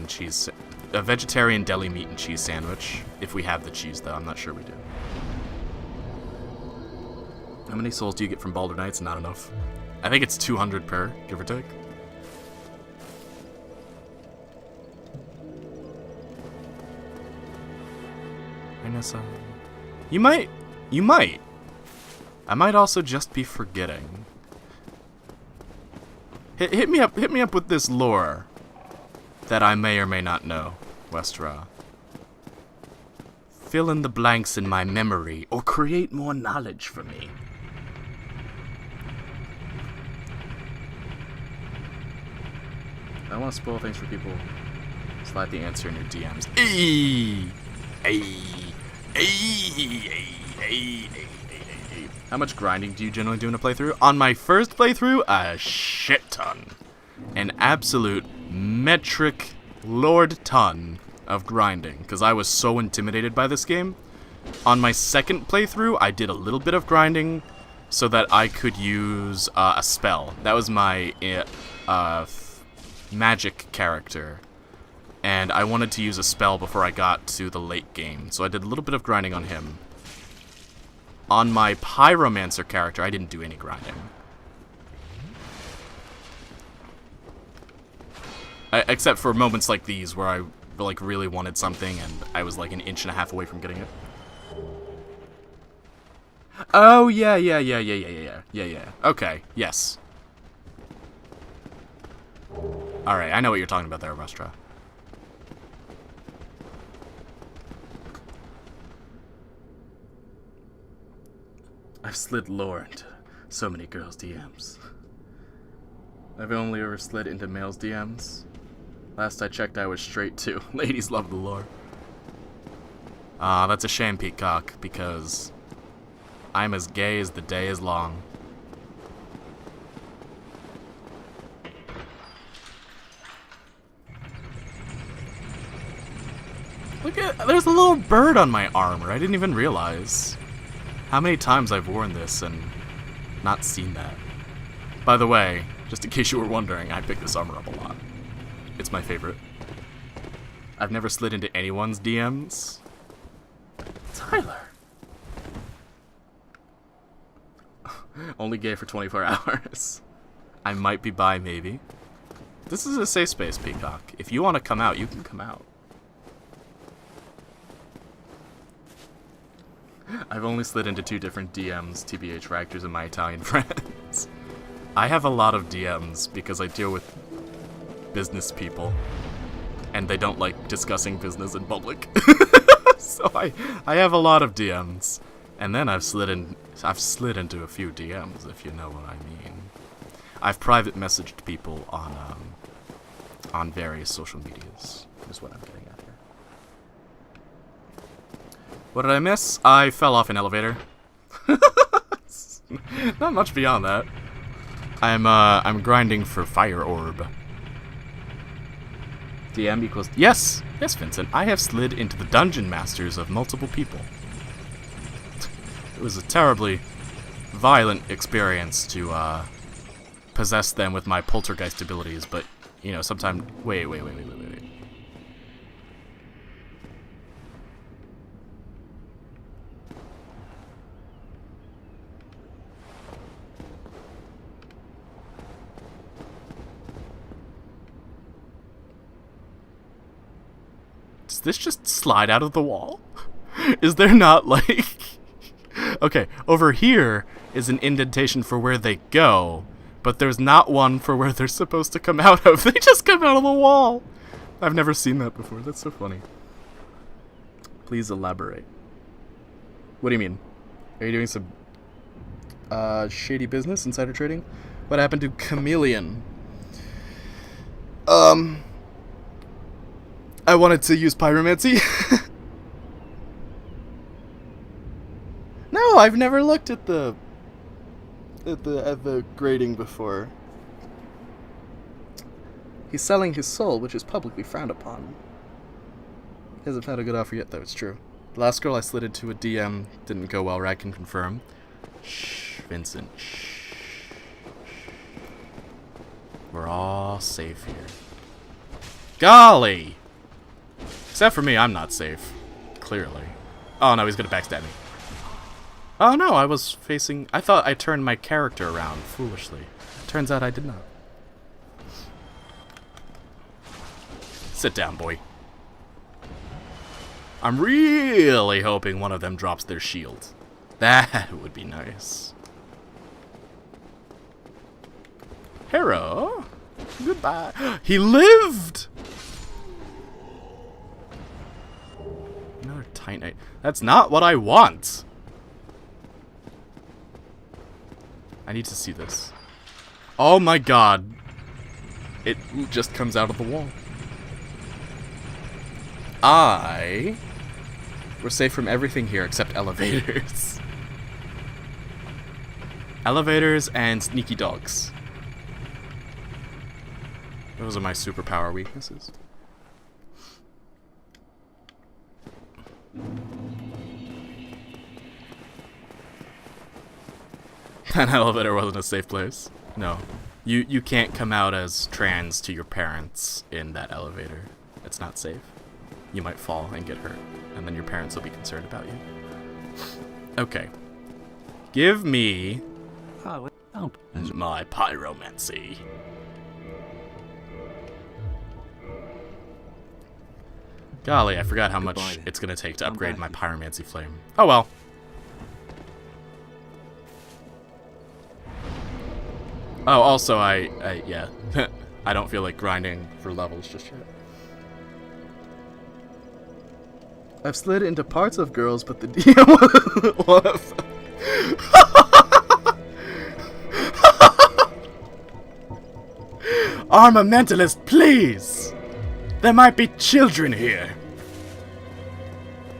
deli meat and cheese sandwich. If we have the cheese, though, I'm not sure we do. How many souls do you get from Baldur Knights? Not enough. I think it's 200 per, give or take. You might. I might also just be forgetting. Hit me up with this lore that I may or may not know, Westra. Fill in the blanks in my memory, or create more knowledge for me. I don't want to spoil things for people. Slide the answer in your DMs. How much grinding do you generally do in a playthrough? On my first playthrough, a shit ton. An absolute metric lord ton of grinding, because I was so intimidated by this game. On my second playthrough, I did a little bit of grinding so that I could use a spell. That was my magic character, and I wanted to use a spell before I got to the late game, so I did a little bit of grinding on him. On my pyromancer character, I didn't do any grinding. Except for moments like these where I like really wanted something and I was like an inch and a half away from getting it. Oh yeah. Okay, yes. Alright, I know what you're talking about there, Rustra. I've slid lore into so many girls' DMs. I've only ever slid into males' DMs. Last I checked, I was straight too. Ladies love the lore. That's a shame, Peacock, because I'm as gay as the day is long. Look at, there's a little bird on my armor. I didn't even realize how many times I've worn this and not seen that. By the way, just in case you were wondering, I pick this armor up a lot. It's my favorite. I've never slid into anyone's DMs. Tyler. Only gay for 24 hours. I might be bi, maybe. This is a safe space, Peacock. If you want to come out, you can come out. I've only slid into 2 different DMs, TBH Ragters and my Italian friends. I have a lot of DMs because I deal with business people, and they don't like discussing business in public. So I have a lot of DMs, and then I've slid into a few DMs, if you know what I mean. I've private messaged people on various social medias, is what I'm getting at here. What did I miss? I fell off an elevator. Not much beyond that. I'm grinding for Fire Orb. DM equals... Yes! Yes, Vincent. I have slid into the dungeon masters of multiple people. It was a terribly violent experience to, possess them with my poltergeist abilities, but, you know, sometimes... Wait. Does this just slide out of the wall? Is there not, like... Okay, over here is an indentation for where they go, but there's not one for where they're supposed to come out of. They just come out of the wall! I've never seen that before. That's so funny. Please elaborate. What do you mean? Are you doing some shady business, insider trading? What happened to Chameleon? I wanted to use pyromancy. No, I've never looked at the grading before. He's selling his soul, which is publicly frowned upon. He hasn't found a good offer yet, though. It's true. The last girl I slid into a DM didn't go well. Rag can confirm. Shh, Vincent. Shh. We're all safe here. Golly! Except for me, I'm not safe. Clearly. Oh no, he's gonna backstab me. Oh no, I was facing... I thought I turned my character around foolishly. Turns out I did not. Sit down, boy. I'm really hoping one of them drops their shield. That would be nice. Hero? Goodbye. He lived! Another Titanite. That's not what I want! I need to see this. Oh my god. It just comes out of the wall. We're safe from everything here except elevators. Elevators and sneaky dogs. Those are my superpower weaknesses. That elevator wasn't a safe place. No. You can't come out as trans to your parents in that elevator. It's not safe. You might fall and get hurt, and then your parents will be concerned about you. Okay. Give me my pyromancy. Golly, I forgot how much it's going to take to upgrade my pyromancy flame. Oh well. Oh, also, yeah. I don't feel like grinding for levels just yet. I've slid into parts of girls, but the DM one of them. Armamentalist, please! There might be children here.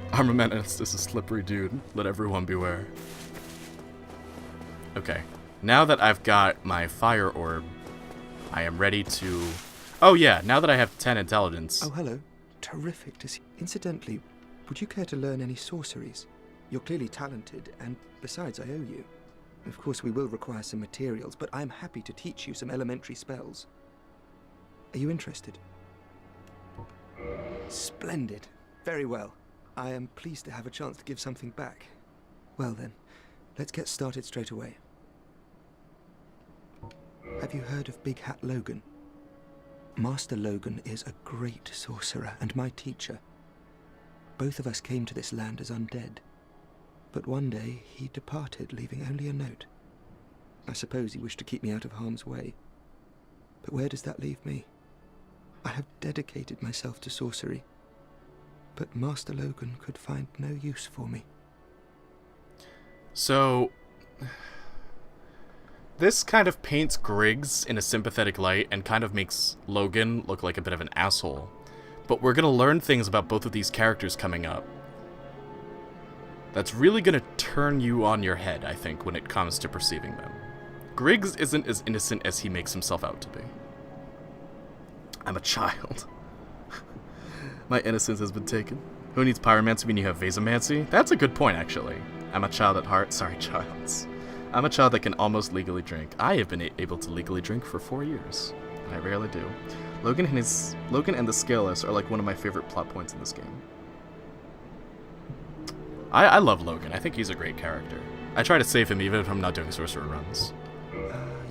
Armamentalist is a slippery dude. Let everyone beware. Okay. Now that I've got my fire orb, I am ready to... Oh yeah, now that I have 10 intelligence... Oh, hello. Terrific to see. Incidentally, would you care to learn any sorceries? You're clearly talented, and besides, I owe you. Of course, we will require some materials, but I'm happy to teach you some elementary spells. Are you interested? Splendid. Very well. I am pleased to have a chance to give something back. Well then, let's get started straight away. Have you heard of Big Hat Logan? Master Logan is a great sorcerer and my teacher. Both of us came to this land as undead. But one day he departed, leaving only a note. I suppose he wished to keep me out of harm's way. But where does that leave me? I have dedicated myself to sorcery, but Master Logan could find no use for me. So, This kind of paints Griggs in a sympathetic light and kind of makes Logan look like a bit of an asshole. But we're gonna learn things about both of these characters coming up that's really gonna turn you on your head, I think, when it comes to perceiving them. Griggs isn't as innocent as he makes himself out to be. I'm a child. My innocence has been taken. Who needs pyromancy when you have vasomancy? That's a good point, actually. I'm a child at heart. Sorry, childs. I'm a child that can almost legally drink. I have been able to legally drink for 4 years. I rarely do. Logan and the Scaleless are like one of my favorite plot points in this game. I love Logan. I think he's a great character. I try to save him even if I'm not doing sorcerer runs.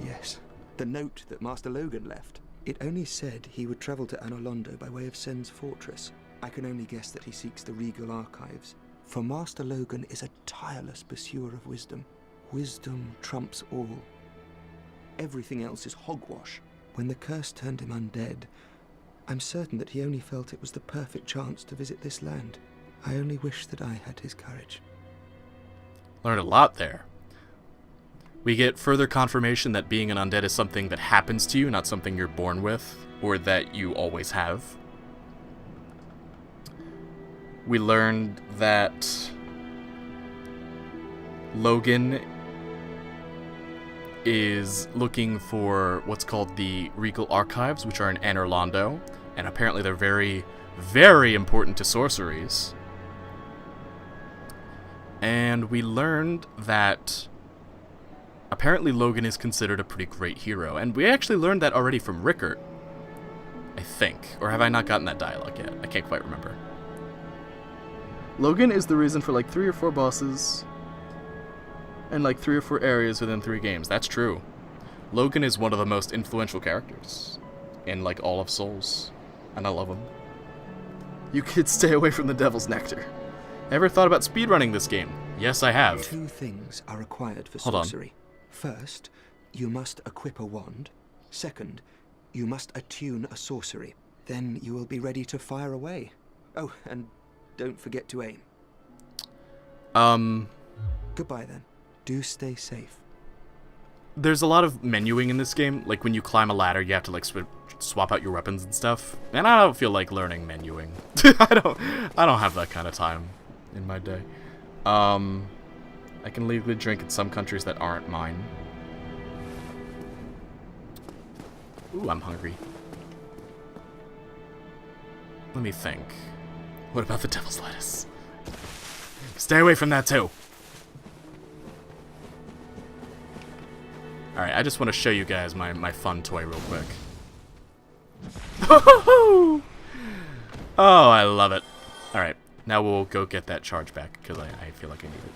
Yes. The note that Master Logan left. It only said he would travel to Anolondo by way of Sen's fortress. I can only guess that he seeks the regal archives. For Master Logan is a tireless pursuer of wisdom. Wisdom trumps all. Everything else is hogwash. When the curse turned him undead, I'm certain that he only felt it was the perfect chance to visit this land. I only wish that I had his courage. Learned a lot there. We get further confirmation that being an undead is something that happens to you, not something you're born with, or that you always have. We learned that Logan is looking for what's called the Regal Archives, which are in Anorlando, and apparently they're very, very important to sorceries. And we learned that apparently Logan is considered a pretty great hero, and we actually learned that already from Rickert, I think. Or have I not gotten that dialogue yet? I can't quite remember. Logan is the reason for like 3 or 4 bosses and like 3 or 4 areas within 3 games. That's true. Logan is one of the most influential characters in like all of Souls, and I love him. You kids stay away from the Devil's Nectar. Ever thought about speedrunning this game? Yes, I have. 2 things are required for Hold on. sorcery. First, you must equip a wand. Second, you must attune a sorcery. Then you will be ready to fire away. Oh, and don't forget to aim. Goodbye then. Do stay safe. There's a lot of menuing in this game. Like when you climb a ladder, you have to like swap out your weapons and stuff. And I don't feel like learning menuing. I don't have that kind of time in my day. I can legally drink in some countries that aren't mine. Ooh, I'm hungry. Let me think. What about the devil's lettuce? Stay away from that too. Alright, I just want to show you guys my fun toy real quick. Oh, I love it. Alright, now we'll go get that charge back, because I feel like I need it.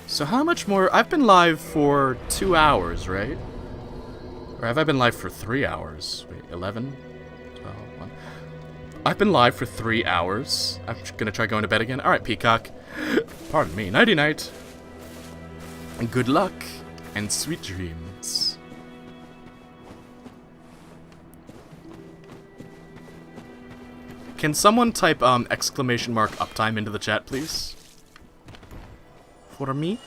So how much more? I've been live for 2 hours, right? Or have I been live for 3 hours? Wait, 11? 12, 1. I've been live for 3 hours. I'm gonna try going to bed again. Alright, Peacock. Pardon me. Nighty-night. And good luck. And sweet dreams. Can someone type exclamation mark uptime into the chat, please? For me?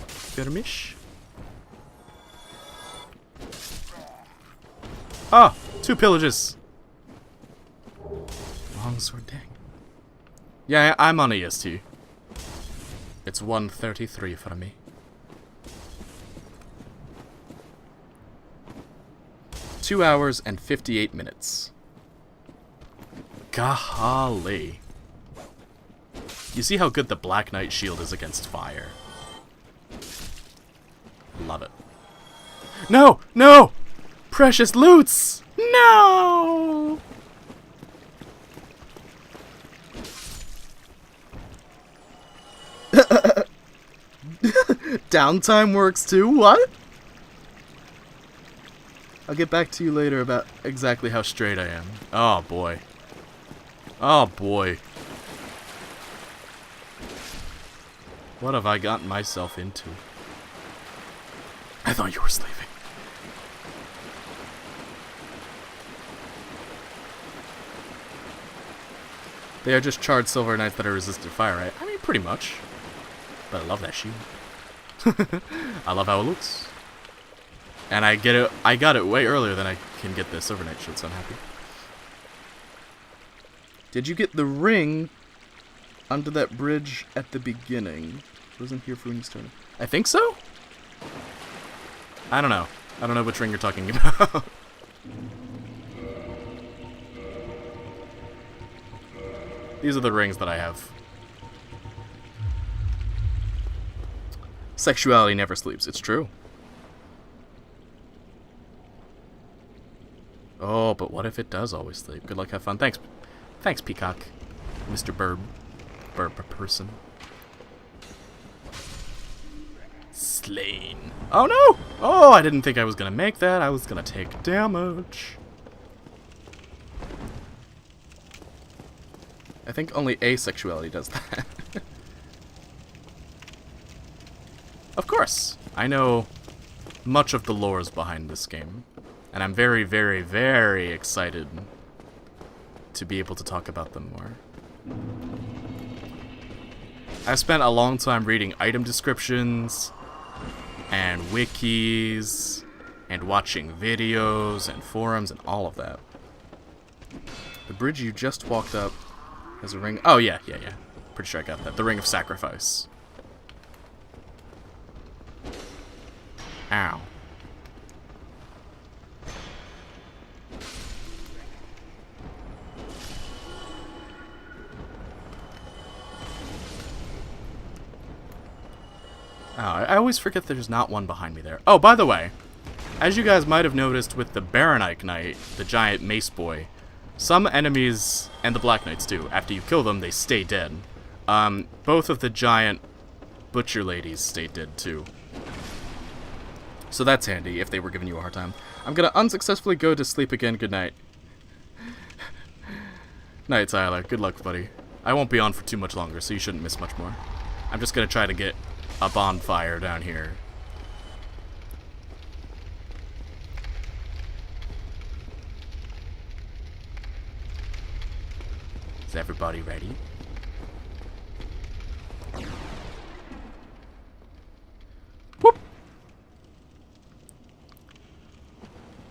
Firmish? Ah! 2 pillages! Longsword, dang. Yeah, I'm on EST. It's 1:33 for me. Two hours and 58 minutes. Golly. You see how good the Black Knight shield is against fire. Love it. No! No! Precious loots! No! Downtime works too? What? I'll get back to you later about exactly how straight I am. Oh boy. Oh boy. What have I gotten myself into? I thought you were sleeping. They are just charred silver knights that are resistant to fire, right? I mean, pretty much. But I love that shield. I love how it looks. And I got it way earlier than I can get the silver knight shield, so I'm happy. Did you get the ring under that bridge at the beginning? Wasn't here for when you started. I think so? I don't know. I don't know which ring you're talking about. These are the rings that I have. Sexuality never sleeps. It's true. Oh, but what if it does always sleep? Good luck, have fun. Thanks. Thanks, Peacock. Mr. Bird. Person. Slain. Oh, no! Oh, I didn't think I was gonna make that. I was gonna take damage. I think only asexuality does that. Of course. I know much of the lores behind this game. And I'm very, very, very excited to be able to talk about them more. I've spent a long time reading item descriptions and wikis and watching videos and forums and all of that. The bridge you just walked up has a ring. Oh, yeah. Pretty sure I got that. The Ring of Sacrifice. Ow. Oh, I always forget there's not one behind me there. Oh, by the way, as you guys might have noticed with the Baronite Knight, the giant mace boy, some enemies, and the Black Knights too, after you kill them, they stay dead. Both of the giant butcher ladies stay dead too. So that's handy if they were giving you a hard time. I'm gonna unsuccessfully go to sleep again. Good night. Night, Tyler. Good luck, buddy. I won't be on for too much longer, so you shouldn't miss much more. I'm just gonna try to get a bonfire down here. Is everybody ready? Whoop!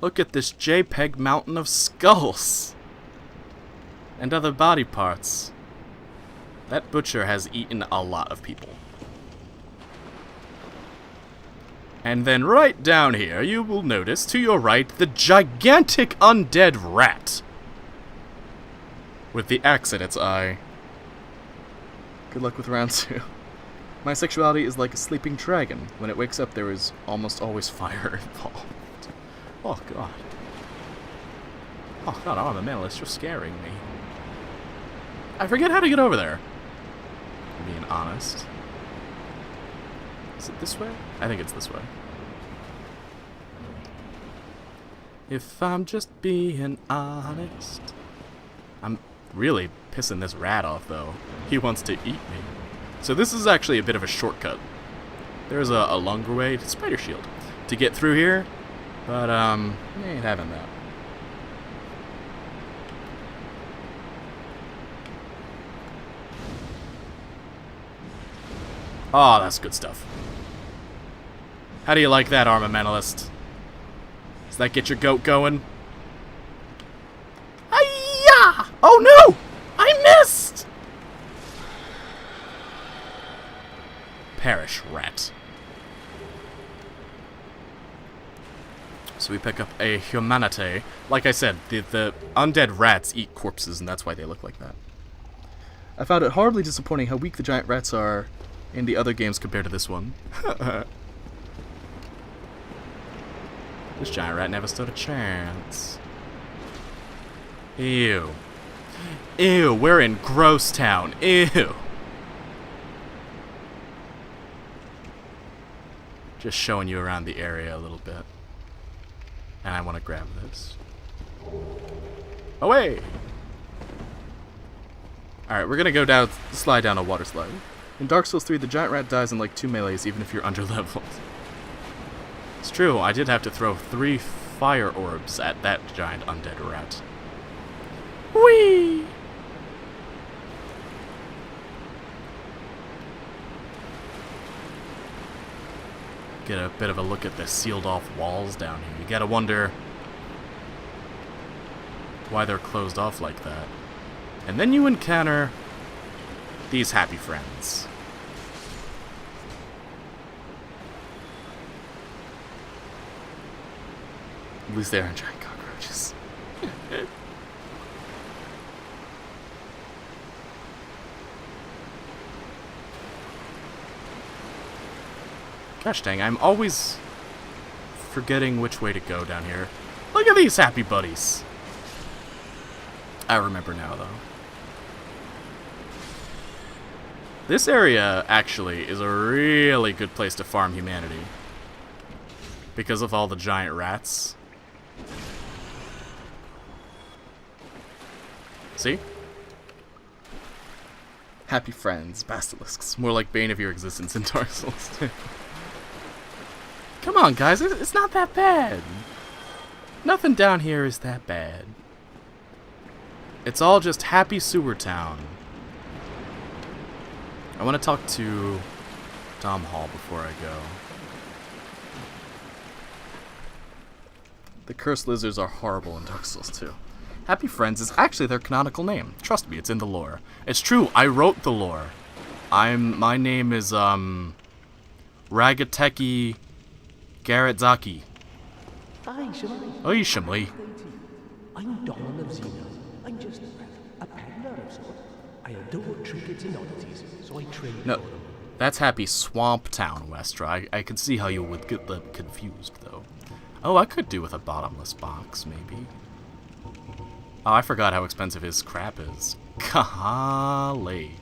Look at this JPEG mountain of skulls! And other body parts. That butcher has eaten a lot of people. And then right down here, you will notice, to your right, the gigantic undead rat. With the axe in its eye. Good luck with round 2. My sexuality is like a sleeping dragon. When it wakes up, there is almost always fire involved. Oh, God. Oh, God, I'm a minimalist. You're scaring me. I forget how to get over there. I'm being honest. Is it this way? I think it's this way. If I'm just being honest. I'm really pissing this rat off, though. He wants to eat me. So this is actually a bit of a shortcut. There's a longer way to Spider Shield to get through here, but I ain't having that. Oh, that's good stuff. How do you like that, Armamentalist? Does that get your goat going? Hi-ya! Oh no! I missed! Perish, rat. So we pick up a humanity. Like I said, the undead rats eat corpses, and that's why they look like that. I found it horribly disappointing how weak the giant rats are in the other games compared to this one. This giant rat never stood a chance. Ew. Ew, we're in Gross Town. Ew. Just showing you around the area a little bit. And I want to grab this. Away! Alright, we're gonna go down, slide down a water slide. In Dark Souls 3, the giant rat dies in like 2 melees, even if you're under-leveled. It's true, I did have to throw 3 fire orbs at that giant undead rat. Whee! Get a bit of a look at the sealed off walls down here. You gotta wonder why they're closed off like that. And then you encounter these happy friends. At least they aren't giant cockroaches. Gosh dang, I'm always forgetting which way to go down here. Look at these happy buddies. I remember now, though. This area, actually, is a really good place to farm humanity. Because of all the giant rats. See? Happy friends, basilisks. More like bane of your existence in Dark Souls 2. Come on, guys, it's not that bad. Nothing down here is that bad. It's all just happy sewer town. I want to talk to Dom Hall before I go. The cursed lizards are horrible in Dark Souls 2. Happy Friends is actually their canonical name. Trust me, it's in the lore. It's true, I wrote the lore. My name is, Ragateki Garatzaki. Aye, Shimley. Oi, Shimley. I'm Donald of Xena. I'm just a peddler of sorts. I adore trinkets and oddities, so I trade No, for them. that's Happy Swamp Town, Westra. I can see how you would get them confused, though. Oh, I could do with a bottomless box, maybe. Oh, I forgot how expensive his crap is. Golly.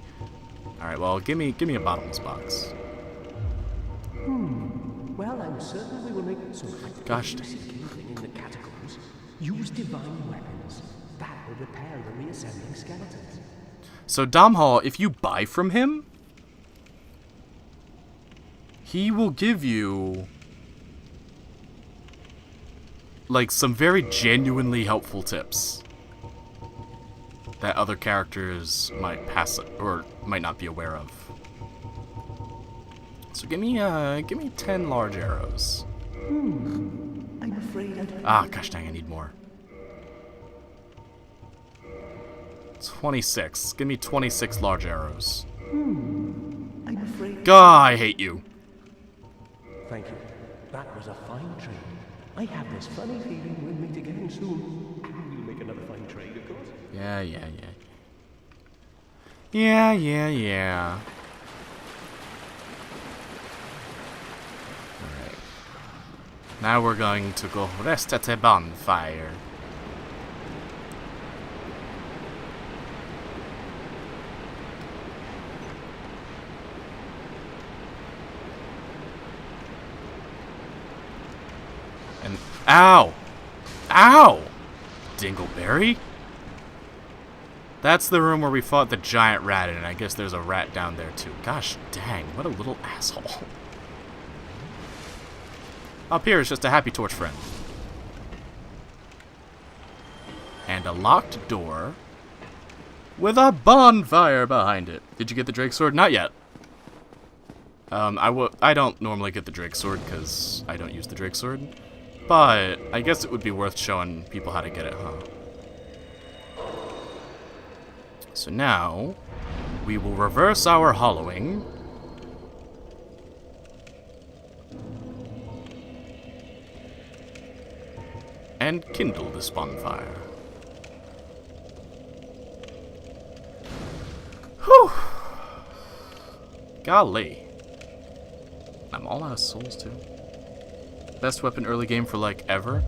Alright, well, give me a bottomless box. Well, I'm certain we will make some Gosh. kindling in the catacombs. Use divine weapons. That will repair the reassembling skeletons. So Dom Hall, if you buy from him, he will give you like some very genuinely helpful tips that other characters might pass or might not be aware of. So give me 10 large arrows. I'm afraid I Ah, gosh dang, I need more. 26. Give me 26 large arrows. I'm afraid. God, I hate you. Thank you. That was a fine trade. I have this funny feeling we'll meet again soon. And we'll make another fine trade, of course. Yeah. Alright. Now we're going to go rest at a bonfire. And ow! Ow! Dingleberry? That's the room where we fought the giant rat in, and I guess there's a rat down there too. Gosh dang, what a little asshole. Up here is just a happy torch friend. And a locked door with a bonfire behind it. Did you get the Drake Sword? Not yet. I don't normally get the Drake Sword because I don't use the Drake Sword. But I guess it would be worth showing people how to get it, huh? So now, we will reverse our hollowing. And kindle this bonfire. Whew! Golly. I'm all out of souls, too. Best weapon early game for, like, ever.